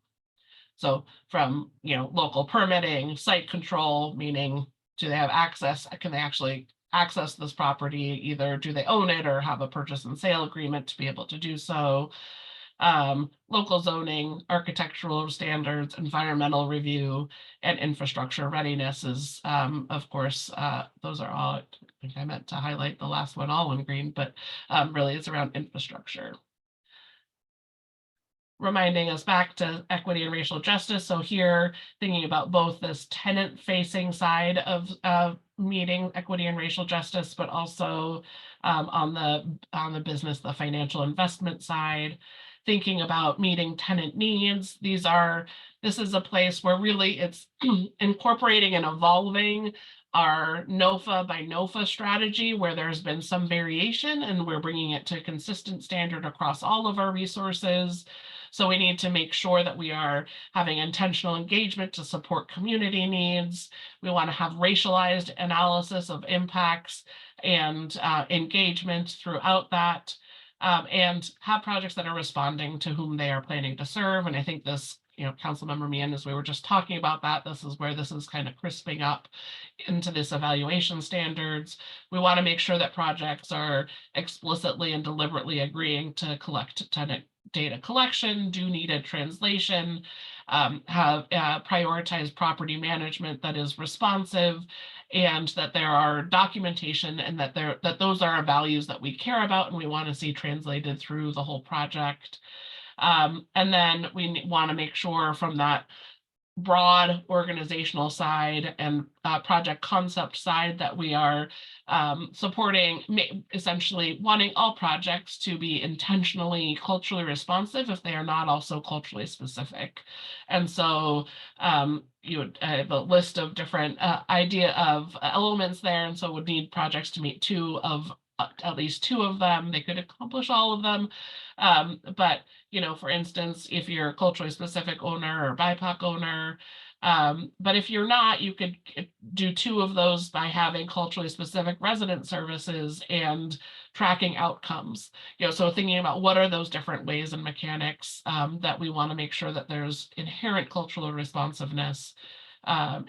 So from, local permitting, site control, meaning do they have access? Can they actually access this property? Either do they own it or have a purchase and sale agreement to be able to do so? Local zoning, architectural standards, environmental review, and infrastructure readiness is, of course, those are all, I think I meant to highlight the last one all in green, but really it's around infrastructure. Reminding us back to equity and racial justice. So here, thinking about both this tenant-facing side of meeting equity and racial justice, but also on the business, the financial investment side, thinking about meeting tenant needs. This is a place where really it's incorporating and evolving our NOFA by NOFA strategy, where there's been some variation, and we're bringing it to a consistent standard across all of our resources. So we need to make sure that we are having intentional engagement to support community needs. We want to have racialized analysis of impacts and engagement throughout that, and have projects that are responding to whom they are planning to serve. And I think this, Councilmember Meehan, as we were just talking about that, this is where this is kind of crisping up into this evaluation standards. We want to make sure that projects are explicitly and deliberately agreeing to collect tenant data collection, do needed translation, have prioritized property management that is responsive, and that there are documentation and that those are our values that we care about and we want to see translated through the whole project. And then we want to make sure from that broad organizational side and project concept side that we are supporting, essentially wanting all projects to be intentionally culturally responsive if they are not also culturally specific. And so you have a list of different idea of elements there, and so would need projects to meet two of at least 2 of them. They could accomplish all of them. But, for instance, if you're a culturally specific owner or BIPOC owner, but if you're not, you could do 2 of those by having culturally specific resident services and tracking outcomes. So thinking about what are those different ways and mechanics that we want to make sure that there's inherent cultural responsiveness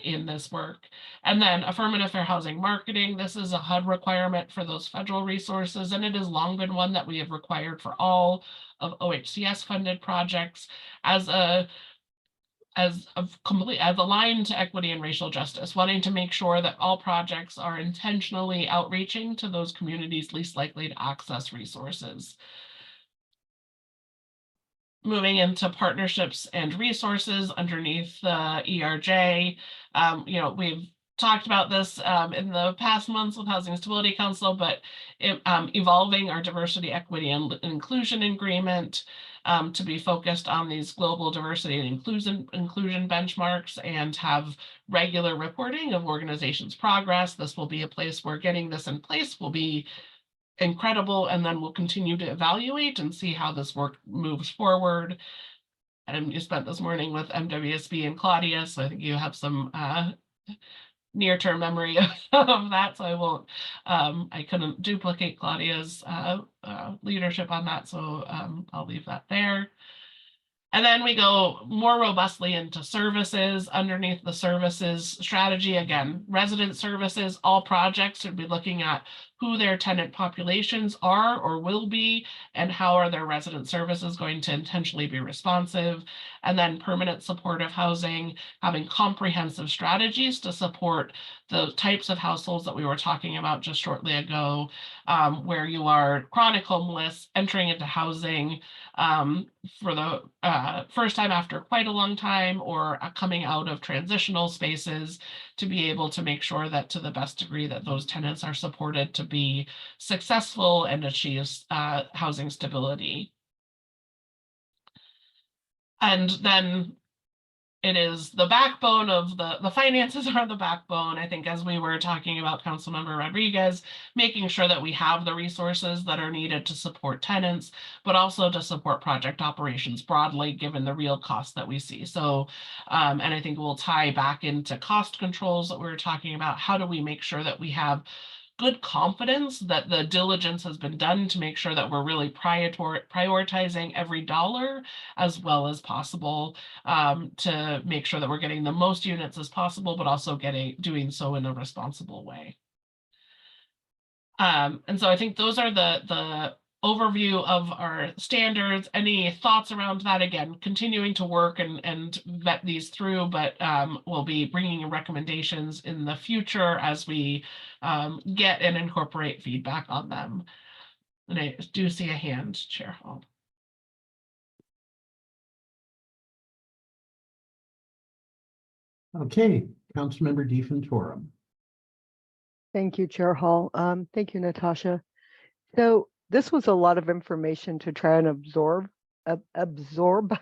in this work. And then affirmative fair housing marketing. This is a HUD requirement for those federal resources, and it has long been one that we have required for all of OHCS funded projects as aligned to equity and racial justice, wanting to make sure that all projects are intentionally outreaching to those communities least likely to access resources. Moving into partnerships and resources underneath the ERJ, we've talked about this in the past months with Housing Stability Council, but evolving our diversity, equity, and inclusion agreement to be focused on these global diversity and inclusion benchmarks and have regular reporting of organizations' progress. This will be a place where getting this in place will be incredible, and then we'll continue to evaluate and see how this work moves forward. And you spent this morning with MWSB and Claudia, so I think you have some near-term memory of that, so I won't, I couldn't duplicate Claudia's leadership on that, so I'll leave that there. And then we go more robustly into services. Underneath the services strategy, again, resident services, all projects should be looking at who their tenant populations are or will be, and how are their resident services going to intentionally be responsive. And then permanent supportive housing, having comprehensive strategies to support the types of households that we were talking about just shortly ago, where you are chronic homeless, entering into housing for the first time after quite a long time, or coming out of transitional spaces, to be able to make sure that to the best degree that those tenants are supported to be successful and achieve housing stability. And then it is the backbone of the finances are the backbone. I think, as we were talking about Councilmember Rodriguez, making sure that we have the resources that are needed to support tenants, but also to support project operations broadly, given the real costs that we see. So, and I think we'll tie back into cost controls that we were talking about. How do we make sure that we have good confidence that the diligence has been done to make sure that we're really prioritizing every dollar as well as possible, to make sure that we're getting the most units as possible, but also doing so in a responsible way. And so I think those are the overview of our standards. Any thoughts around that? Again, continuing to work and vet these through, but we'll be bringing recommendations in the future as we get and incorporate feedback on them. And I do see a hand, Chair Hall. Okay, Councilmember DeFontorum. Thank you, Chair Hall. Thank you, Natasha. So this was a lot of information to try and absorb.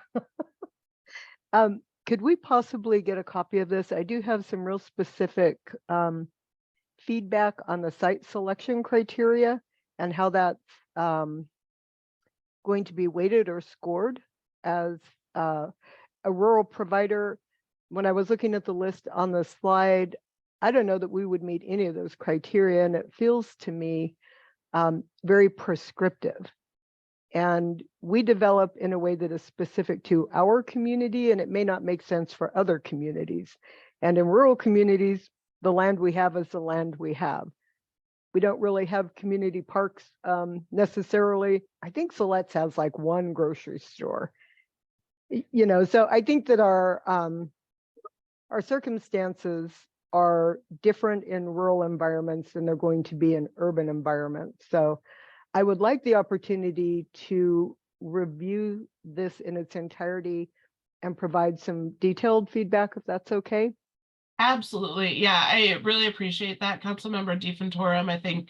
Could we possibly get a copy of this? I do have some real specific feedback on the site selection criteria and how that's going to be weighted or scored as a rural provider. When I was looking at the list on the slide, I don't know that we would meet any of those criteria, and it feels to me very prescriptive. And we develop in a way that is specific to our community, and it may not make sense for other communities. And in rural communities, the land we have is the land we have. We don't really have community parks necessarily. I think Siletz has like one grocery store. So I think that our circumstances are different in rural environments than they're going to be in urban environments. So I would like the opportunity to review this in its entirety and provide some detailed feedback, if that's okay. Absolutely. Yeah, I really appreciate that, Councilmember DeFontorum. I think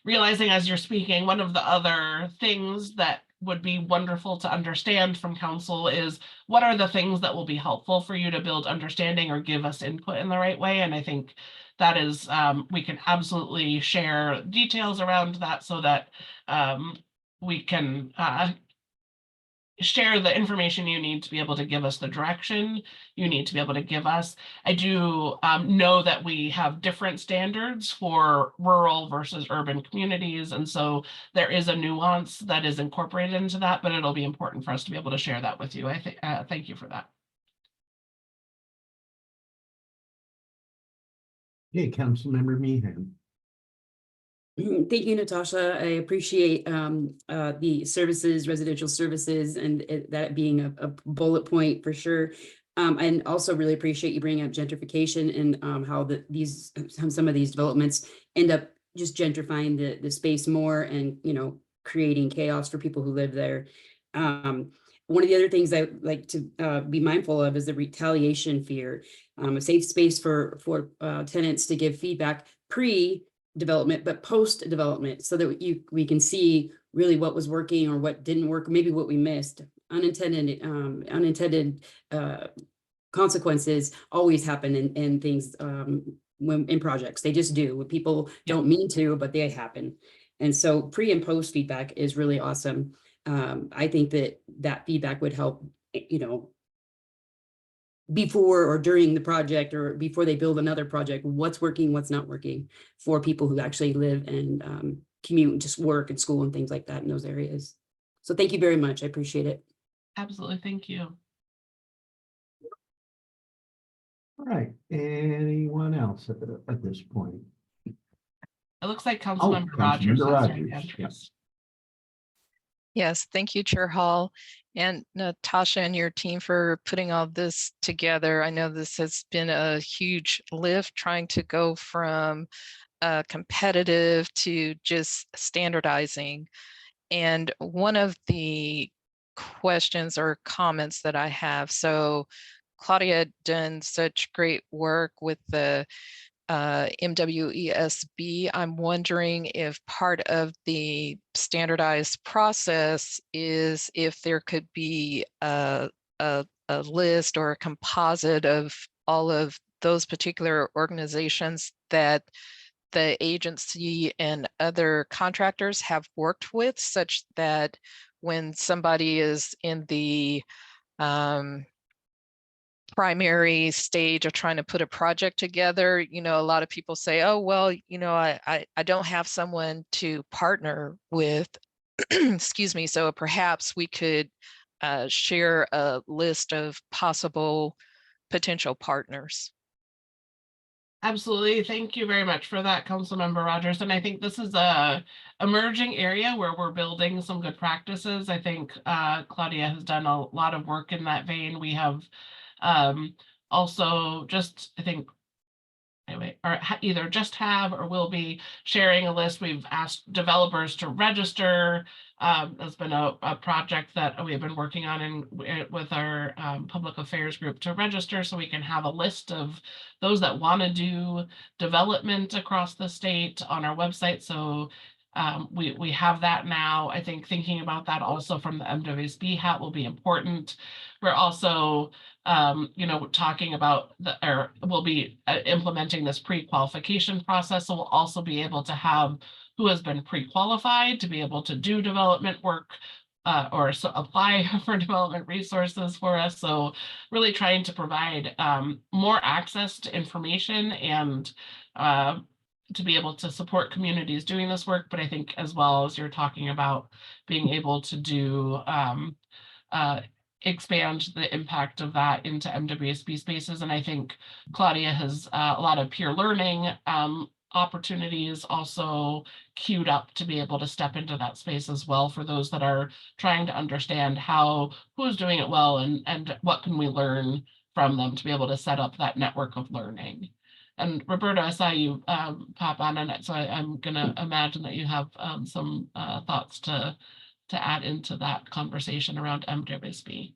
realizing as you're speaking, one of the other things that would be wonderful to understand from council is what are the things that will be helpful for you to build understanding or give us input in the right way. And I think that is, we can absolutely share details around that so that we can share the information you need to be able to give us the direction you need to be able to give us. I do know that we have different standards for rural versus urban communities. And so there is a nuance that is incorporated into that, but it'll be important for us to be able to share that with you. I think, thank you for that. Okay, Councilmember Meehan. Thank you, Natasha. I appreciate the services, residential services, and that being a bullet point for sure. And also really appreciate you bringing up gentrification and how some of these developments end up just gentrifying the space more and, you know, creating chaos for people who live there. One of the other things I like to be mindful of is the retaliation fear. A safe space for tenants to give feedback pre-development, but post-development, so that we can see really what was working or what didn't work, maybe what we missed. Unintended consequences always happen in things when in projects. They just do. People don't mean to, but they happen. And so pre and post feedback is really awesome. I think that feedback would help, you know, before or during the project or before they build another project, what's working, what's not working for people who actually live and commute and just work and school and things like that in those areas. So thank you very much. I appreciate it. Absolutely. Thank you. All right, anyone else at this point? It looks like Councilmember Councilmember Rogers. has Rogers, her hand. yes. Yes, thank you, Chair Hall and Natasha and your team for putting all this together. I know this has been a huge lift trying to go from competitive to just standardizing. And one of the questions or comments that I have, so Claudia had done such great work with the MWESB. I'm wondering if part of the standardized process is if there could be a list or a composite of all of those particular organizations that the agency and other contractors have worked with, such that when somebody is in the primary stage of trying to put a project together, you know, a lot of people say, oh, well, you know, I don't have someone to partner with, excuse me, so perhaps we could share a list of possible potential partners. Absolutely. Thank you very much for that, Councilmember Rogers. And I think this is a emerging area where we're building some good practices. I think Claudia has done a lot of work in that vein. We have also just, I think, anyway, or either just have or will be sharing a list. We've asked developers to register. That's been a project that we've been working on with our public affairs group to register, so we can have a list of those that want to do development across the state on our website. So we have that now. I think thinking about that also from the MWSB hat will be important. We're also you know, talking about we'll be implementing this pre-qualification process. So we'll also be able to have who has been pre-qualified to be able to do development work or apply for development resources for us. So really trying to provide more access to information and to be able to support communities doing this work. But I think as well as you're talking about being able to do expand the impact of that into MWSB spaces. And I think Claudia has a lot of peer learning opportunities also queued up to be able to step into that space as well for those that are trying to understand who's doing it well and what can we learn from them to be able to set up that network of learning. And Roberta, I saw you pop on it, so I'm gonna imagine that you have some thoughts to add into that conversation around MWSB.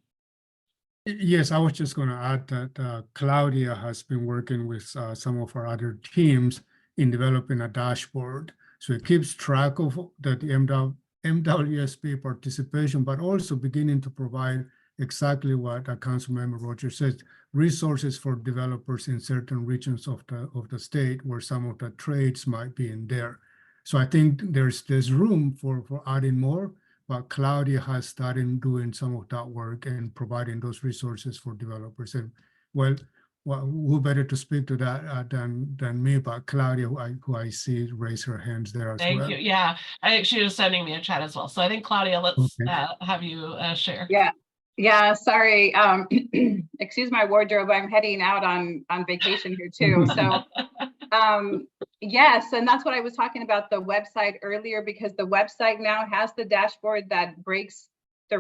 Yes, I was just going to add that Claudia has been working with some of our other teams in developing a dashboard. So it keeps track of the MWSP participation, but also beginning to provide exactly what Councilmember Rogers says, resources for developers in certain regions of the state where some of the trades might be in there. So I think there's room for adding more, but Claudia has started doing some of that work and providing those resources for developers. And well, who better to speak to that than me, but Claudia, who I see raise her hands there as well. Thank you. Yeah, I think she was sending me a chat as well. So I think Claudia, let's Okay. have you share. Yeah, sorry. Excuse my wardrobe. I'm heading out on vacation here too. So yes, and that's what I was talking about the website earlier, because the website now has the dashboard that breaks the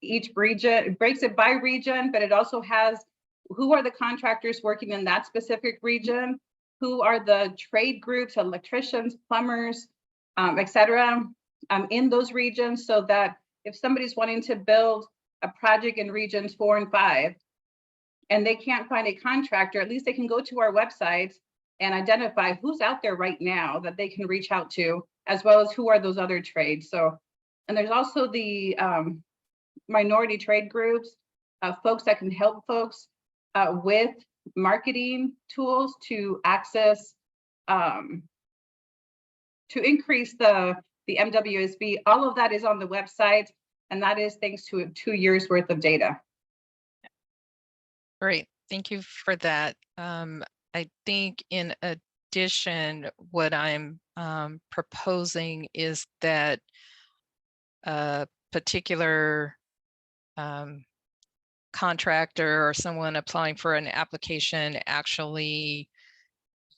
each region, it breaks it by region, but it also has who are the contractors working in that specific region, who are the trade groups, electricians, plumbers, et cetera, in those regions, so that if somebody's wanting to build a project in regions 4 and 5, and they can't find a contractor, at least they can go to our website and identify who's out there right now that they can reach out to, as well as who are those other trades. So, and there's also the minority trade groups, folks that can help folks with marketing tools to access, to increase the MWSB. All of that is on the website, and that is thanks to 2 years worth of data. Great, thank you for that. I think in addition, what I'm proposing is that a particular contractor or someone applying for an application actually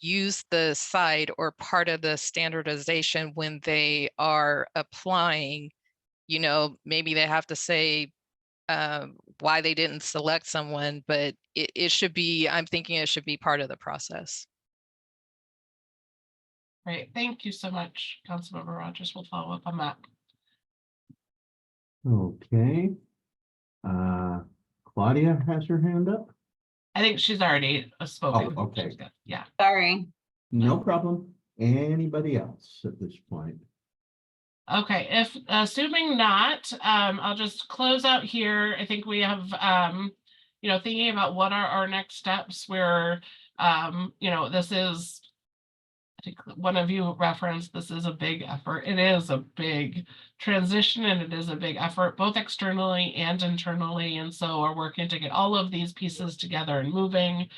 use the site or part of the standardization when they are applying. You know, maybe they have to say why they didn't select someone, but it should be, I'm thinking it should be part of the process. Great, thank you so much, Councilmember Rogers. We'll follow up on that. Okay. Claudia has her hand up. I think she's already spoken. Oh, okay. She's good. Yeah. Sorry. No problem. Anybody else at this point? Okay, if assuming not, I'll just close out here. I think we have, you know, thinking about what are our next steps. We're, you know, this is, I think one of you referenced, this is a big effort. It is a big transition, and it is a big effort, both externally and internally. And so we're working to get all of these pieces together and moving.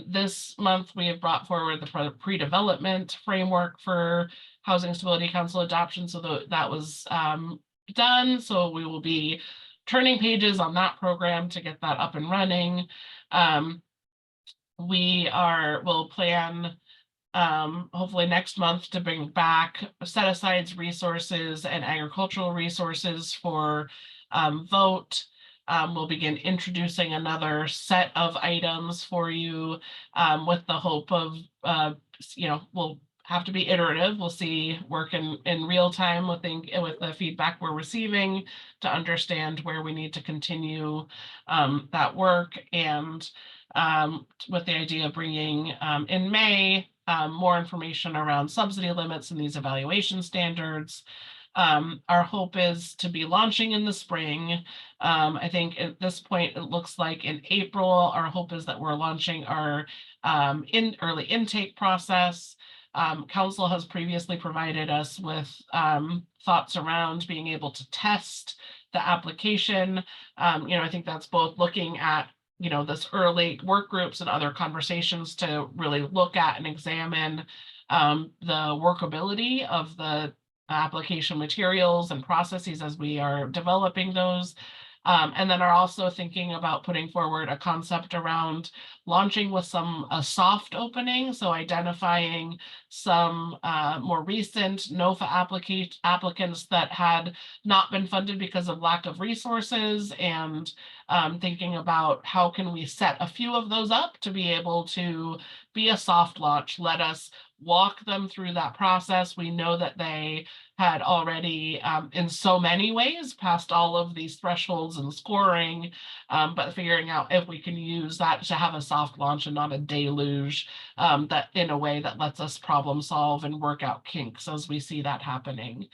This month, we have brought forward the pre-development framework for Housing Stability Council adoption. So that was done. So we will be turning pages on that program to get that up and running. We'll plan hopefully next month to bring back set-asides resources and agricultural resources for vote. We'll begin introducing another set of items for you with the hope of, you know, we'll have to be iterative. We'll see work in real time with the feedback we're receiving to understand where we need to continue that work. And with the idea of bringing in May, more information around subsidy limits and these evaluation standards. Our hope is to be launching in the spring. I think at this point, it looks like in April, our hope is that we're launching our early intake process. Council has previously provided us with thoughts around being able to test the application. You know, I think that's both looking at, you know, this early work groups and other conversations to really look at and examine the workability of the application materials and processes as we are developing those. And then are also thinking about putting forward a concept around launching with a soft opening. So identifying some more recent NOFA applicants that had not been funded because of lack of resources, and thinking about how can we set a few of those up to be able to be a soft launch. Let us walk them through that process. We know that they had already in so many ways passed all of these thresholds and scoring, but figuring out if we can use that to have a soft launch and not a deluge, that in a way that lets us problem solve and work out kinks as we see that happening.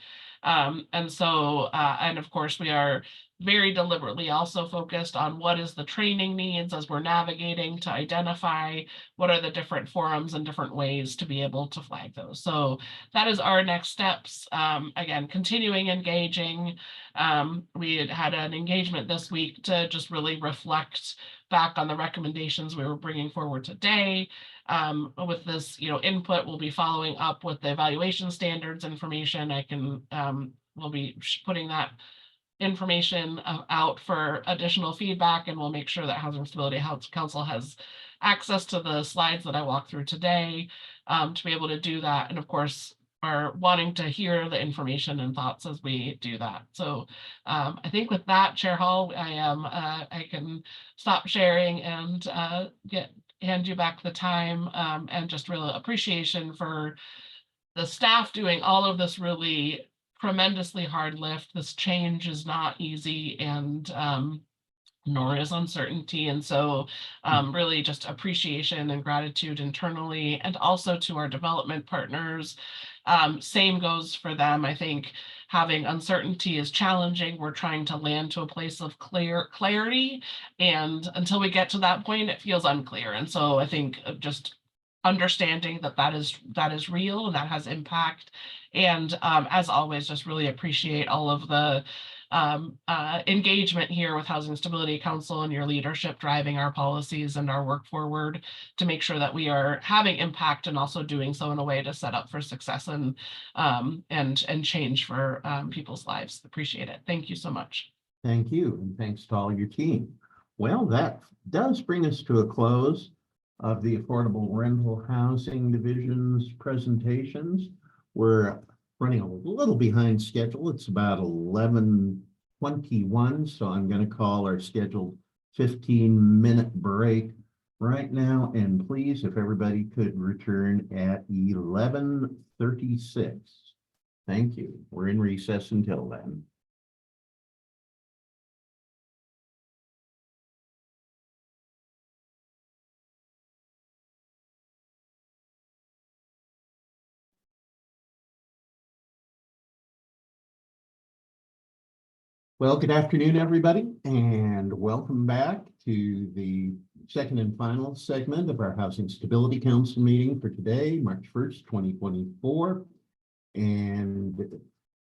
And so, and of course, we are very deliberately also focused on what is the training needs as we're navigating to identify what are the different forums and different ways to be able to flag those. So that is our next steps. Again, continuing engaging. We had an engagement this week to just really reflect back on the recommendations we were bringing forward today. With this, input, we'll be following up with the evaluation standards information. We'll be putting that information out for additional feedback, and we'll make sure that Housing Stability Council has access to the slides that I walked through today to be able to do that. And of course, are wanting to hear the information and thoughts as we do that. So I think with that, Chair Hall, I can stop sharing and hand you back the time, and just real appreciation for the staff doing all of this really tremendously hard lift. This change is not easy, and nor is uncertainty. And so really just appreciation and gratitude internally, and also to our development partners. Same goes for them. I think having uncertainty is challenging. We're trying to land to a place of clarity. And until we get to that point, it feels unclear. And so I think just understanding that is real and that has impact. And as always, just really appreciate all of the engagement here with Housing Stability Council and your leadership driving our policies and our work forward to make sure that we are having impact and also doing so in a way to set up for success and change for people's lives. Appreciate it. Thank you so much. Thank you, and thanks to all your team. Well, that does bring us to a close of the Affordable Rental Housing Division's presentations. We're running a little behind schedule. It's about 11:21, so I'm going to call our scheduled 15-minute break right now. And please, if everybody could return at 11:36. Thank you. We're in recess until then. Well, good afternoon, everybody, and welcome back to the second and final segment of our Housing Stability Council meeting for today, March 1st, 2024. And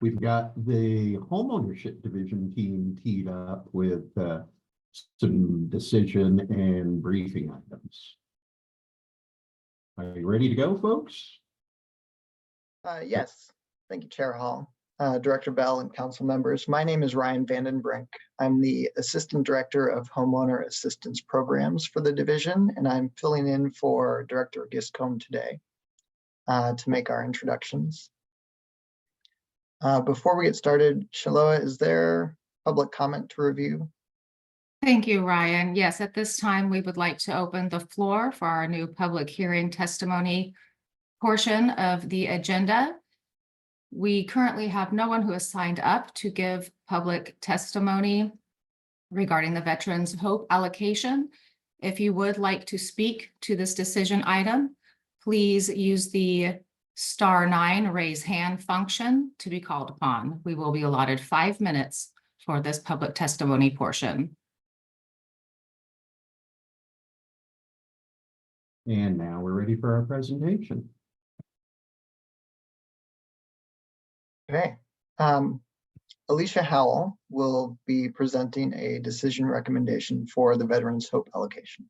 we've got the Homeownership Division team teed up with some decision and briefing items. Are you ready to go, folks? Yes, thank you, Chair Hall. Director Bell and council members. My name is Ryan Vandenbrink. I'm the Assistant Director of Homeowner Assistance Programs for the division, and I'm filling in for Director Giscombe today to make our introductions. Before we get started, Shaloa, is there public comment to review? Thank you, Ryan. Yes, at this time, we would like to open the floor for our new public hearing testimony portion of the agenda. We currently have no one who has signed up to give public testimony regarding the Veterans Hope allocation. If you would like to speak to this decision item, please use the *9 raise hand function to be called upon. We will be allotted 5 minutes for this public testimony portion. And now we're ready for our presentation. Okay. Alicia Howell will be presenting a decision recommendation for the Veterans Hope allocation.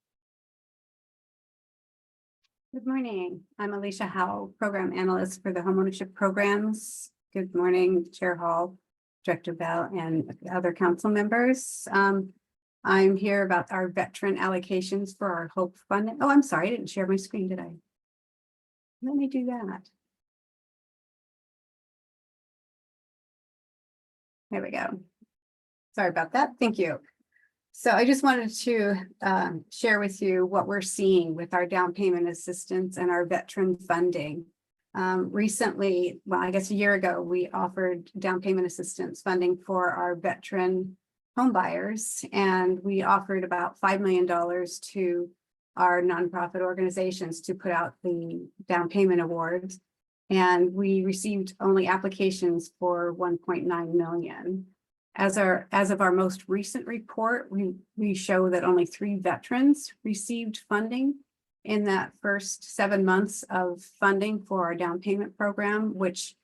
Good morning. I'm Alicia Howell, Program Analyst for the Homeownership Programs. Good morning, Chair Hall, Director Bell, and other council members. I'm here about our veteran allocations for our Hope Fund. Oh, I'm sorry, I didn't share my screen, did I? Let me do that. There we go. Sorry about that. Thank you. So I just wanted to share with you what we're seeing with our down payment assistance and our veteran funding. Recently, well, I guess a year ago, we offered down payment assistance funding for our veteran home buyers, and we offered about $5 million to our nonprofit organizations to put out the down payment awards. And we received only applications for 1.9 million. As of our most recent report, we show that only 3 veterans received funding in that first 7 months of funding for our down payment program, which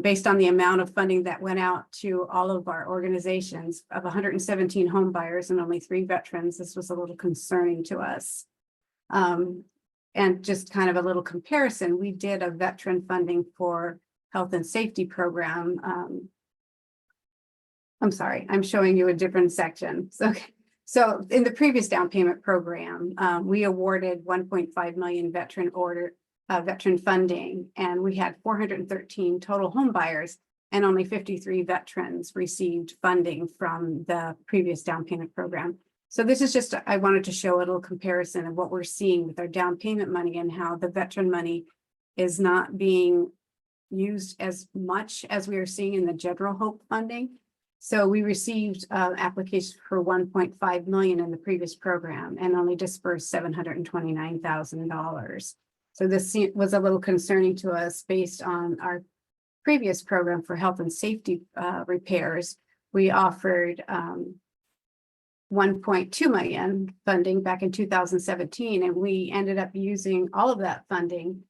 based on the amount of funding that went out to all of our organizations of 117 home buyers and only 3 veterans, this was a little concerning to us. And just kind of a little comparison, we did a veteran funding for health and safety program. I'm sorry, I'm showing you a different section. So in the previous down payment program, we awarded 1.5 million veteran funding, and we had 413 total home buyers, and only 53 veterans received funding from the previous down payment program. So this is just, I wanted to show a little comparison of what we're seeing with our down payment money and how the veteran money is not being used as much as we are seeing in the general HOPE funding. So we received applications for 1.5 million in the previous program and only dispersed $729,000. So this was a little concerning to us based on our previous program for health and safety repairs. We offered 1.2 million funding back in 2017, and we ended up using all of that funding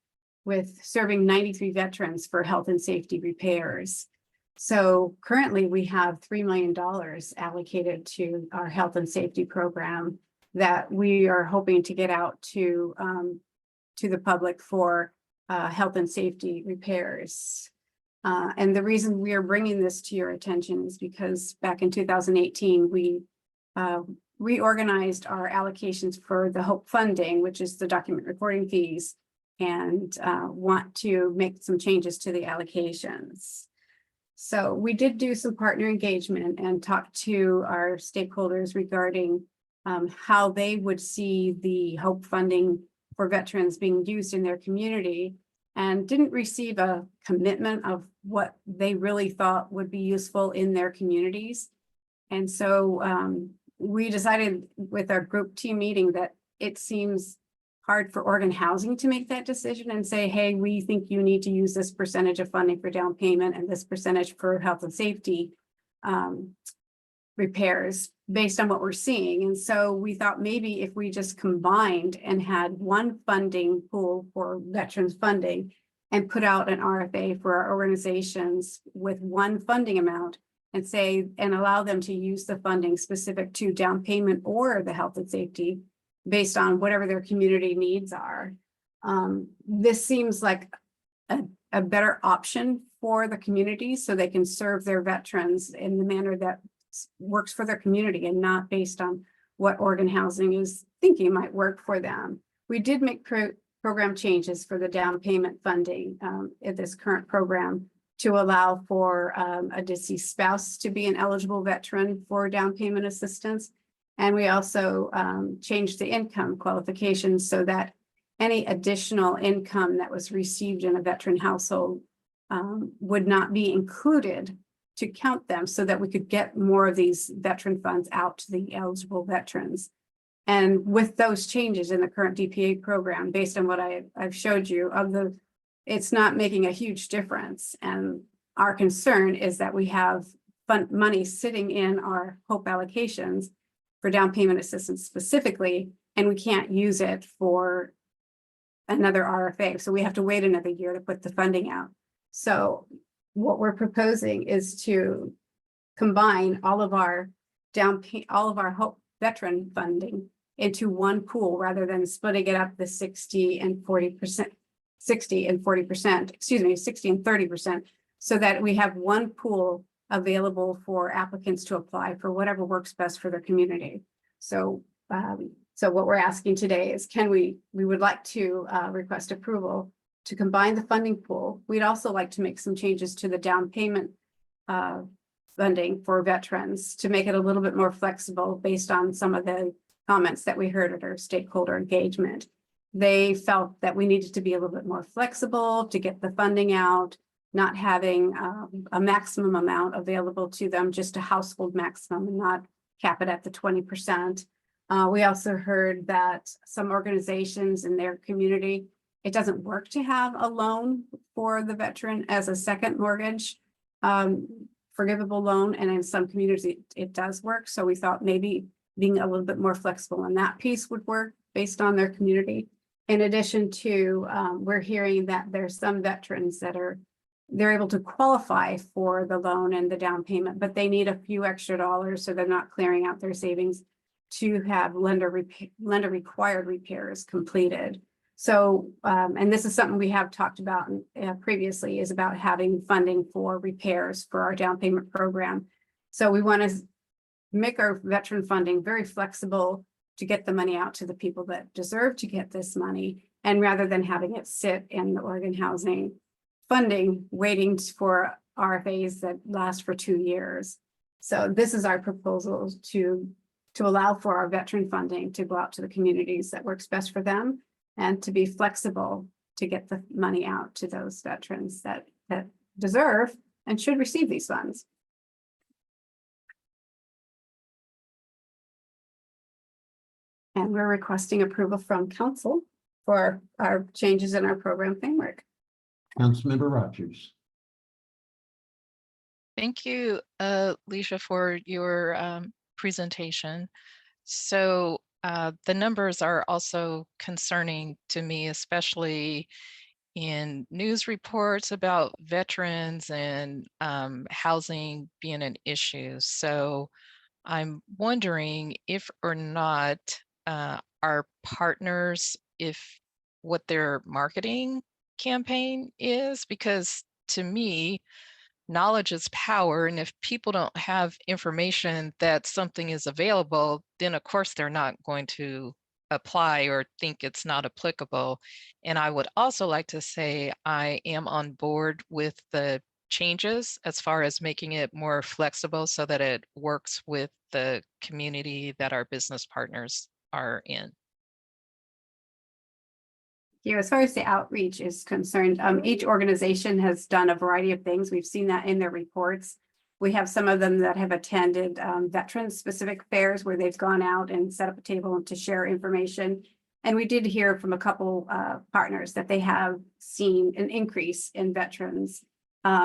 with serving 93 veterans for health and safety repairs. So currently we have $3 million allocated to our health and safety program that we are hoping to get out to the public for health and safety repairs. And the reason we are bringing this to your attention is because back in 2018, we reorganized our allocations for the HOPE funding, which is the document recording fees, and want to make some changes to the allocations. So we did do some partner engagement and talk to our stakeholders regarding how they would see the HOPE funding for veterans being used in their community, and didn't receive a commitment of what they really thought would be useful in their communities. And so we decided with our group team meeting that it seems hard for Oregon Housing to make that decision and say, hey, we think you need to use this percentage of funding for down payment and this percentage for health and safety repairs based on what we're seeing. And so we thought maybe if we just combined and had one funding pool for veterans funding and put out an RFA for our organizations with one funding amount and say, and allow them to use the funding specific to down payment or the health and safety based on whatever their community needs are. This seems like a better option for the community so they can serve their veterans in the manner that works for their community and not based on what Oregon Housing is thinking might work for them. We did make program changes for the down payment funding in this current program to allow for a deceased spouse to be an eligible veteran for down payment assistance. And we also changed the income qualifications so that any additional income that was received in a veteran household would not be included to count them, so that we could get more of these veteran funds out to the eligible veterans. And with those changes in the current DPA program, based on what I've showed you, it's not making a huge difference. And our concern is that we have money sitting in our HOPE allocations for down payment assistance specifically, and we can't use it for another RFA. So we have to wait another year to put the funding out. So what we're proposing is to combine all of our HOPE veteran funding into one pool rather than splitting it up the 60 and 30%, so that we have one pool available for applicants to apply for whatever works best for their community. So what we're asking today is, we would like to request approval to combine the funding pool. We'd also like to make some changes to the down payment funding for veterans to make it a little bit more flexible based on some of the comments that we heard at our stakeholder engagement. They felt that we needed to be a little bit more flexible to get the funding out, not having a maximum amount available to them, just a household maximum, and not cap it at the 20%. We also heard that some organizations in their community, it doesn't work to have a loan for the veteran as a second mortgage forgivable loan, and in some communities it does work. So we thought maybe being a little bit more flexible on that piece would work based on their community. In addition to, we're hearing that there's some veterans that they're able to qualify for the loan and the down payment, but they need a few extra dollars, so they're not clearing out their savings to have lender required repairs completed. So, and this is something we have talked about previously, is about having funding for repairs for our down payment program. So we want to make our veteran funding very flexible to get the money out to the people that deserve to get this money. And rather than having it sit in the Oregon Housing funding, waiting for RFAs that last for 2 years. So this is our proposal to allow for our veteran funding to go out to the communities that works best for them, and to be flexible to get the money out to those veterans that deserve and should receive these funds. And we're requesting approval from council for our changes in our program framework. Councilmember Rogers. Thank you, Leisha, for your presentation. So the numbers are also concerning to me, especially in news reports about veterans and housing being an issue. So I'm wondering if or not our partners, if what their marketing campaign is, because to me, knowledge is power. And if people don't have information that something is available, then of course they're not going to apply or think it's not applicable. And I would also like to say I am on board with the changes as far as making it more flexible so that it works with the community that our business partners are in. Yeah, as far as the outreach is concerned, each organization has done a variety of things. We've seen that in their reports. We have some of them that have attended veteran-specific fairs where they've gone out and set up a table to share information. And we did hear from a couple partners that they have seen an increase in veterans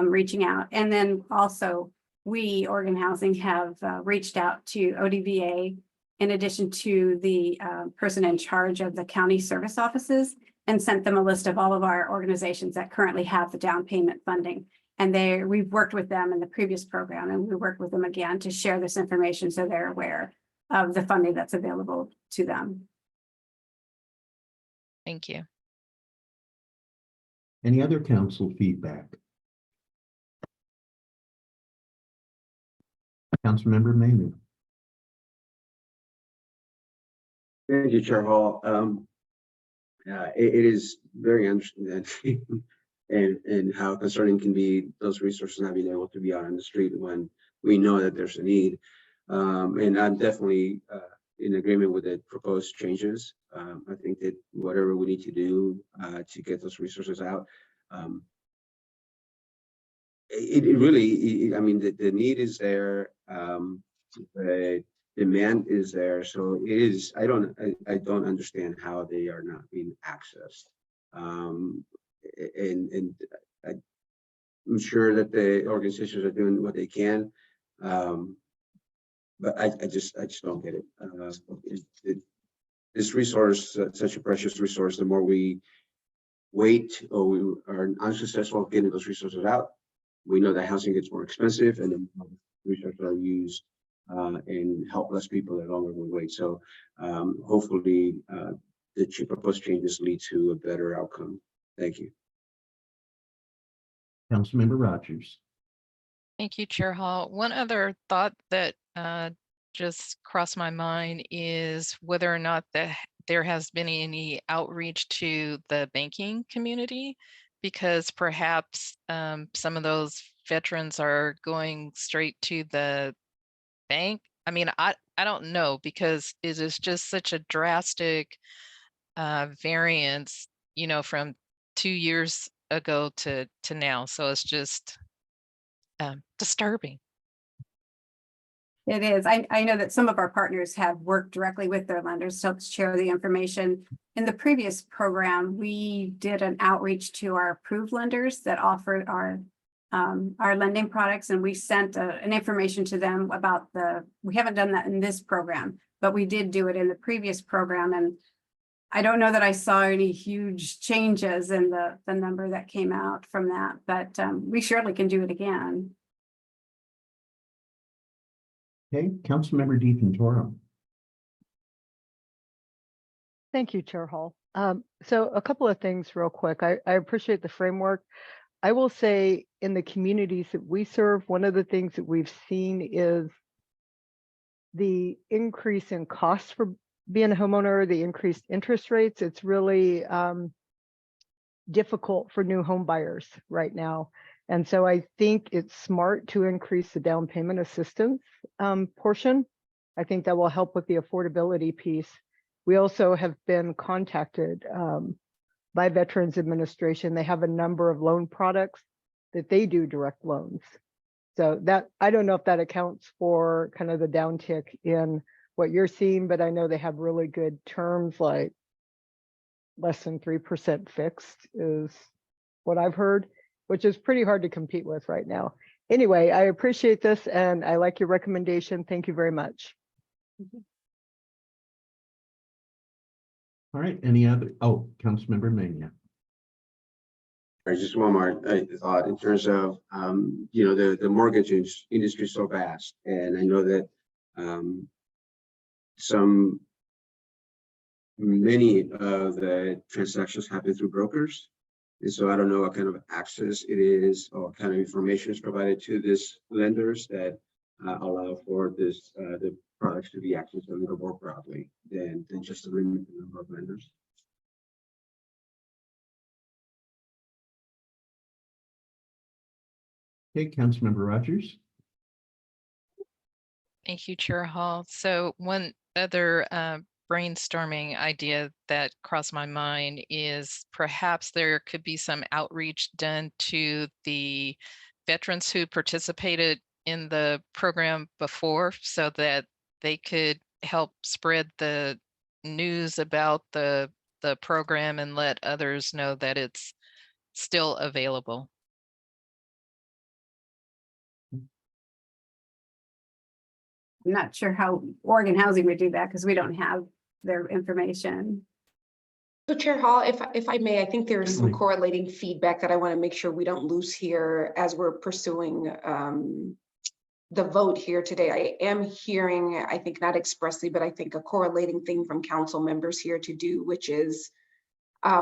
reaching out. And then also, we, Oregon Housing, have reached out to ODVA in addition to the person in charge of the county service offices, and sent them a list of all of our organizations that currently have the down payment funding. And we've worked with them in the previous program, and we work with them again to share this information so they're aware of the funding that's available to them. Thank you. Any other council feedback? Councilmember Mayhew. Thank you, Chair Hall. It is very interesting and how concerning can be those resources not being able to be out on the street when we know that there's a need. And I'm definitely in agreement with the proposed changes. I think that whatever we need to do to get those resources out, it really, I mean, the need is there. The demand is there, so it is. I don't understand how they are not being accessed. And I'm sure that the organizations are doing what they can, but I just don't get it. This resource, such a precious resource, the more we wait or we are unsuccessful getting those resources out, we know that housing gets more expensive, and then resources are used and help less people the longer we wait. So hopefully the proposed changes lead to a better outcome. Thank you. Councilmember Rogers. Thank you, Chair Hall. One other thought that just crossed my mind is whether or not there has been any outreach to the banking community, because perhaps some of those veterans are going straight to the bank. I mean, I don't know, because it is just such a drastic variance, you know, from 2 years ago to now. So it's just disturbing. It is. I know that some of our partners have worked directly with their lenders to help share the information. In the previous program, we did an outreach to our approved lenders that offered our lending products, and we sent an information to them about we haven't done that in this program, but we did do it in the previous program. And I don't know that I saw any huge changes in the number that came out from that, but we surely can do it again. Okay, Councilmember DeFontoro. Thank you, Chair Hall. So a couple of things real quick. I appreciate the framework. I will say in the communities that we serve, one of the things that we've seen is the increase in costs for being a homeowner, the increased interest rates. It's really difficult for new home buyers right now. And so I think it's smart to increase the down payment assistance portion. I think that will help with the affordability piece. We also have been contacted by Veterans Administration. They have a number of loan products that they do direct loans. So that, I don't know if that accounts for kind of the downtick in what you're seeing, but I know they have really good terms, like less than 3% fixed is what I've heard, which is pretty hard to compete with right now. Anyway, I appreciate this and I like your recommendation. Thank you very much. All right, any other, Councilmember Mania. Just one more thought in terms of, the mortgage industry is so vast. And I know that many of the transactions happen through brokers. And so I don't know what kind of access it is or what kind of information is provided to these lenders that allow for this, the products to be accessed a little more broadly than just a limited number of lenders. Okay, Councilmember Rogers. Thank you, Chair Hall. So one other brainstorming idea that crossed my mind is perhaps there could be some outreach done to the veterans who participated in the program before so that they could help spread the news about the program and let others know that it's still available. I'm not sure how Oregon Housing would do that because we don't have their information. So Chair Hall, if I may, I think there is some Certainly. correlating feedback that I want to make sure we don't lose here as we're pursuing the vote here today. I am hearing, I think not expressly, but I think a correlating thing from council members here to do, which is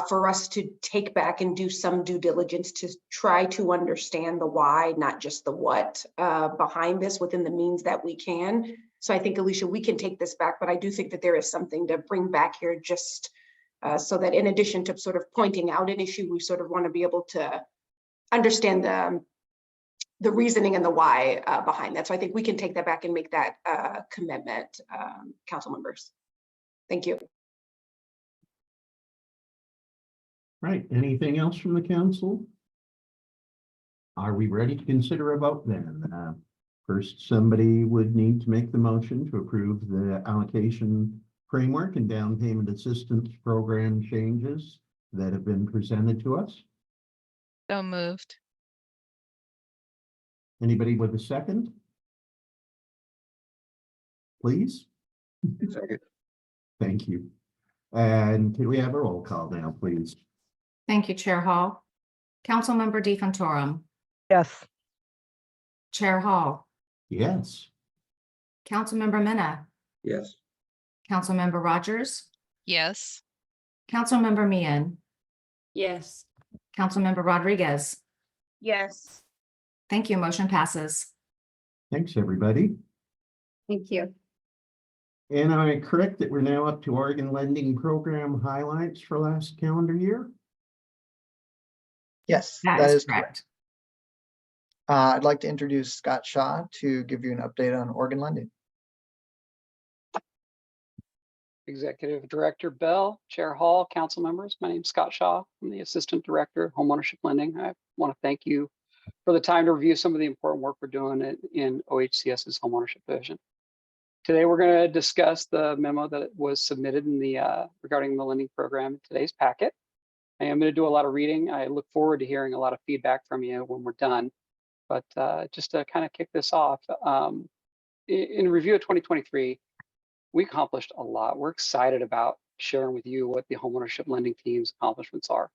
for us to take back and do some due diligence to try to understand the why, not just the what behind this within the means that we can. So I think, Alicia, we can take this back, but I do think that there is something to bring back here just so that in addition to sort of pointing out an issue, we sort of want to be able to understand the reasoning and the why behind that. So I think we can take that back and make that commitment, council members. Thank you. Right, anything else from the council? Are we ready to consider a vote then? First, somebody would need to make the motion to approve the allocation framework and down payment assistance program changes that have been presented to us. So moved. Anybody with a second? Please? Second. Thank you. And can we have a roll call now, please? Thank you, Chair Hall. Councilmember DeFontorum, Yes. Chair Hall, Yes. Councilmember Minna, Yes. Councilmember Rogers, Yes. Councilmember Meehan, Yes. Councilmember Rodriguez. Yes. Thank you. Motion passes. Thanks, everybody. Thank you. And am I correct that we're now up to Oregon Lending Program highlights for last calendar year? Yes, That that is is correct. correct. I'd like to introduce Scott Shaw to give you an update on Oregon lending. Executive Director Bell, Chair Hall, council members. My name is Scott Shaw. I'm the Assistant Director of Homeownership Lending. I want to thank you for the time to review some of the important work we're doing in OHCS's homeownership division. Today, we're going to discuss the memo that was submitted in the regarding the lending program in today's packet. I am going to do a lot of reading. I look forward to hearing a lot of feedback from you when we're done. But just to kind of kick this off, in review of 2023, we accomplished a lot. We're excited about sharing with you what the homeownership lending team's accomplishments are.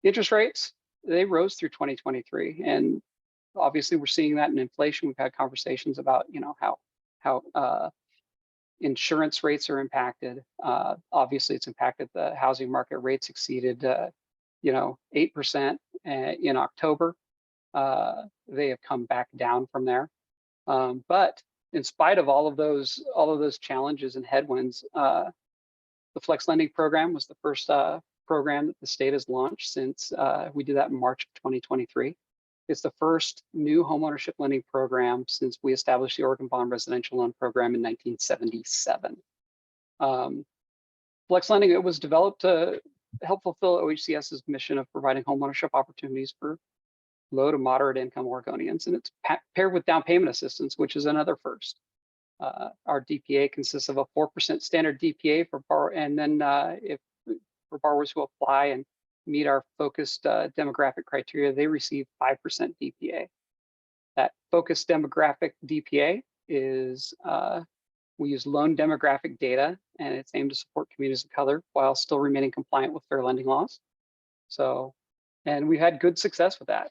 Interest rates, they rose through 2023, and obviously we're seeing that in inflation. We've had conversations about, you know, how insurance rates are impacted. Obviously, it's impacted the housing market. Rates exceeded, 8% in October. They have come back down from there. But in spite of all of those challenges and headwinds, the Flex Lending program was the first program that the state has launched since we did that in March of 2023. It's the first new homeownership lending program since we established the Oregon Bond Residential Loan Program in 1977. Flex Lending, it was developed to help fulfill OHCS's mission of providing homeownership opportunities for low to moderate income Oregonians, and it's paired with down payment assistance, which is another first. Our DPA consists of a 4% standard DPA for borrower, and then for borrowers who apply and meet our focused demographic criteria, they receive 5% DPA. That focused demographic DPA is, we use loan demographic data, and it's aimed to support communities of color while still remaining compliant with fair lending laws. So, and we've had good success with that.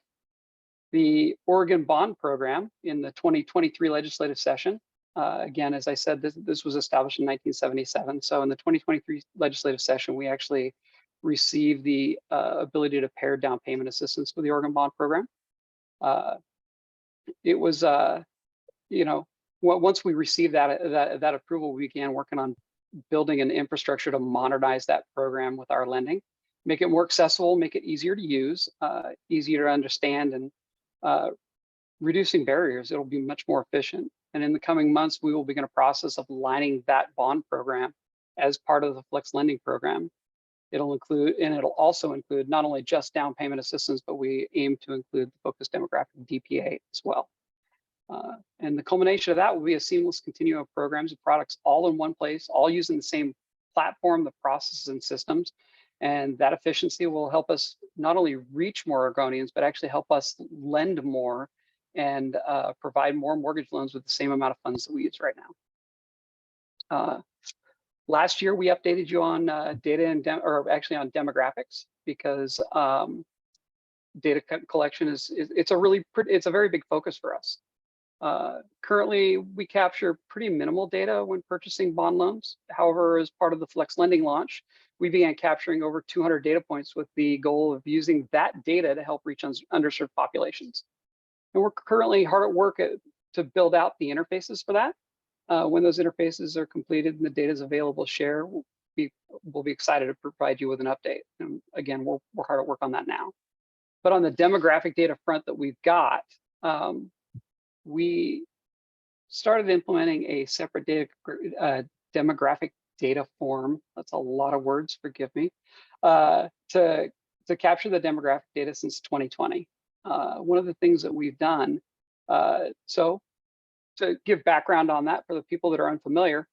The Oregon Bond Program in the 2023 legislative session, again, as I said, this was established in 1977. So in the 2023 legislative session, we actually received the ability to pair down payment assistance with the Oregon Bond Program. It was, once we received that approval, we began working on building an infrastructure to modernize that program with our lending, make it more accessible, make it easier to use, easier to understand, and reducing barriers. It'll be much more efficient. And in the coming months, we will begin a process of lining that bond program as part of the Flex Lending program. It'll also include not only just down payment assistance, but we aim to include the focused demographic DPA as well. And the culmination of that will be a seamless continuum of programs and products all in one place, all using the same platform, the processes and systems. And that efficiency will help us not only reach more Oregonians, but actually help us lend more and provide more mortgage loans with the same amount of funds that we use right now. Last year, we updated you on data and on demographics, because data collection it's a very big focus for us. Currently, we capture pretty minimal data when purchasing bond loans. However, as part of the Flex Lending launch, we began capturing over 200 data points with the goal of using that data to help reach underserved populations. And we're currently hard at work to build out the interfaces for that. When those interfaces are completed and the data is available to share, we'll be excited to provide you with an update. And again, we're hard at work on that now. But on the demographic data front that we've got, we started implementing a separate demographic data form. That's a lot of words, forgive me, to capture the demographic data since 2020. One of the things that we've done, so to give background on that for the people that are unfamiliar,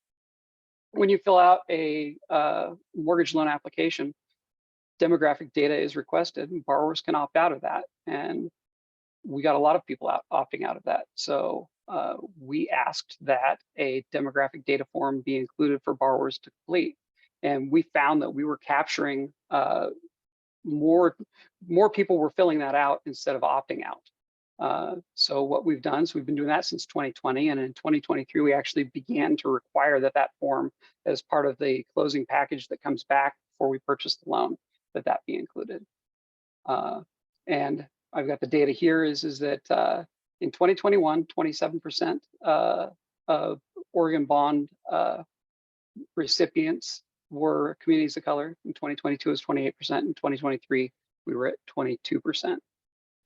when you fill out a mortgage loan application, demographic data is requested and borrowers can opt out of that. And we got a lot of people opting out of that. So we asked that a demographic data form be included for borrowers to complete. And we found that we were capturing more people were filling that out instead of opting out. So what we've done is we've been doing that since 2020, and in 2023 we actually began to require that form, as part of the closing package that comes back before we purchase the loan, that be included. And I've got the data here is that in 2021, 27% of Oregon Bond recipients were communities of color. In 2022 it was 28%. In 2023 we were at 22%.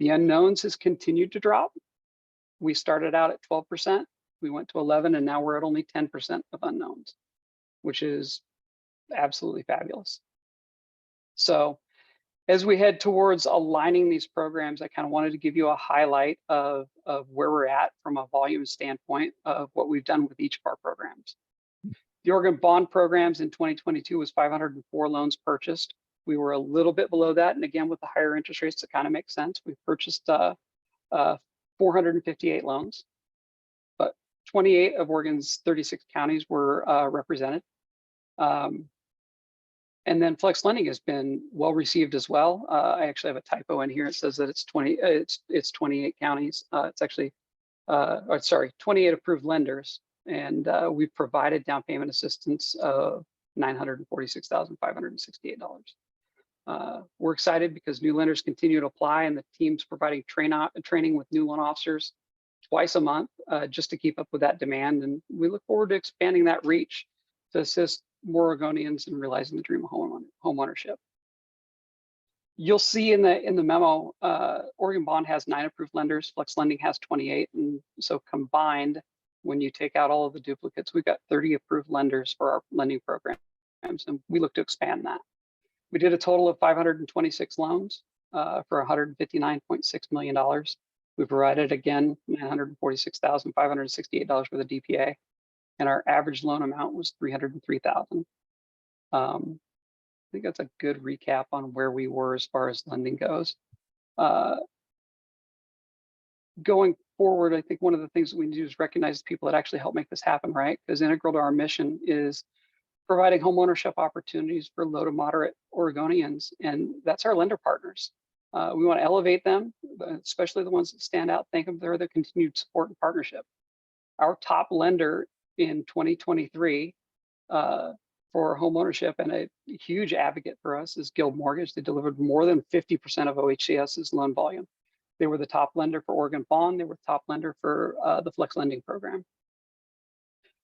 The unknowns has continued to drop. We started out at 12%, we went to 11, and now we're at only 10% of unknowns, which is absolutely fabulous. So As we head towards aligning these programs, I kind of wanted to give you a highlight of where we're at from a volume standpoint of what we've done with each of our programs. The Oregon bond programs in 2022 was 504 loans purchased. We were a little bit below that. And again, with the higher interest rates, it kind of makes sense. We purchased 458 loans, but 28 of Oregon's 36 counties were represented. And then flex lending has been well received as well. I actually have a typo in here. It says that it's 28 counties. It's actually, sorry, 28 approved lenders. And we've provided down payment assistance of $946,568. We're excited because new lenders continue to apply, and the team's providing training with new loan officers twice a month just to keep up with that demand. And we look forward to expanding that reach to assist more Oregonians in realizing the dream of home ownership. You'll see in the memo, Oregon Bond has 9 approved lenders, Flex Lending has 28. And so combined, when you take out all of the duplicates, we've got 30 approved lenders for our lending programs, and we look to expand that. We did a total of 526 loans for $159.6 million. We provided, again, $946,568 for the DPA, and our average loan amount was $303,000. I think that's a good recap on where we were as far as lending goes. Going forward, I think one of the things that we need to do is recognize the people that actually help make this happen, right? Because integral to our mission is providing homeownership opportunities for low to moderate Oregonians, and that's our lender partners. We want to elevate them, especially the ones that stand out, thank them for their continued support and partnership. Our top lender in 2023 for homeownership and a huge advocate for us is Guild Mortgage. They delivered more than 50% of OHCS's loan volume. They were the top lender for Oregon Bond. They were the top lender for the Flex Lending program.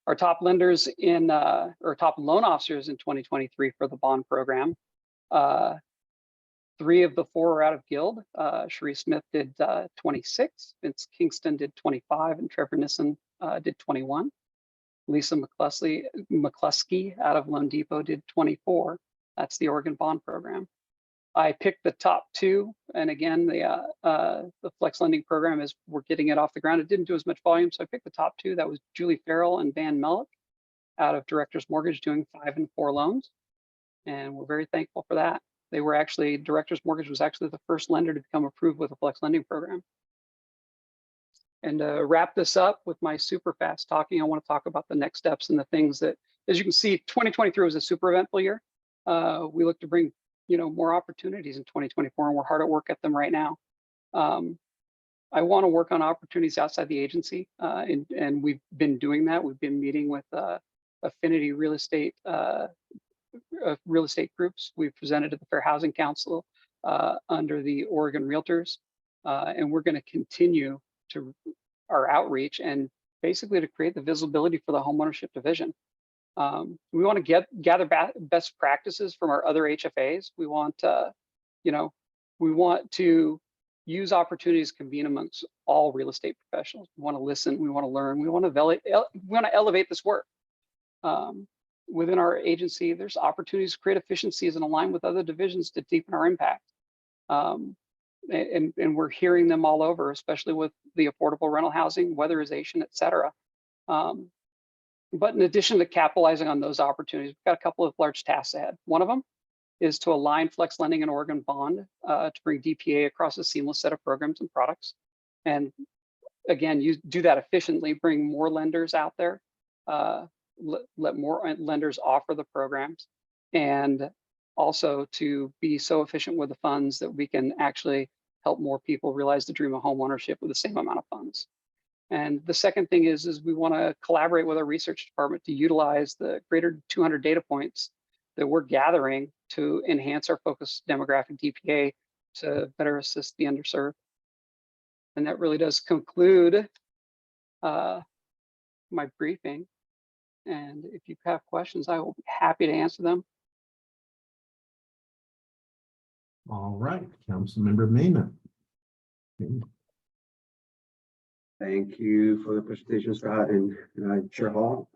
Our top lenders or top loan officers in 2023 for the bond program, 3 of the 4 are out of Guild. Cherie Smith did 26, Vince Kingston did 25, and Trevor Nissen did 21. Lisa McCluskey out of Loan Depot did 24. That's the Oregon Bond program. I picked the top 2, and again, the Flex Lending program is we're getting it off the ground. It didn't do as much volume, so I picked the top 2. That was Julie Farrell and Van Mellick out of Directors Mortgage, doing 5 and 4 loans, and we're very thankful for that. They were actually, Directors Mortgage was actually the first lender to become approved with a Flex Lending program. And to wrap this up with my super fast talking, I want to talk about the next steps and the things that, as you can see, 2023 was a super eventful year. We look to bring more opportunities in 2024, and we're hard at work at them right now. I want to work on opportunities outside the agency, and we've been doing that. We've been meeting with affinity real estate groups. We've presented to the Fair Housing Council under the Oregon Realtors, and we're going to continue to our outreach and basically to create the visibility for the homeownership division. We want to gather best practices from our other HFAs. We want to use opportunities to convene amongst all real estate professionals. We want to listen. We want to learn. We want to elevate this work. Within our agency, there's opportunities to create efficiencies and align with other divisions to deepen our impact. And we're hearing them all over, especially with the affordable rental housing, weatherization, et cetera. But in addition to capitalizing on those opportunities, we've got a couple of large tasks ahead. One of them is to align Flex Lending and Oregon Bond to bring DPA across a seamless set of programs and products. And again, you do that efficiently, bring more lenders out there, let more lenders offer the programs, and also to be so efficient with the funds that we can actually help more people realize the dream of home ownership with the same amount of funds. And the second thing is we want to collaborate with our research department to utilize the greater than 200 data points that we're gathering to enhance our focused demographic DPA to better assist the underserved. And that really does conclude my briefing. And if you have questions, I will be happy to answer them. All right, Councilmember Mena. Thank you for the presentation, Scott and Chair Hall.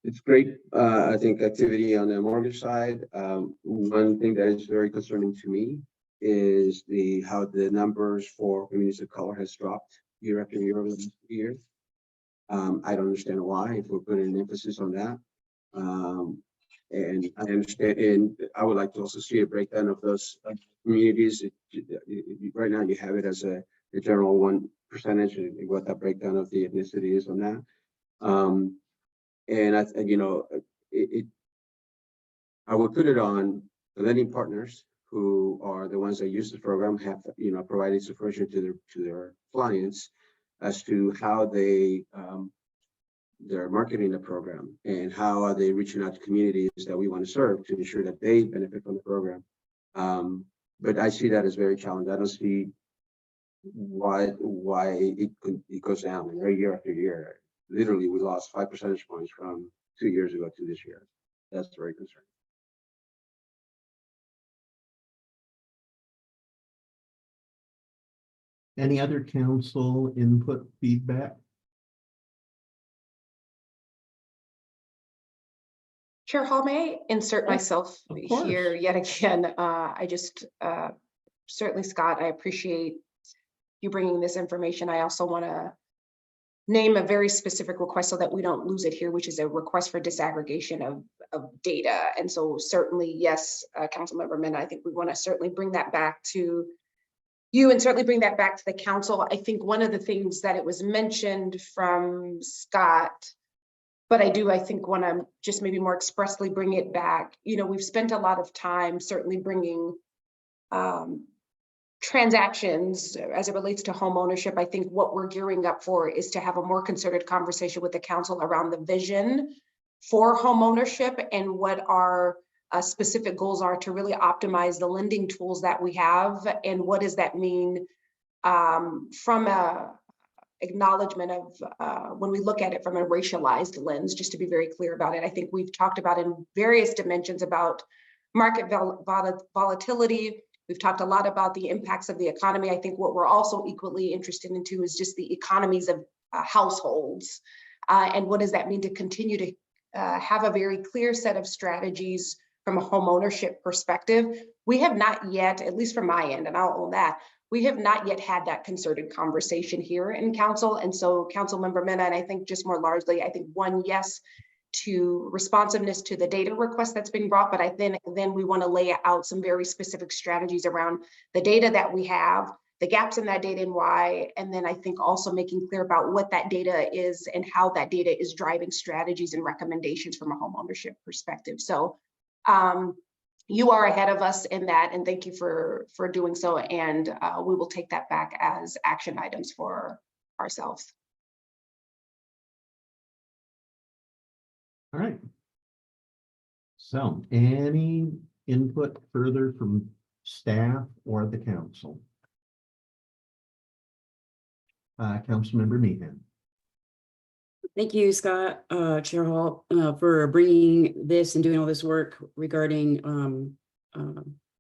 it's great, I think, activity on the mortgage side. One thing that is very concerning to me is how the numbers for communities of color has dropped year after year over the last few years. I don't understand why, if we're putting an emphasis on that. And I understand, and I would like to also see a breakdown of those communities. Right now, you have it as a general 1%, and what that breakdown of the ethnicity is on that. And I would put it on the lending partners, who are the ones that use the program, have provided information to their clients as to how they're marketing the program and how are they reaching out to communities that we want to serve to ensure that they benefit from the program. But I see that as very challenging. I don't see why it goes down year after year. Literally, we lost 5 percentage points from 2 years ago to this year. That's very concerning. Any other council input, feedback? Chair Hall, may I insert myself of course. here yet again? I just, certainly, Scott, I appreciate you bringing this information. I also want to name a very specific request so that we don't lose it here, which is a request for disaggregation of data. And so certainly, yes, Councilmember Mena, I think we want to certainly bring that back to you and certainly bring that back to the council. I think one of the things that it was mentioned from Scott, but I think want to just maybe more expressly bring it back. We've spent a lot of time certainly bringing transactions as it relates to home ownership. I think what we're gearing up for is to have a more concerted conversation with the council around the vision for home ownership and what our specific goals are to really optimize the lending tools that we have, and what does that mean from a acknowledgement of when we look at it from a racialized lens, just to be very clear about it. I think we've talked about in various dimensions about market volatility. We've talked a lot about the impacts of the economy. I think what we're also equally interested into is just the economies of households. And what does that mean to continue to have a very clear set of strategies from a home ownership perspective? We have not yet, at least from my end, and I'll own that, we have not yet had that concerted conversation here in council. And so Councilmember Mena, and I think just more largely, I think one, yes, to responsiveness to the data request that's being brought, but then we want to lay out some very specific strategies around the data that we have, the gaps in that data and why, and then I think also making clear about what that data is and how that data is driving strategies and recommendations from a home ownership perspective. So you are ahead of us in that, and thank you for doing so, and we will take that back as action items for ourselves. All right. So any input further from staff or the council? Councilmember Meehan. Thank you, Scott, Chair Hall, for bringing this and doing all this work regarding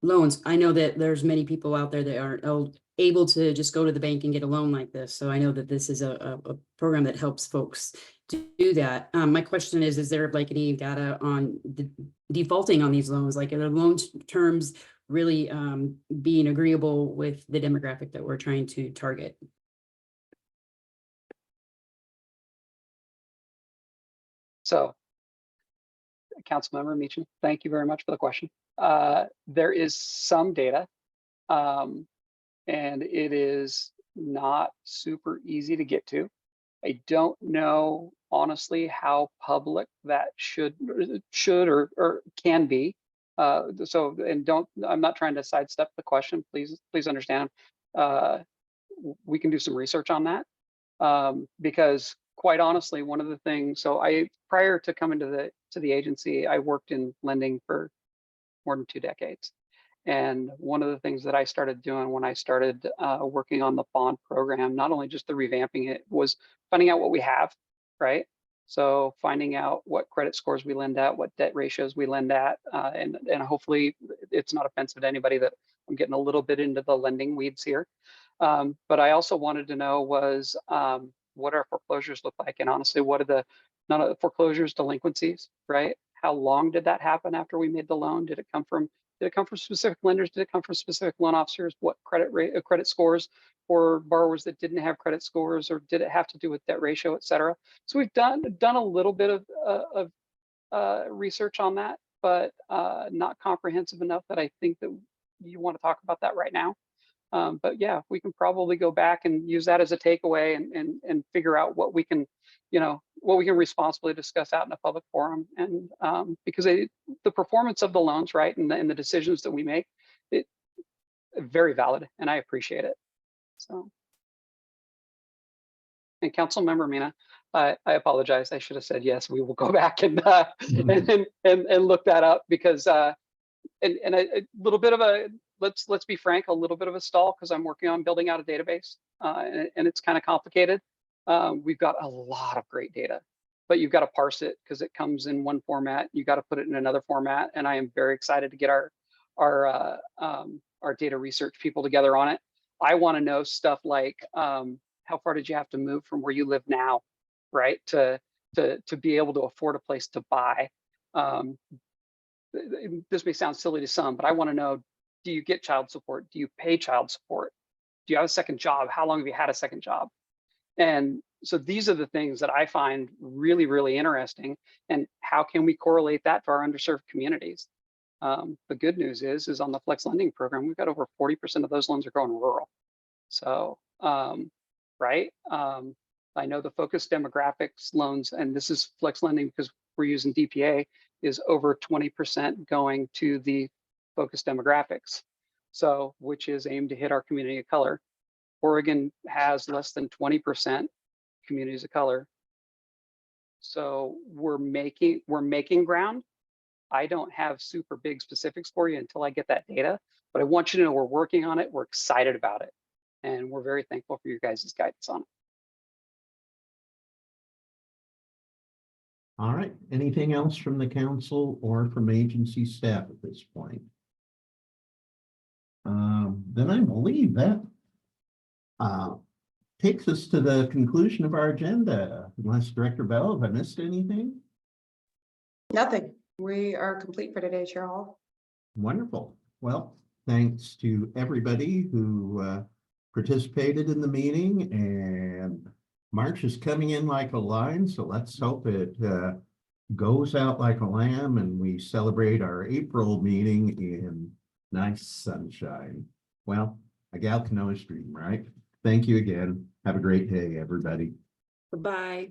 loans. I know that there's many people out there that aren't able to just go to the bank and get a loan like this. So I know that this is a program that helps folks to do that. My question is there like any data on the defaulting on these loans? Like, are the loan terms really being agreeable with the demographic that we're trying to target? So, Councilmember Meacham, thank you very much for the question. There is some data, and it is not super easy to get to. I don't know, honestly, how public that should or can be. So, and I'm not trying to sidestep the question. Please understand. We can do some research on that, because quite honestly, one of the things, prior to coming to the agency, I worked in lending for more than 2 decades. And one of the things that I started doing when I started working on the bond program, not only just the revamping it, was finding out what we have, right? So finding out what credit scores we lend at, what debt ratios we lend at, and hopefully it's not offensive to anybody that I'm getting a little bit into the lending weeds here. But I also wanted to know was, what our foreclosures look like, and honestly, what are foreclosures, delinquencies, right? How long did that happen after we made the loan? Did it come from specific lenders? Did it come from specific loan officers? What credit scores for borrowers that didn't have credit scores, or did it have to do with debt ratio, et cetera? So we've done a little bit of research on that, but not comprehensive enough that I think that you want to talk about that right now. But yeah, we can probably go back and use that as a takeaway and figure out what we can, what we can responsibly discuss out in a public forum. And because the performance of the loans, right, and the decisions that we make, it very valid, and I appreciate it. So, and Councilmember Mina, I apologize. I should have said yes. We will go back and look that up, because and a little bit of a, let's be frank, a little bit of a stall, because I'm working on building out a database, and it's kind of complicated. We've got a lot of great data, but you've got to parse it because it comes in one format. You got to put it in another format, and I am very excited to get our data research people together on it. I want to know stuff like how far did you have to move from where you live now, right, to be able to afford a place to buy. This may sound silly to some, but I want to know, do you get child support? Do you pay child support? Do you have a second job? How long have you had a second job? And so these are the things that I find really, really interesting. And how can we correlate that to our underserved communities? The good news is on the Flex Lending program, we've got over 40% of those loans are going rural. So, right. I know the focused demographics loans, and this is Flex Lending because we're using DPA, is over 20% going to the focused demographics. So, which is aimed to hit our community of color. Oregon has less than 20% communities of color. So we're making ground. I don't have super big specifics for you until I get that data, but I want you to know we're working on it. We're excited about it. And we're very thankful for your guys' guidance on it. All right. Anything else from the council or from agency staff at this point? Then I believe that takes us to the conclusion of our agenda. Unless Director Bell, have I missed anything? Nothing. We are complete for today, Chair Hall. Wonderful. Well, thanks to everybody who participated in the meeting, and March is coming in like a lion, so let's hope it goes out like a lamb and we celebrate our April meeting in nice sunshine. Well, a gal can always dream, right? Thank you again. Have a great day, everybody. Bye-bye.